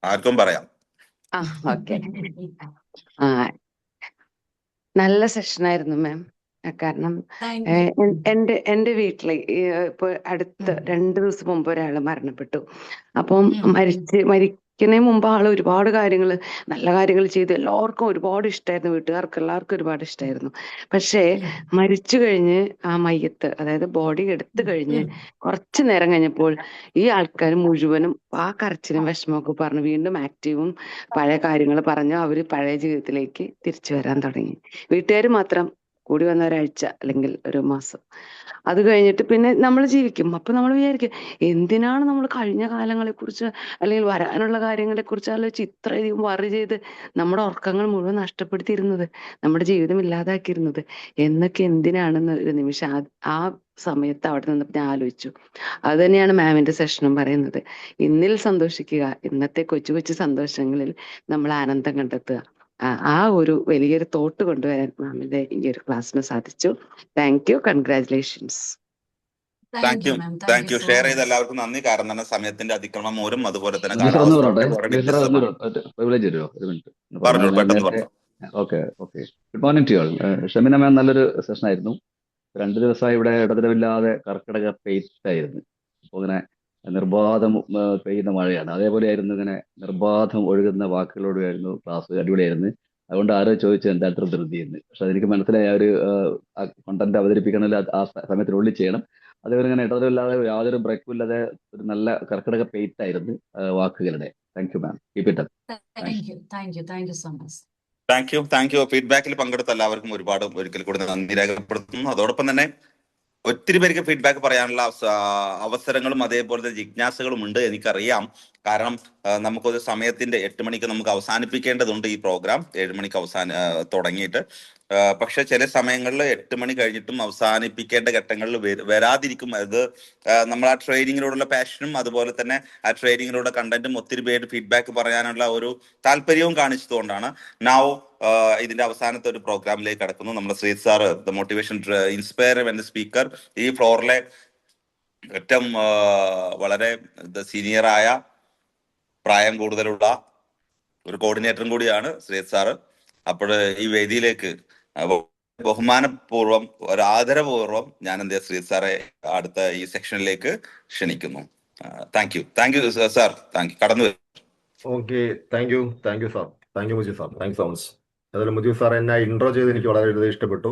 ആർക്കും പറയാം. Okay. നല്ല സെഷനായിരുന്നു മാം. കാരണം എന്റെ വീട്ടില് ഇപ്പൊ അടുത്ത 2 ദിവസം മുമ്പ് ഒരാള് മരണപ്പെട്ടു. അപ്പം മരിക്കുന്നതിന് മുമ്പ് ആള് ഒരുപാട് കാര്യങ്ങൾ നല്ല കാര്യങ്ങൾ ചെയ്തു. എല്ലാവർക്കും ഒരുപാട് ഇഷ്ടമായിരുന്നു, വീട്ടുകാർക്ക് എല്ലാവർക്കും ഒരുപാട് ഇഷ്ടമായിരുന്നു. പക്ഷേ മരിച്ചു കഴിഞ്ഞ് ആ മയ്യത്ത്, അതായത് ബോഡി എടുത്തു കഴിഞ്ഞ് കുറച്ചു നേരം കഴിഞ്ഞപ്പോൾ ഈ ആൾക്കാർ മുഴുവനും ആ കരച്ചിലും വിഷമമൊക്കെ പറഞ്ഞ് വീണ്ടും ആക്റ്റീവും പഴയ കാര്യങ്ങൾ പറഞ്ഞ് അവര് പഴയ ജീവിതത്തിലേക്ക് തിരിച്ചു വരാൻ തുടങ്ങി. വീട്ടുകാർ മാത്രം കൂടി വന്ന ഒരാഴ്ച അല്ലെങ്കിൽ ഒരു മാസം അത് കഴിഞ്ഞിട്ട് പിന്നെ നമ്മൾ ജീവിക്കും. അപ്പൊ നമ്മൾ വിചാരിക്കും എന്തിനാണ് നമ്മൾ കഴിഞ്ഞ കാലങ്ങളെ കുറിച്ച് അല്ലെങ്കിൽ വരാനുള്ള കാര്യങ്ങളെ കുറിച്ച് ആലോചിച്ച് ഇത്രയധികം വറി ചെയ്ത് നമ്മുടെ ഉറക്കങ്ങൾ മുഴുവൻ നഷ്ടപ്പെടുത്തിയിരുന്നത്, നമ്മുടെ ജീവിതം ഇല്ലാതാക്കിയിരുന്നത് എന്നൊക്കെ എന്തിനാണെന്ന് ഒരു നിമിഷം ആ സമയത്ത് അവിടെ നിന്നപ്പോൾ ഞാൻ ആലോചിച്ചു. അത് തന്നെയാണ് മാമിന്റെ സെഷനും പറയുന്നത്. ഇന്നിൽ സന്തോഷിക്കുക, ഇന്നത്തെ കൊച്ചു കൊച്ചു സന്തോഷങ്ങളിൽ നമ്മൾ ആനന്ദം കണ്ടെത്തുക. ആ ഒരു വലിയൊരു തോട്ട് കൊണ്ടുവരാൻ മാമിന്റെ ഈ ഒരു ക്ലാസ്സിന് സാധിച്ചു. Thank you, congratulations. Thank you. Share ചെയ്ത എല്ലാവർക്കും നന്ദി. കാരണം തന്നെ സമയത്തിന്റെ അതിക്രമം മൂലം അതുപോലെ തന്നെ okay. Good morning to you all. Shemina ma'am നല്ലൊരു സെഷൻ ആയിരുന്നു. 2 ദിവസമായി ഇവിടെ ഇടതരമില്ലാതെ കർക്കിടക പെയ്ത്തായിരുന്നു. അപ്പോൾ ഇങ്ങനെ നിർബാധം പെയ്യുന്ന മഴയാണ്. അതേപോലെ ആയിരുന്നു, ഇങ്ങനെ നിർബാധം ഒഴുകുന്ന വാക്കുകളോടെയായിരുന്നു ക്ലാസ്. അടിപൊളിയായിരുന്നു. അതുകൊണ്ട് ആരോ ചോദിച്ചത് എന്താ അത്ര ധൃതി എന്ന്. പക്ഷെ അതെനിക്ക് മനസ്സിലായ ഒരു കണ്ടന്റ് അവതരിപ്പിക്കണമെങ്കിൽ ആ സമയത്തിനുള്ളിൽ ചെയ്യണം. അതേപോലെ ഇങ്ങനെ ഇടതരമില്ലാതെ യാതൊരു ബ്രേക്കും ഇല്ലാതെ ഒരു നല്ല കർക്കിടക പെയ്ത്തായിരുന്നു വാക്കുകളുടെ. Thank you ma'am. Keep it up. Thank you so much. Thank U. ഫീഡ്ബാക്കിൽ പങ്കെടുത്ത എല്ലാവർക്കും ഒരിക്കൽ കൂടി നന്ദി രേഖപ്പെടുത്തുന്നു. അതോടൊപ്പം തന്നെ ഒത്തിരി പേർക്ക് ഫീഡ്ബാക്ക് പറയാനുള്ള അവസരങ്ങളും അതേപോലെ തന്നെ ജിജ്ഞാസകളും ഉണ്ട്, എനിക്കറിയാം. കാരണം നമുക്കൊരു സമയത്തിന്റെ 8 മണിക്ക് നമുക്ക് അവസാനിപ്പിക്കേണ്ടതുണ്ട് ഈ പ്രോഗ്രാം. 7 മണിക്ക് തുടങ്ങിയിട്ട്. പക്ഷെ ചില സമയങ്ങളിൽ 8 മണി കഴിഞ്ഞിട്ടും അവസാനിപ്പിക്കേണ്ട ഘട്ടങ്ങളിൽ വരാതിരിക്കും. അത് നമ്മൾ ആ ട്രെയിനിങ്ങിനോടുള്ള പാഷനും അതുപോലെ തന്നെ ആ ട്രെയിനിങ്ങിലൂടെ കണ്ടന്റും ഒത്തിരി പേര് ഫീഡ്ബാക്ക് പറയാനുള്ള ഒരു താല്പര്യവും കാണിച്ചതുകൊണ്ടാണ് നൗ ഇതിന്റെ അവസാനത്തെ ഒരു പ്രോഗ്രാമിലേക്ക് കടക്കുന്നു. നമ്മുടെ Shri sir, the motivation inspire എന്ന സ്പീക്കർ, ഈ ഫ്ലോറിലെ ഏറ്റവും വളരെ സീനിയറായ, പ്രായം കൂടുതലുള്ള ഒരു കോർഡിനേറ്ററും കൂടിയാണ് ശ്രീ സാറ്. അപ്പോൾ ഈ വേദിയിലേക്ക് ബഹുമാനപൂർവ്വം, ഒരു ആദരപൂർവ്വം ഞാൻ ശ്രീ സാറെ അടുത്ത ഈ സെക്ഷനിലേക്ക് ക്ഷണിക്കുന്നു. Thank you sir. കടന്നു വരും. Okay. Thank you sir. Thank you Mujeeb sir. Thank so much. അതുപോലെ മുജീബ് സാർ എന്നെ ഇൻട്രോ ചെയ്ത് എനിക്ക് വളരെ ഇഷ്ടപ്പെട്ടു.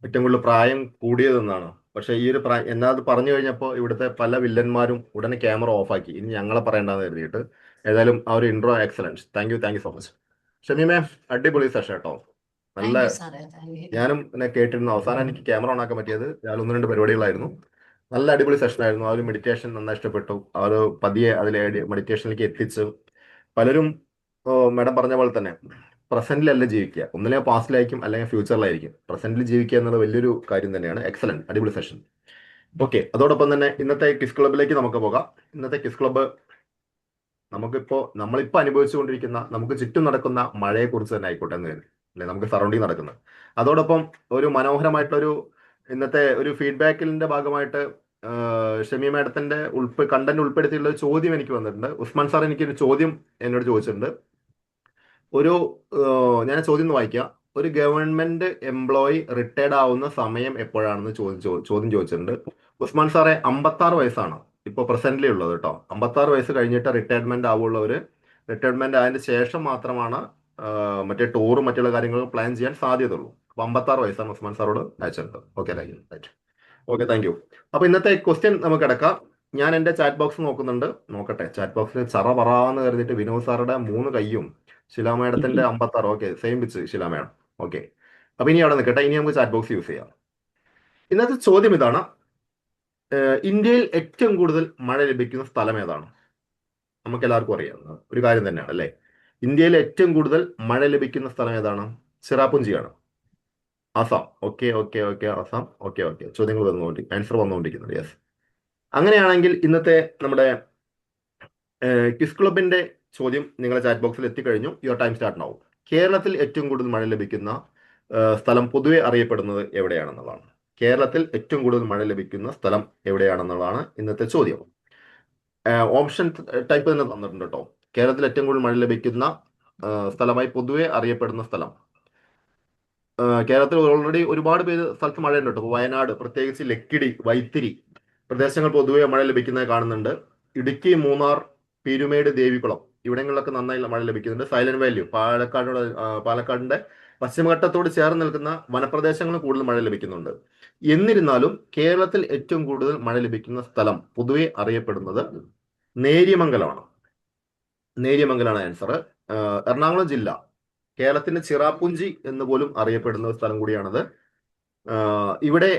ഏറ്റവും കൂടുതൽ പ്രായം കൂടിയതെന്നാണ്. പക്ഷേ ഈ ഒരു എന്നത് പറഞ്ഞു കഴിഞ്ഞപ്പോൾ ഇവിടുത്തെ പല വില്ലന്മാരും ഉടനെ ക്യാമറ ഓഫാക്കി. ഇനി ഞങ്ങളെ പറയണ്ടെന്ന് കരുതിയിട്ട്. ഏതായാലും ആ ഒരു intro excellence. Thank you so much. Shami ma'am, അടിപൊളി സെഷൻ കേട്ടോ. നല്ല താങ്ക് യു സാറേ, താങ്ക് യു. ഞാനും പിന്നെ കേട്ടിരുന്നു. അവസാനം എനിക്ക് ക്യാമറ ഓൺ ആക്കാൻ പറ്റിയത് ഞാൻ 1-2 പരിപാടികളായിരുന്നു. നല്ല അടിപൊളി സെഷനായിരുന്നു. ആ ഒരു മെഡിറ്റേഷൻ നന്നായി ഇഷ്ടപ്പെട്ടു. ആ ഒരു പതിയെ അതിലെ മെഡിറ്റേഷനിലേക്ക് എത്തിച്ച് പലരും മാഡം പറഞ്ഞ പോലെ തന്നെ പ്രസന്റിലല്ല ജീവിക്കുക, ഒന്നിലെ പാസ്റ്റിലായിരിക്കും അല്ലെങ്കിൽ ഫ്യൂച്ചറിലായിരിക്കും. പ്രസന്റിൽ ജീവിക്കുക എന്നുള്ള വലിയൊരു കാര്യം തന്നെയാണ്. എക്സലന്റ്, അടിപൊളി സെഷൻ. ഓക്കെ, അതോടൊപ്പം തന്നെ ഇന്നത്തെ കിസ് ക്ലബിലേക്ക് നമുക്ക് പോകാം. ഇന്നത്തെ കിസ് ക്ലബ്ബ് നമ്മളിപ്പോ അനുഭവിച്ചുകൊണ്ടിരിക്കുന്ന നമുക്ക് ചുറ്റും നടക്കുന്ന മഴയെ കുറിച്ച് തന്നെ ആയിക്കോട്ടെ എന്ന് കരുതി, അല്ലെ, നമുക്ക് സറൗണ്ടിങ് നടക്കുന്നത്. അതോടൊപ്പം ഒരു മനോഹരമായിട്ടുള്ളൊരു ഇന്നത്തെ ഒരു ഫീഡ്ബാക്കിന്റെ ഭാഗമായിട്ട് ഷമി മാഡത്തിന്റെ കണ്ടന്റ് ഉൾപ്പെടുത്തിയുള്ള ഒരു ചോദ്യം എനിക്ക് വന്നിട്ടുണ്ട്. ഉസ്മാൻ സാർ എനിക്കൊരു ചോദ്യം എന്നോട് ചോദിച്ചിട്ടുണ്ട്. ഞാൻ ചോദ്യം ഒന്ന് വായിക്കാം. ഒരു ഗവൺമെന്റ് എംപ്ലോയി റിട്ടയർഡ് ആവുന്ന സമയം എപ്പോഴാണെന്ന് ചോദ്യം ചോദിച്ചിട്ടുണ്ട്. ഉസ്മാൻ സാറെ, 56 വയസ്സാണ് ഇപ്പോൾ പ്രസന്റ്ലി ഉള്ളത് കേട്ടോ. 56 വയസ്സ് കഴിഞ്ഞിട്ട് റിട്ടയർമെന്റ് ആവുള്ളവര് റിട്ടയർമെന്റ് ആയതിനു ശേഷം മാത്രമാണ് മറ്റേ ടൂറും മറ്റുള്ള കാര്യങ്ങൾ പ്ലാൻ ചെയ്യാൻ സാധ്യതയുള്ളൂ. അപ്പൊ 56 വയസ്സാണ് ഉസ്മാൻ സാറോട് അയച്ചിട്ടുണ്ട്. Okay, thank U. അപ്പൊ ഇന്നത്തെ ക്വസ്റ്റ്യൻ നമുക്ക് കിടക്കാം. ഞാൻ എന്റെ ചാറ്റ് ബോക്സ് നോക്കട്ടെ. ചാറ്റ് ബോക്സിൽ ചറ പറയാന്ന് കരുതിയിട്ട് വിനോദ് സാറുടെ 3 കയ്യും ശിലാ മാഡത്തിന്റെ 56. Okay, same pitch Sheela madam. Okay, അപ്പൊ ഇനി അവിടെ നിൽക്കട്ടെ. ഇനി നമുക്ക് ചാറ്റ് ബോക്സ് യൂസ് ചെയ്യാം. ഇന്നത്തെ ചോദ്യം ഇതാണ്: ഇന്ത്യയിൽ ഏറ്റവും കൂടുതൽ മഴ ലഭിക്കുന്ന സ്ഥലം ഏതാണ്? നമുക്ക് എല്ലാവർക്കും അറിയാവുന്ന ഒരു കാര്യം തന്നെയാണ് അല്ലേ. ഇന്ത്യയിൽ ഏറ്റവും കൂടുതൽ മഴ ലഭിക്കുന്ന സ്ഥലം ഏതാണ്? ചിറാപുഞ്ചിയാണ്, ആസാം. ഓക്കെ, ആസാം. ഓക്കെ, ചോദ്യങ്ങൾ ആൻസർ വന്നുകൊണ്ടിരിക്കുന്നുണ്ട്. യെസ്, അങ്ങനെയാണെങ്കിൽ ഇന്നത്തെ നമ്മുടെ ക്വിസ് ക്ലബിന്റെ ചോദ്യം നിങ്ങളുടെ ചാറ്റ് ബോക്സിൽ എത്തിക്കഴിഞ്ഞു. Your time start now. കേരളത്തിൽ ഏറ്റവും കൂടുതൽ മഴ ലഭിക്കുന്ന സ്ഥലം പൊതുവെ അറിയപ്പെടുന്നത് എവിടെയാണെന്നുള്ളതാണ്. കേരളത്തിൽ ഏറ്റവും കൂടുതൽ മഴ ലഭിക്കുന്ന സ്ഥലം എവിടെയാണെന്നുള്ളതാണ് ഇന്നത്തെ ചോദ്യം. ഓപ്ഷൻ ടൈപ്പ് തന്നെ തന്നിട്ടുണ്ട് കേട്ടോ. കേരളത്തിൽ ഏറ്റവും കൂടുതൽ മഴ ലഭിക്കുന്ന സ്ഥലമായി പൊതുവെ അറിയപ്പെടുന്ന സ്ഥലം. കേരളത്തിൽ ഓൾറെഡി ഒരുപാട് സ്ഥലത്ത് മഴയുണ്ട് കേട്ടോ. വയനാട്, പ്രത്യേകിച്ച് ലക്കിടി, വൈത്തിരി പ്രദേശങ്ങൾ പൊതുവെ മഴ ലഭിക്കുന്നതായി കാണുന്നുണ്ട്. ഇടുക്കി, മൂന്നാർ, പീരുമേട്, ദേവികുളം ഇവിടങ്ങളിലൊക്കെ നന്നായി മഴ ലഭിക്കുന്നുണ്ട്. സൈലന്റ് വാല്യൂ, പാലക്കാടിന്റെ പശ്ചിമഘട്ടത്തോട് ചേർന്ന് നിൽക്കുന്ന വനപ്രദേശങ്ങളിൽ കൂടുതൽ മഴ ലഭിക്കുന്നുണ്ട്. എന്നിരുന്നാലും കേരളത്തിൽ ഏറ്റവും കൂടുതൽ മഴ ലഭിക്കുന്ന സ്ഥലം പൊതുവെ അറിയപ്പെടുന്നത് നേര്യമംഗലമാണ്. നേര്യമംഗലാണ് ആൻസർ. എറണാകുളം ജില്ല, കേരളത്തിന്റെ ചിറാപുഞ്ചി എന്ന് പോലും അറിയപ്പെടുന്ന ഒരു സ്ഥലം കൂടിയാണത്. ഇവിടെ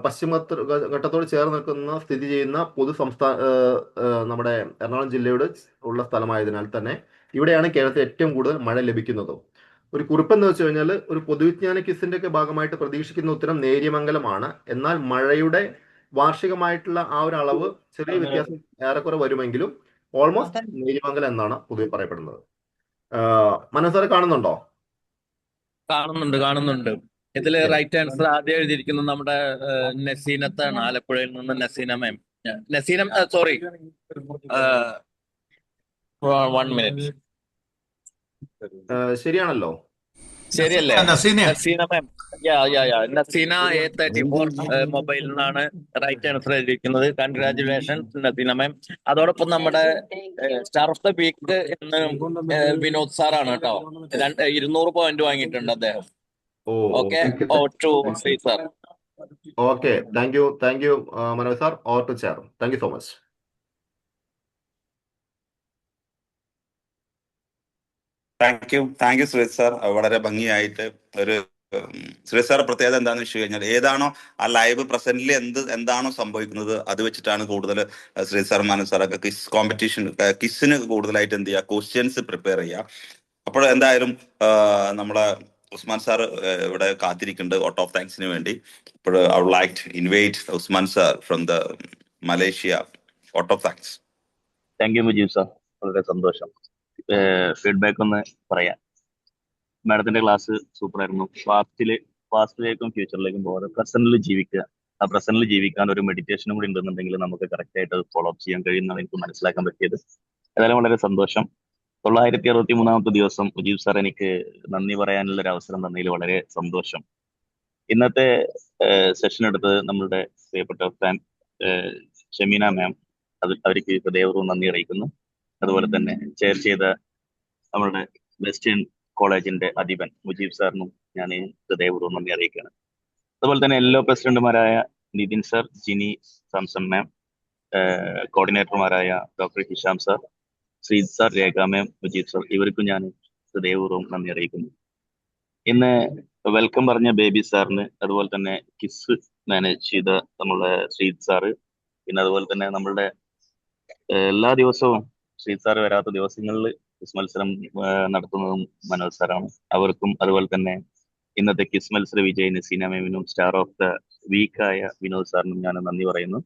പശ്ചിമഘട്ടത്തോട് ചേർന്ന് നിൽക്കുന്ന സ്ഥിതി ചെയ്യുന്ന നമ്മുടെ എറണാകുളം ജില്ലയുടെ ഉള്ള സ്ഥലമായതിനാൽ തന്നെ ഇവിടെയാണ് കേരളത്തിൽ ഏറ്റവും കൂടുതൽ മഴ ലഭിക്കുന്നത്. ഒരു കുറിപ്പെന്ന് വെച്ച് കഴിഞ്ഞാൽ ഒരു പൊതുവിജ്ഞാന ക്വിസിന്റെ ഒക്കെ ഭാഗമായിട്ട് പ്രതീക്ഷിക്കുന്ന ഉത്തരം നേര്യമംഗലമാണ്. എന്നാൽ മഴയുടെ വാർഷികമായിട്ടുള്ള ആ ഒരു അളവ് ചെറിയ വ്യത്യാസം ഏറെക്കുറെ വരുമെങ്കിലും ഓൾമോസ്റ്റ് നേര്യമംഗലം എന്നാണ് പൊതുവെ പറയപ്പെടുന്നത്. മനോജ് സാർ കാണുന്നുണ്ടോ? കാണുന്നുണ്ട്. ഇതില് റൈറ്റ് ആൻസർ ആദ്യം എഴുതിയിരിക്കുന്നത് നമ്മുടെ നസീനത്താണ്, ആലപ്പുഴയിൽ നിന്ന് Naseena ma'am. Naseena, sorry, 1 minute. ശരിയാണല്ലോ, ശരിയല്ലേ? നസീന മാം, നസീന A34 മൊബൈലിൽ നിന്നാണ് റൈറ്റ് ആൻസർ എഴുതിയിരിക്കുന്നത്. Congratulation Naseena ma'am. അതോടൊപ്പം നമ്മുടെ സ്റ്റാർ ഓഫ് ദ വീക്ക് എന്ന് വിനോദ് സാറാണ് കേട്ടോ. 200 പോയിന്റ് വാങ്ങിയിട്ടുണ്ട് അദ്ദേഹം. Okay, sir. Okay, thank you Manoj sir. Over to chair. Thank you so much. Thank you Suresh sir. വളരെ ഭംഗിയായിട്ട് സുരേഷ് സാർ പ്രത്യേകത എന്താണെന്ന് വെച്ച് കഴിഞ്ഞാൽ ഏതാണോ ആ ലൈവ് പ്രസന്റിൽ എന്താണോ സംഭവിക്കുന്നത് അത് വെച്ചിട്ടാണ് കൂടുതൽ സുരേഷ് സാർ, മനോജ് സാറൊക്കെ കിസ്സിന് കൂടുതലായിട്ട് എന്ത് ചെയ്യുക, ക്വസ്റ്റ്യൻസ് പ്രിപ്പയർ ചെയ്യുക. അപ്പോൾ എന്തായാലും നമ്മളെ ഉസ്മാൻ സാർ ഇവിടെ കാത്തിരിക്കുന്നുണ്ട് ഔട്ട് ഓഫ് താങ്ക്സിന് വേണ്ടി. അപ്പോൾ I would like to invite Usman sir from the Malaysia. Out of thanks. Thank you Mujeeb sir, വളരെ സന്തോഷം. ഫീഡ്ബാക്ക് ഒന്ന് പറയാം. മാഡത്തിന്റെ ക്ലാസ് സൂപ്പർ ആയിരുന്നു. പാസ്റ്റിലേക്കും ഫ്യൂച്ചറിലേക്കും പോകാതെ പ്രസന്റിൽ ജീവിക്കുക. ആ പ്രസന്റിൽ ജീവിക്കാൻ ഒരു മെഡിറ്റേഷനും കൂടി ഉണ്ടെന്നുണ്ടെങ്കിൽ നമുക്ക് കറക്റ്റ് ആയിട്ട് ഫോളോ അപ്പ് ചെയ്യാൻ കഴിയുന്നതാണ് എനിക്ക് മനസ്സിലാക്കാൻ പറ്റിയത്. ഏതായാലും വളരെ സന്തോഷം. 963-ാമത്തെ ദിവസം മുജീബ് സാർ എനിക്ക് നന്ദി പറയാനുള്ള ഒരു അവസരം തന്നതിൽ വളരെ സന്തോഷം. ഇന്നത്തെ സെഷൻ എടുത്തത് നമ്മളുടെ പ്രിയപ്പെട്ട ഷമീന മാം, അവർക്ക് ഹൃദയപൂർവ്വം നന്ദി അറിയിക്കുന്നു. അതുപോലെ തന്നെ ചെയർ ചെയ്ത നമ്മളുടെ വെസ്റ്റേൺ കോളേജിന്റെ അധിപൻ മുജീബ് സാറിനും ഞാൻ ഹൃദയപൂർവ്വം നന്ദി അറിയിക്കുകയാണ്. അതുപോലെ തന്നെ എല്ലാ പ്രസിഡന്റുമാരായ Nithin sir, Jini, Samson ma'am, കോർഡിനേറ്റർമാരായ doctor Hisham sir, Sreejith sir, Rekha ma'am, Mujeeb sir, ഇവർക്കും ഞാൻ ഹൃദയപൂർവ്വം നന്ദി അറിയിക്കുന്നു. ഇന്ന് വെൽക്കം പറഞ്ഞ ബേബി സാറിന്, അതുപോലെ തന്നെ കിസ് മാനേജ് ചെയ്ത നമ്മളുടെ ശ്രീത് സാറ്, പിന്നെ അതുപോലെ തന്നെ നമ്മളുടെ എല്ലാ ദിവസവും ശ്രീത് സാറ് വരാത്ത ദിവസങ്ങളിൽ കിസ് മത്സരം നടത്തുന്നതും മനോജ് സാറാണ്. അവർക്കും അതുപോലെ തന്നെ ഇന്നത്തെ കിസ് മത്സര വിജയി നസീന മേമിനും സ്റ്റാർ ഓഫ് ദ വീക്കായ വിനോദ് സാറിനും ഞാൻ നന്ദി പറയുന്നു.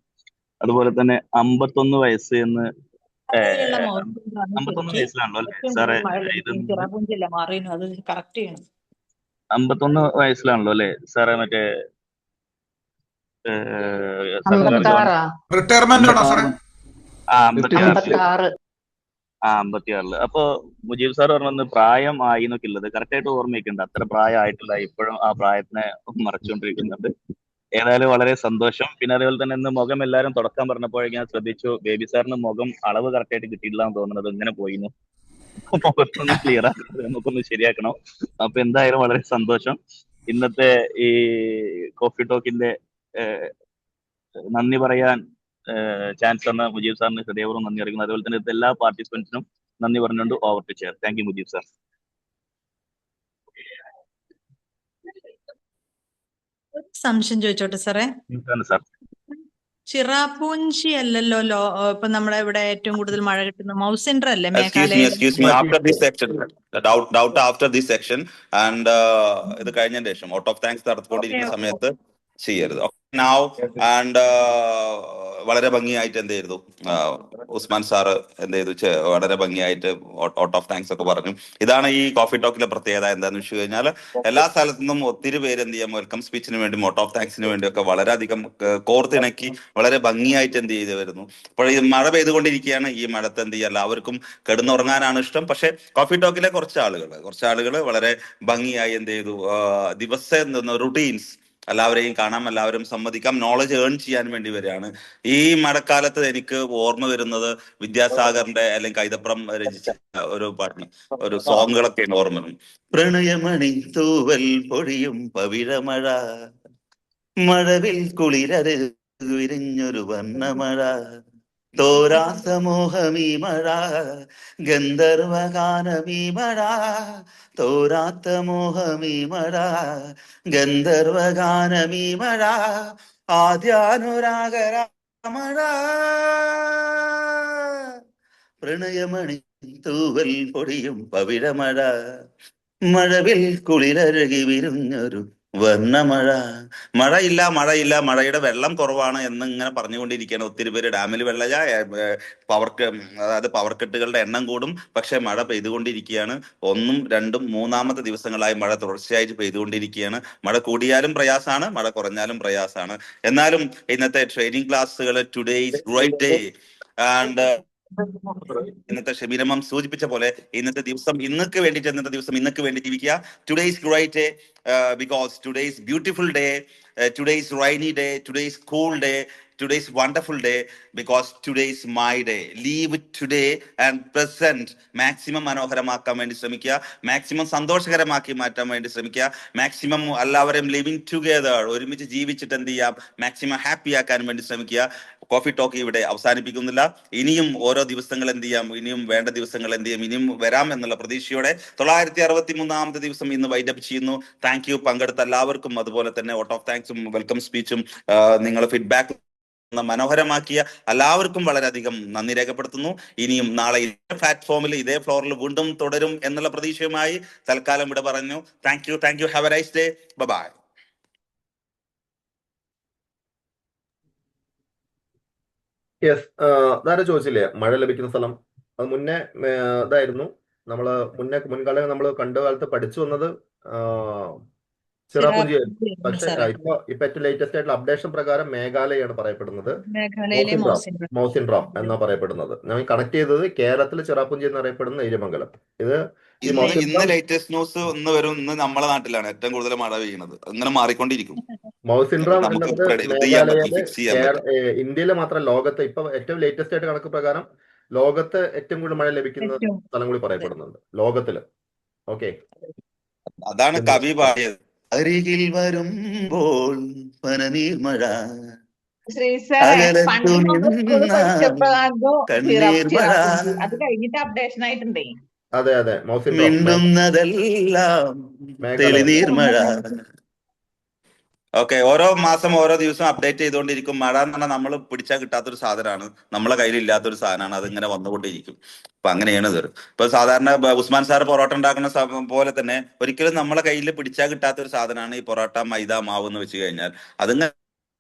അതുപോലെ തന്നെ 51 വയസ്സ് എന്ന് ചിറപുഞ്ചിയുള്ള മൗസിൻഡ്രാണ് 51 ശരിക്ക് വയസ്സിലാണല്ലോ അല്ലേ ഏറ്റവും സാറേ? കൂടുതൽ മഴ ഇത് ലഭിക്കും. ചിറപുഞ്ചില്ല മാറിയും അത് കറക്റ്റ് ചെയ്യണം. 51 വയസ്സിലാണല്ലോ അല്ലേ സാറേ? മറ്റേ സർക്കാർ ഗവൺമെന്റ് 56 റിട്ടയർമെന്റ് ആണോ സാറേ? 56 56 56 അപ്പൊ മുജീബ് സാർ പറഞ്ഞത് പ്രായം ആയി എന്നൊക്കെ ഉള്ളത് കറക്റ്റായിട്ട് ഓർമ്മയൊക്കെയുണ്ട്. അത്ര പ്രായം ആയിട്ടില്ല, ഇപ്പോഴും ആ പ്രായത്തിനെ മറച്ചുകൊണ്ടിരിക്കുന്നുണ്ട്. ഏതായാലും വളരെ സന്തോഷം. പിന്നെ അതേപോലെ തന്നെ ഇന്ന് മുഖം എല്ലാവരും തുടക്കം പറഞ്ഞപ്പോഴേക്കും ഞാൻ ശ്രദ്ധിച്ചു, ബേബി സാറിന് മുഖം അളവ് കറക്റ്റായിട്ട് കിട്ടിയില്ല എന്ന് തോന്നുന്നത്. ഇങ്ങനെ പോയിരുന്നു. മുഖത്തൊന്ന് ക്ലിയർ ആക്കുന്നത് നമുക്കൊന്ന് ശരിയാക്കണം. അപ്പൊ എന്തായാലും വളരെ സന്തോഷം. ഇന്നത്തെ ഈ കോഫി ടോക്കിന്റെ നന്ദി പറയാൻ ചാൻസ് തന്ന മുജീബ് സാറിന് ഹൃദയപൂർവ്വം നന്ദി അറിയിക്കുന്നു. അതുപോലെ തന്നെ എല്ലാ പാർട്ടിസിപ്പൻസിനും നന്ദി പറഞ്ഞുകൊണ്ട് over to chair. Thank you Mujeeb sir. ഒരു സംശയം ചോദിച്ചോട്ടെ സാറേ? സാർ ചിറാപൂഞ്ചി അല്ലല്ലോ ഇപ്പൊ നമ്മുടെ ഇവിടെ ഏറ്റവും കൂടുതൽ മഴ കിട്ടുന്ന മൗസിൻഡ്ര അല്ലേ Excuse me. മേഘാലയയിൽ? After this section, doubt after this section, and ഇത് കഴിഞ്ഞതിന് ശേഷം ഔട്ട് ഓഫ് താങ്ക്സ് നടത്തിക്കൊണ്ടിരിക്കുന്ന സമയത്ത് ചെയ്യരുത്. Now and വളരെ ഭംഗിയായിട്ട് എന്ത് ചെയ്തു ഉസ്മാൻ സാറ് എന്ത് ചെയ്തു വളരെ ഭംഗിയായിട്ട് ഔട്ട് ഓഫ് താങ്ക്സ് ഒക്കെ പറഞ്ഞു. ഇതാണ് ഈ കോഫി ടോക്കിലെ പ്രത്യേകത. എന്താണെന്ന് വെച്ച് കഴിഞ്ഞാൽ എല്ലാ സ്ഥലത്തു നിന്നും ഒത്തിരി പേര് എന്ത് ചെയ്യാം വെൽക്കം സ്പീച്ചിന് വേണ്ടി ഔട്ട് ഓഫ് താങ്ക്സിന് വേണ്ടി ഒക്കെ വളരെയധികം കോർത്തിണക്കി വളരെ ഭംഗിയായിട്ട് എന്ത് ചെയ്ത് വരുന്നു. അപ്പോൾ ഈ മഴ പെയ്തുകൊണ്ടിരിക്കുകയാണ്. ഈ മഴത്ത് എന്ത് ചെയ്യുക, എല്ലാവർക്കും കിടന്നുറങ്ങാനാണ് ഇഷ്ടം. പക്ഷെ കോഫി ടോക്കിലെ കുറച്ച് ആളുകൾ വളരെ ഭംഗിയായി എന്ത് ചെയ്തു ദിവസം റുട്ടീൻസ് എല്ലാവരെയും കാണാം, എല്ലാവരും സമ്മതിക്കാം, നോളജ് ഏൺ ചെയ്യാൻ വേണ്ടി വരികയാണ്. ഈ മഴക്കാലത്ത് എനിക്ക് ഓർമ്മ വരുന്നത് വിദ്യാസാഗറിന്റെ അല്ലെങ്കിൽ കൈതപ്രം രചിച്ച ഒരു പാട്ട്, ഒരു സോങ്ങുകളൊക്കെയാണ് ഓർമ്മ വരുന്നത്. പ്രണയമണി തൂവൽ പൊഴിയും പവിഴമഴ, മഴവിൽ കുളിരത് വിരിഞ്ഞൊരു വർണ്ണമഴ, തോരാസമോഹമീ മഴ, ഗന്ധർവഗാനമീ മഴ, തോരാത്ത മോഹമീ മഴ, ഗന്ധർവഗാനമീ മഴ, ആദ്യാനുരാഗര മഴ, പ്രണയമണി തൂവൽ പൊടിയും പവിഴമഴ, മഴവിൽ കുളിരഴകി വിരുന്നൊരു വർണ്ണമഴ. മഴയില്ല, മഴയുടെ വെള്ളം കുറവാണ് എന്ന് ഇങ്ങനെ പറഞ്ഞുകൊണ്ടിരിക്കുകയാണ് ഒത്തിരി പേര്. ഡാമിൽ വെള്ളമില്ല, അതായത് പവർ കട്ടുകളുടെ എണ്ണം കൂടും, പക്ഷെ മഴ പെയ്തുകൊണ്ടിരിക്കുകയാണ്. 1, 2, 3 ദിവസങ്ങളായി മഴ തുടർച്ചയായിട്ട് പെയ്തുകൊണ്ടിരിക്കുകയാണ്. മഴ കൂടിയാലും പ്രയാസമാണ്, മഴ കുറഞ്ഞാലും പ്രയാസമാണ്. എന്നാലും ഇന്നത്തെ ട്രെയിനിങ് ക്ലാസ്സുകൾ today is great day and ഇന്നത്തെ ഷമീരമ്മ സൂചിപ്പിച്ച പോലെ ഇന്നത്തെ ദിവസം ഇന്നക്ക് വേണ്ടി ജീവിക്കുക. Today is great day because today is beautiful day, today is rainy day, today is cool day, today is wonderful day because today is my day. Live today and present maximum മനോഹരമാക്കാൻ വേണ്ടി ശ്രമിക്കുക, maximum സന്തോഷകരമാക്കി മാറ്റാൻ വേണ്ടി ശ്രമിക്കുക, maximum എല്ലാവരെയും living together ഒരുമിച്ച് ജീവിച്ചിട്ട് എന്ത് ചെയ്യാം മാക്സിമം ഹാപ്പി ആക്കാൻ വേണ്ടി ശ്രമിക്കുക. കോഫി ടോക്ക് ഇവിടെ അവസാനിപ്പിക്കുന്നില്ല. ഇനിയും ഓരോ ദിവസങ്ങൾ എന്ത് ചെയ്യാം, ഇനിയും വേണ്ട ദിവസങ്ങൾ എന്ത് ചെയ്യാം, ഇനിയും വരാം എന്നുള്ള പ്രതീക്ഷയോടെ 963 ദിവസം ഇന്ന് വൈൻഡപ്പ് ചെയ്യുന്നു. താങ്ക് യു പങ്കെടുത്ത എല്ലാവർക്കും. അതുപോലെ തന്നെ ഔട്ട് ഓഫ് താങ്ക്സും വെൽക്കം സ്പീച്ചും നിങ്ങളുടെ ഫീഡ്ബാക്ക് മനോഹരമാക്കിയ എല്ലാവർക്കും വളരെയധികം നന്ദി രേഖപ്പെടുത്തുന്നു. ഇനിയും നാളെ ഇതേ പ്ലാറ്റ്ഫോമിൽ ഇതേ ഫ്ലോറിൽ വീണ്ടും തുടരും എന്നുള്ള പ്രതീക്ഷയുമായി തൽക്കാലം ഇവിടെ പറഞ്ഞു. Thank you. Have a nice day. Bye. Yes, അതാരും ചോദിച്ചില്ലേ മഴ ലഭിക്കുന്ന സ്ഥലം? അത് മുന്നേ ഇതായിരുന്നു. മുൻകാലം നമ്മൾ കണ്ട കാലത്ത് പഠിച്ചു വന്നത് ചിറാപുഞ്ചി ആയിരുന്നു. പക്ഷെ ഇപ്പൊ ഏറ്റവും ലേറ്റസ്റ്റ് ആയിട്ടുള്ള അപ്ഡേഷൻ പ്രകാരം മേഘാലയാണ് പറയപ്പെടുന്നത്, മൗസിൻഡ്രാം എന്നാ പറയപ്പെടുന്നത്. ഞാൻ കണക്ട് ചെയ്തത് കേരളത്തിൽ ചിറാപുഞ്ചി എന്നറിയപ്പെടുന്ന ഏരിയമംഗലം. ഇത് ഇന്ന് ലേറ്റസ്റ്റ് ന്യൂസ് ഇന്ന് വരും. ഇന്ന് നമ്മളെ നാട്ടിലാണ് ഏറ്റവും കൂടുതൽ മഴ പെയ്യുന്നത്. അങ്ങനെ മാറിക്കൊണ്ടിരിക്കും. മൗസിൻഡ്രാം എന്നത് മേഘാലയയിലെ ഇന്ത്യയിലെ മാത്രം ലോകത്ത് ഇപ്പൊ ഏറ്റവും ലേറ്റസ്റ്റ് ആയിട്ട് കണക്ക് പ്രകാരം ലോകത്ത് ഏറ്റവും കൂടുതൽ മഴ ലഭിക്കുന്ന സ്ഥലം കൂടി പറയപ്പെടുന്നുണ്ട് ലോകത്തില്. ഓക്കെ, അതാണ് കവി പാടിയത്. അരികിൽ വരുമ്പോൾ പനനീർ മഴ, പഠിച്ചപ്പോഴാണോ കണ്ണീർ മഴ. അത് കഴിഞ്ഞിട്ട് അപ്ഡേഷൻ ആയിട്ടുണ്ടേ. അതെ അതെ മൗസിൻ റോക്ക് മിണ്ടുന്നതെല്ലാം തെളിനീർ മഴ. ഓക്കെ, ഓരോ മാസം ഓരോ ദിവസം അപ്ഡേറ്റ് ചെയ്തുകൊണ്ടിരിക്കും. മഴ എന്ന് പറഞ്ഞാൽ നമ്മൾ പിടിച്ചാൽ കിട്ടാത്തൊരു സാധനമാണ്, നമ്മളെ കയ്യിൽ ഇല്ലാത്തൊരു സാധനമാണ്, അതിങ്ങനെ വന്നുകൊണ്ടിരിക്കും. അപ്പൊ അങ്ങനെയാണ് ഇത്. ഇപ്പൊ സാധാരണ ഉസ്മാൻ സാർ പൊറോട്ട ഉണ്ടാക്കുന്ന പോലെ തന്നെ ഒരിക്കലും നമ്മളെ കയ്യിൽ പിടിച്ചാൽ കിട്ടാത്തൊരു സാധനമാണ് ഈ പൊറോട്ട മൈദ മാവ് എന്ന് വെച്ച് കഴിഞ്ഞാൽ. അതിങ്ങനെ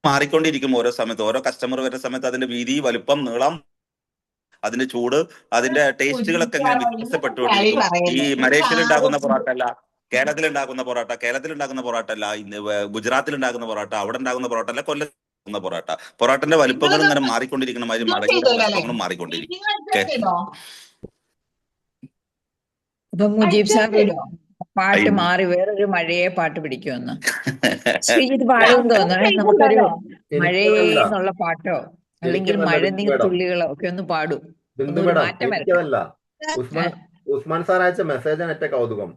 മാറിക്കൊണ്ടിരിക്കും ഓരോ സമയത്ത്. ഓരോ കസ്റ്റമർ വരുന്ന സമയത്ത് അതിന്റെ വീതി, വലുപ്പം, നീളം, അതിന്റെ ചൂട്, അതിന്റെ ടേസ്റ്റുകളൊക്കെ ഇങ്ങനെ വ്യത്യാസപ്പെട്ടുകൊണ്ടിരിക്കും. ഈ മലേഷ്യയിൽ ഉണ്ടാക്കുന്ന പൊറോട്ട അല്ല കേരളത്തിൽ ഉണ്ടാക്കുന്ന പൊറോട്ട അല്ല, ഗുജറാത്തിൽ ഉണ്ടാക്കുന്ന പൊറോട്ട, അവിടെ ഉണ്ടാക്കുന്ന പൊറോട്ട അല്ല, കൊല്ലം പൊറോട്ട. പൊറോട്ടന്റെ വലുപ്പങ്ങളും ഇങ്ങനെ മാറിക്കൊണ്ടിരിക്കുന്ന മാതിരി മടങ്ങിയുടെ വലുപ്പങ്ങളും മാറിക്കൊണ്ടിരിക്കും. അപ്പൊ മുജീബ് സാർ പാട്ട് മാറി വേറൊരു മഴയെ പാട്ട് പിടിക്കുമെന്ന് ശ്രീജിത്ത് പാടുമെന്ന് തോന്നണേ. നമുക്കൊരു മഴയെ എന്നുള്ള പാട്ടോ അല്ലെങ്കിൽ മഴ തുള്ളികളോ ഒക്കെ ഒന്ന് പാടും. ഒന്നൊരു മാറ്റം വരട്ടെ. ഉസ്മാൻ സാർ അയച്ച മെസ്സേജാണ് ഏറ്റവും കൗതുകം.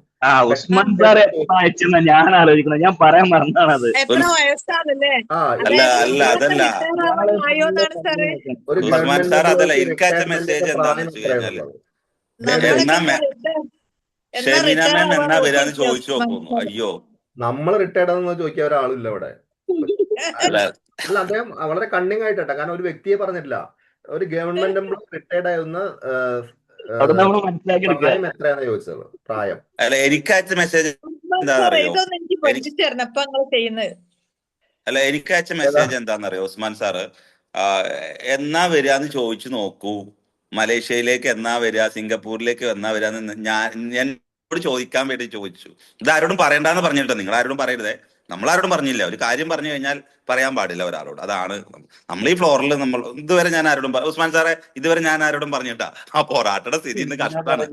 ഉസ്മാൻ സാർ അയച്ചെന്നാ ഞാൻ ആലോചിക്കണം. ഞാൻ പറയാൻ മറന്നാണത്. എത്ര വയസ്സാണല്ലേ? അല്ല അതല്ല ഉസ്മാൻ സാർ, അതല്ല എനിക്ക് അയച്ച മെസ്സേജ് എന്താന്ന് വെച്ച് കഴിഞ്ഞാല് ഷെമീന മാം എന്നാ വരാന്ന് ചോദിച്ചു നോക്കുന്നു. അയ്യോ, നമ്മൾ റിട്ടയർഡ് ആണെന്ന് ചോദിക്കാൻ ഒരാളില്ല ഇവിടെ. അല്ല അദ്ദേഹം വളരെ കണ്ണിങ് ആയിട്ടാ, കാരണം ഒരു വ്യക്തിയെ പറഞ്ഞിട്ടില്ല. ഒരു ഗവൺമെന്റ് എംപ്ലോയി റിട്ടയർഡ് ആവുന്ന പ്രായം എത്രയാണെന്ന് ചോദിച്ചത്. പ്രായം അല്ല എനിക്ക് അയച്ച മെസ്സേജ് എന്താണെന്നറിയോ? അല്ല എനിക്ക് അയച്ച മെസ്സേജ് എന്താണെന്നറിയോ ഉസ്മാൻ സാറ്? എന്നാ വരികയെന്ന് ചോദിച്ചു നോക്കൂ, മലേഷ്യയിലേക്ക് എന്നാ വരിക, സിംഗപ്പൂരിലേക്ക് എന്നാ വരികയെന്ന് എന്നോട് ചോദിക്കാൻ വേണ്ടി ചോദിച്ചു. ഇത് ആരോടും പറയണ്ടെന്ന് പറഞ്ഞിട്ടോ, നിങ്ങൾ ആരോടും പറയരുതേ. നമ്മളാരോടും പറഞ്ഞില്ല. ഒരു കാര്യം പറഞ്ഞു കഴിഞ്ഞാൽ പറയാൻ പാടില്ല ഒരാളോട്. അതാണ് നമ്മൾ ഈ ഫ്ലോറിൽ നമ്മൾ ഇതുവരെ ഞാൻ ആരോടും ഉസ്മാൻ സാറെ ഇതുവരെ ഞാൻ ആരോടും പറഞ്ഞിട്ടാ. ആ പൊറാട്ടയുടെ സ്ഥിതി ഇന്ന് കഷ്ടാണ്.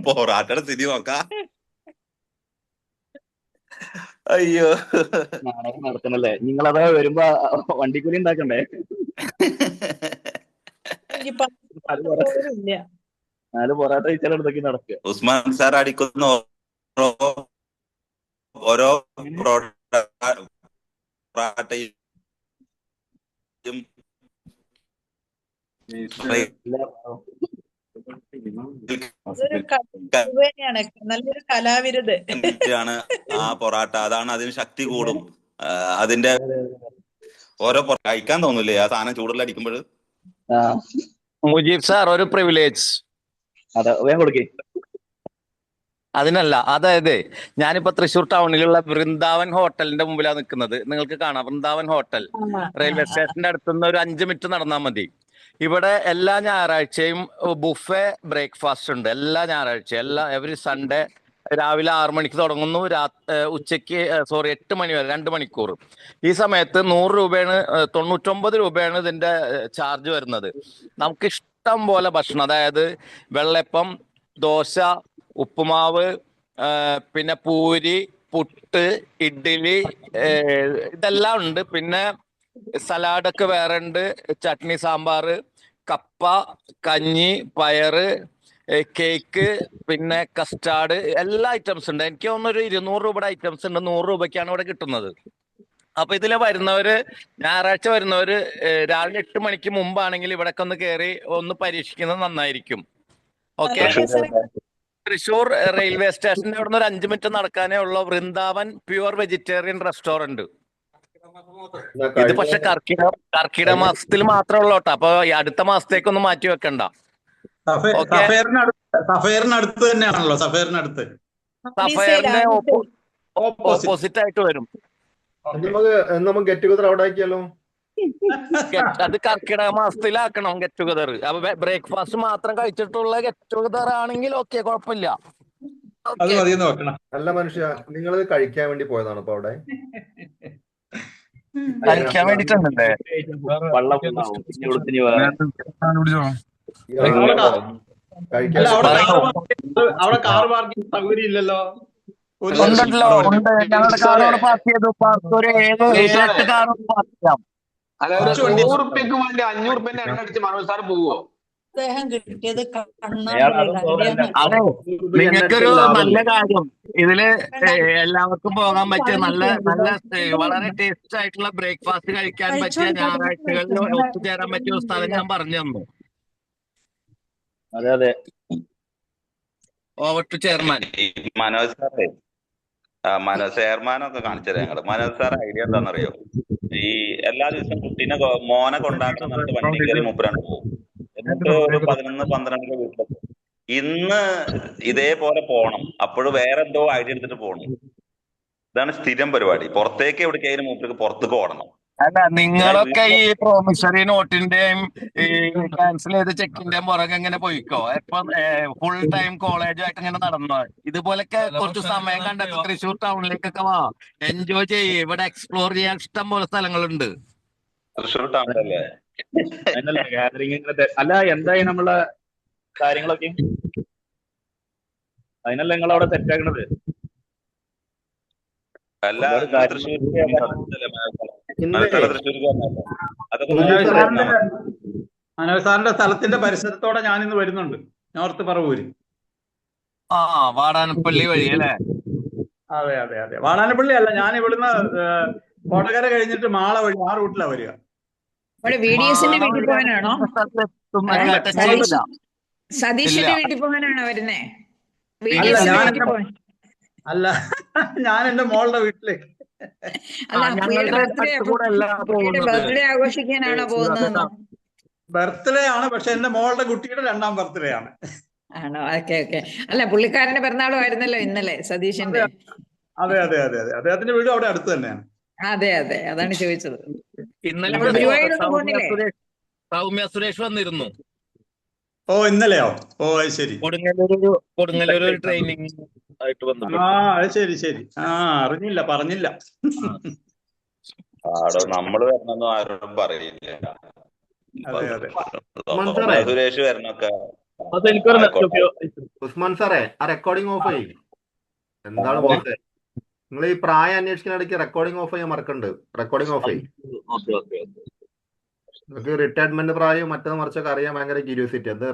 പൊറാട്ടയുടെ സ്ഥിതി നോക്കാം. അയ്യോ, നടത്തണല്ലേ നിങ്ങളതാ വരുമ്പോ വണ്ടിക്കൂലി ഉണ്ടാക്കണ്ടേ? നാല് പൊറാട്ട കഴിച്ചാലടുത്തേക്ക് നടക്കുക. ഉസ്മാൻ സാർ അടിക്കുന്ന ഓരോ പൊറാട്ടയും നല്ലൊരു കലാവിരുത് ആണ് ആ പൊറാട്ട. അതാണ് അതിന് ശക്തി കൂടും. അതിന്റെ ഓരോ കഴിക്കാൻ തോന്നൂലേ ആ സാധനം ചൂടുള്ള അടിക്കുമ്പോൾ? മുജീബ് സാർ ഒരു പ്രിവിലേജ് അതെ വേഗം കൊടുക്കേ. അതിനല്ല, അതായത് ഞാനിപ്പോ തൃശ്ശൂർ ടൗണിലുള്ള വൃന്ദാവൻ ഹോട്ടലിന്റെ മുമ്പിലാണ് നിൽക്കുന്നത്. നിങ്ങൾക്ക് കാണാം വൃന്ദാവൻ ഹോട്ടൽ. റെയിൽവേ സ്റ്റേഷന്റെ അടുത്തുനിന്ന് ഒരു 5 മിനിറ്റ് നടന്നാൽ മതി. ഇവിടെ എല്ലാ ഞായറാഴ്ചയും ബുഫേ ബ്രേക്ക്ഫാസ്റ്റ് ഉണ്ട്. എല്ലാ ഞായറാഴ്ചയും, എവറി സൺഡേ രാവിലെ 6 മണിക്ക് തുടങ്ങുന്നു, ഉച്ചയ്ക്ക് 8 മണി വരെ 2 മണിക്കൂർ. ഈ സമയത്ത് 100 രൂപയാണ്, 99 രൂപയാണ് ഇതിന്റെ ചാർജ് വരുന്നത്. നമുക്ക് ഇഷ്ടം പോലെ ഭക്ഷണം, അതായത് വെള്ളപ്പം, ദോശ, ഉപ്പുമാവ്, പിന്നെ പൂരി, പുട്ട്, ഇഡ്ഡലി, ഇതെല്ലാം ഉണ്ട്. പിന്നെ സലാഡൊക്കെ വേറെ ഉണ്ട്, ചട്നി, സാമ്പാർ, കപ്പ, കഞ്ഞി, പയറ്, കേക്ക്, പിന്നെ കസ്റ്റാർഡ്, എല്ലാ ഐറ്റംസ് ഉണ്ട്. എനിക്ക് തോന്നുന്നൊരു 200 രൂപയുടെ ഐറ്റംസ് ഉണ്ട്. 100 രൂപയ്ക്കാണ് ഇവിടെ കിട്ടുന്നത്. അപ്പൊ ഇതില് വരുന്നവര്, ഞായറാഴ്ച വരുന്നവര് രാവിലെ 8 മണിക്ക് മുമ്പാണെങ്കിൽ ഇവിടൊക്കെ ഒന്ന് കയറി ഒന്ന് പരീക്ഷിക്കുന്നത് നന്നായിരിക്കും. ഓക്കെ. തൃശ്ശൂർ റെയിൽവേ സ്റ്റേഷന്റെ അവിടെ നിന്ന് ഒരു 5 മിനിറ്റ് നടക്കാനേ ഉള്ള വൃന്ദാവൻ പ്യുവർ വെജിറ്റേറിയൻ റെസ്റ്റോറന്റ്. ഇത് പക്ഷെ കർക്കിടക മാസത്തിൽ മാത്രമേ ഉള്ളൂ കേട്ടോ. അപ്പൊ അടുത്ത മാസത്തേക്കൊന്നും മാറ്റി വെക്കണ്ട. സഫയറിനടുത്ത് തന്നെയാണല്ലോ. സഫയറിനടുത്ത് സഫയറിന്റെ ഓപ്പോസിറ്റ് ആയിട്ട് വരും. നമുക്ക് ഗെറ്റ് ടുഗദർ അവിടെ ആക്കിയാലോ? അത് കർക്കിടക മാസത്തിലാക്കണം ഗെറ്റ് ടുഗദർ. അപ്പൊ ബ്രേക്ക്ഫാസ്റ്റ് മാത്രം കഴിച്ചിട്ടുള്ള ഗെറ്റ് ടുഗദർ ആണെങ്കിൽ ഓക്കെ, കുഴപ്പമില്ല. അല്ല മനുഷ്യ, നിങ്ങൾ കഴിക്കാൻ വേണ്ടി പോയതാണ് ഇപ്പൊ അവിടെ? കഴിക്കാൻ വേണ്ടിട്ടുണ്ടല്ലേ? അവിടെ കാർ പാർക്കിംഗ് സൗകര്യം ഇല്ലല്ലോ. ഉണ്ടല്ലോ, ഉണ്ട്. ഞങ്ങളുടെ കാറോട് പാർക്ക് ചെയ്തു. ഒരു 7-8 കാറോട് പാർക്ക് ചെയ്യാം. 100 റുപ്യക്ക് വേണ്ടി 500 റുപ്യന്റെ എണ്ണ അടിച്ച് മനോജ് സാർ പോവോ? അതെ, നിങ്ങൾക്കൊരു നല്ല കാര്യം ഇതില് എല്ലാവർക്കും പോകാൻ പറ്റിയ നല്ല വളരെ ടേസ്റ്റ് ആയിട്ടുള്ള ബ്രേക്ക്ഫാസ്റ്റ് കഴിക്കാൻ പറ്റിയ ഞായറാഴ്ചകളിൽ ഒത്തുചേരാൻ പറ്റിയ ഒരു സ്ഥലം ഞാൻ പറഞ്ഞു തന്നു. അതെ അതെ. Over to chairman. ഈ മനോജ് സാറേ ചെയർമാനൊക്കെ കാണിച്ചത് ഞങ്ങള്. മനോജ് സാർ ഐഡിയ എന്താണെന്നറിയോ? ഈ എല്ലാ ദിവസവും കുട്ടീനെ മോനെ കൊണ്ടാക്കണം എന്നിട്ട് വണ്ടി കയറി മൂപ്പരാണ്ട് പോകും. എന്നിട്ട് ഒരു 11-12 വീട്ടിലെത്തും. ഇന്ന് ഇതേപോലെ പോണം, അപ്പോഴും വേറെ എന്തോ ഐഡിയ എടുത്തിട്ട് പോകണം. ഇതാണ് സ്ഥിരം പരിപാടി. പുറത്തേക്ക് എവിടേക്കായാലും മൂപ്പർക്ക് പുറത്തേക്ക് ഓടണം. അല്ല, നിങ്ങളൊക്കെ ഈ പ്രോമിസറി നോട്ടിന്റെയും ഈ ക്യാൻസൽ ചെയ്ത ചെക്കിന്റെയും പുറകെ ഇങ്ങനെ പോയിക്കോ. ഇപ്പം ഫുൾ ടൈം കോളേജായിട്ട് ഇങ്ങനെ നടന്നോ. ഇതുപോലൊക്കെ കുറച്ച് സമയം കണ്ടെത്തി തൃശ്ശൂർ ടൗണിലേക്കൊക്കെ വാ, എൻജോയ് ചെയ്യ്. ഇവിടെ എക്സ്പ്ലോർ ചെയ്യാൻ ഇഷ്ടം പോലെ സ്ഥലങ്ങളുണ്ട്. തൃശ്ശൂർ ടൗണിലല്ലേ? അതിനല്ല ഗാദറിംഗ്. അല്ല, എന്തായി നമ്മളെ കാര്യങ്ങളൊക്കെ? അതിനല്ല നിങ്ങൾ അവിടെ സെറ്റാക്കണത്. അല്ല, തൃശ്ശൂർക്ക് അതൊക്കെ മനോജ് സാറിന്റെ സ്ഥലത്തിന്റെ പരിസരത്തോടെ ഞാൻ ഇന്ന് വരുന്നുണ്ട്, നോർത്ത് പറവൂര്. ആ, വാടാനപ്പള്ളി വഴി അല്ലേ? അതെ അതെ അതെ, വാടാനപ്പള്ളി അല്ല, ഞാൻ ഇവിടുന്ന് കോട്ടക്കര കഴിഞ്ഞിട്ട് മാള വഴി ആ റൂട്ടിലാ വരിക. VDSന്റെ വീട്ടിൽ പോകാനാണോ? സതീഷിന്റെ വീട്ടിൽ പോകാനാണോ വരുന്നേ? അല്ല, ഞാൻ എന്റെ മോളുടെ വീട്ടിലേക്ക്. ബർത്ത്ഡേ ആഘോഷിക്കാനാണോ പോകുന്നത്? ബർത്ത്ഡേ ആണ്, പക്ഷെ എന്റെ മോളുടെ കുട്ടിയുടെ 2ാം ബർത്ത്ഡേ ആണ്. ആണോ? Okay okay. അല്ല, പുള്ളിക്കാരന്റെ പിറന്നാളും ആയിരുന്നല്ലോ ഇന്നലെ, സതീഷിന്റെ. അതെ അതെ അതെ അതെ, അദ്ദേഹത്തിന്റെ വീടും അവിടെ അടുത്ത് തന്നെയാണ്. അതെ അതെ, അതാണ് ചോദിച്ചത്. ഇന്നലെ സൗമ്യ സുരേഷ് വന്നിരുന്നു. ഓ, ഇന്നലെയോ? ഓ, അത് ശരി. കൊടുങ്ങല്ലൂർ ട്രെയിനിങ് ആയിട്ട് വന്നിട്ടുണ്ട്. ആ, അത് ശരി ശരി. ആ, അറിഞ്ഞില്ല, പറഞ്ഞില്ല. നമ്മള് വരണമെന്നും ആരോടും പറയില്ല. അതെ അതെ. സുരേഷ് വരണൊക്കെ. ഉസ്മാൻ സാറേ, ആ റെക്കോർഡിംഗ് ഓഫ് ചെയ്യും. എന്താണ് പോലത്തെ നിങ്ങൾ ഈ പ്രായം അന്വേഷിക്കുന്ന ഇടയ്ക്ക് റെക്കോർഡിംഗ് ഓഫ് ചെയ്യാൻ മറക്കണ്ട്. റെക്കോർഡിംഗ് ഓഫ് ചെയ്യും. നിങ്ങൾക്ക് റിട്ടയർമെന്റ് പ്രായം മറ്റേത് മറിച്ചൊക്കെ അറിയാൻ ഭയങ്കര ക്യൂരിയോസിറ്റി. അത്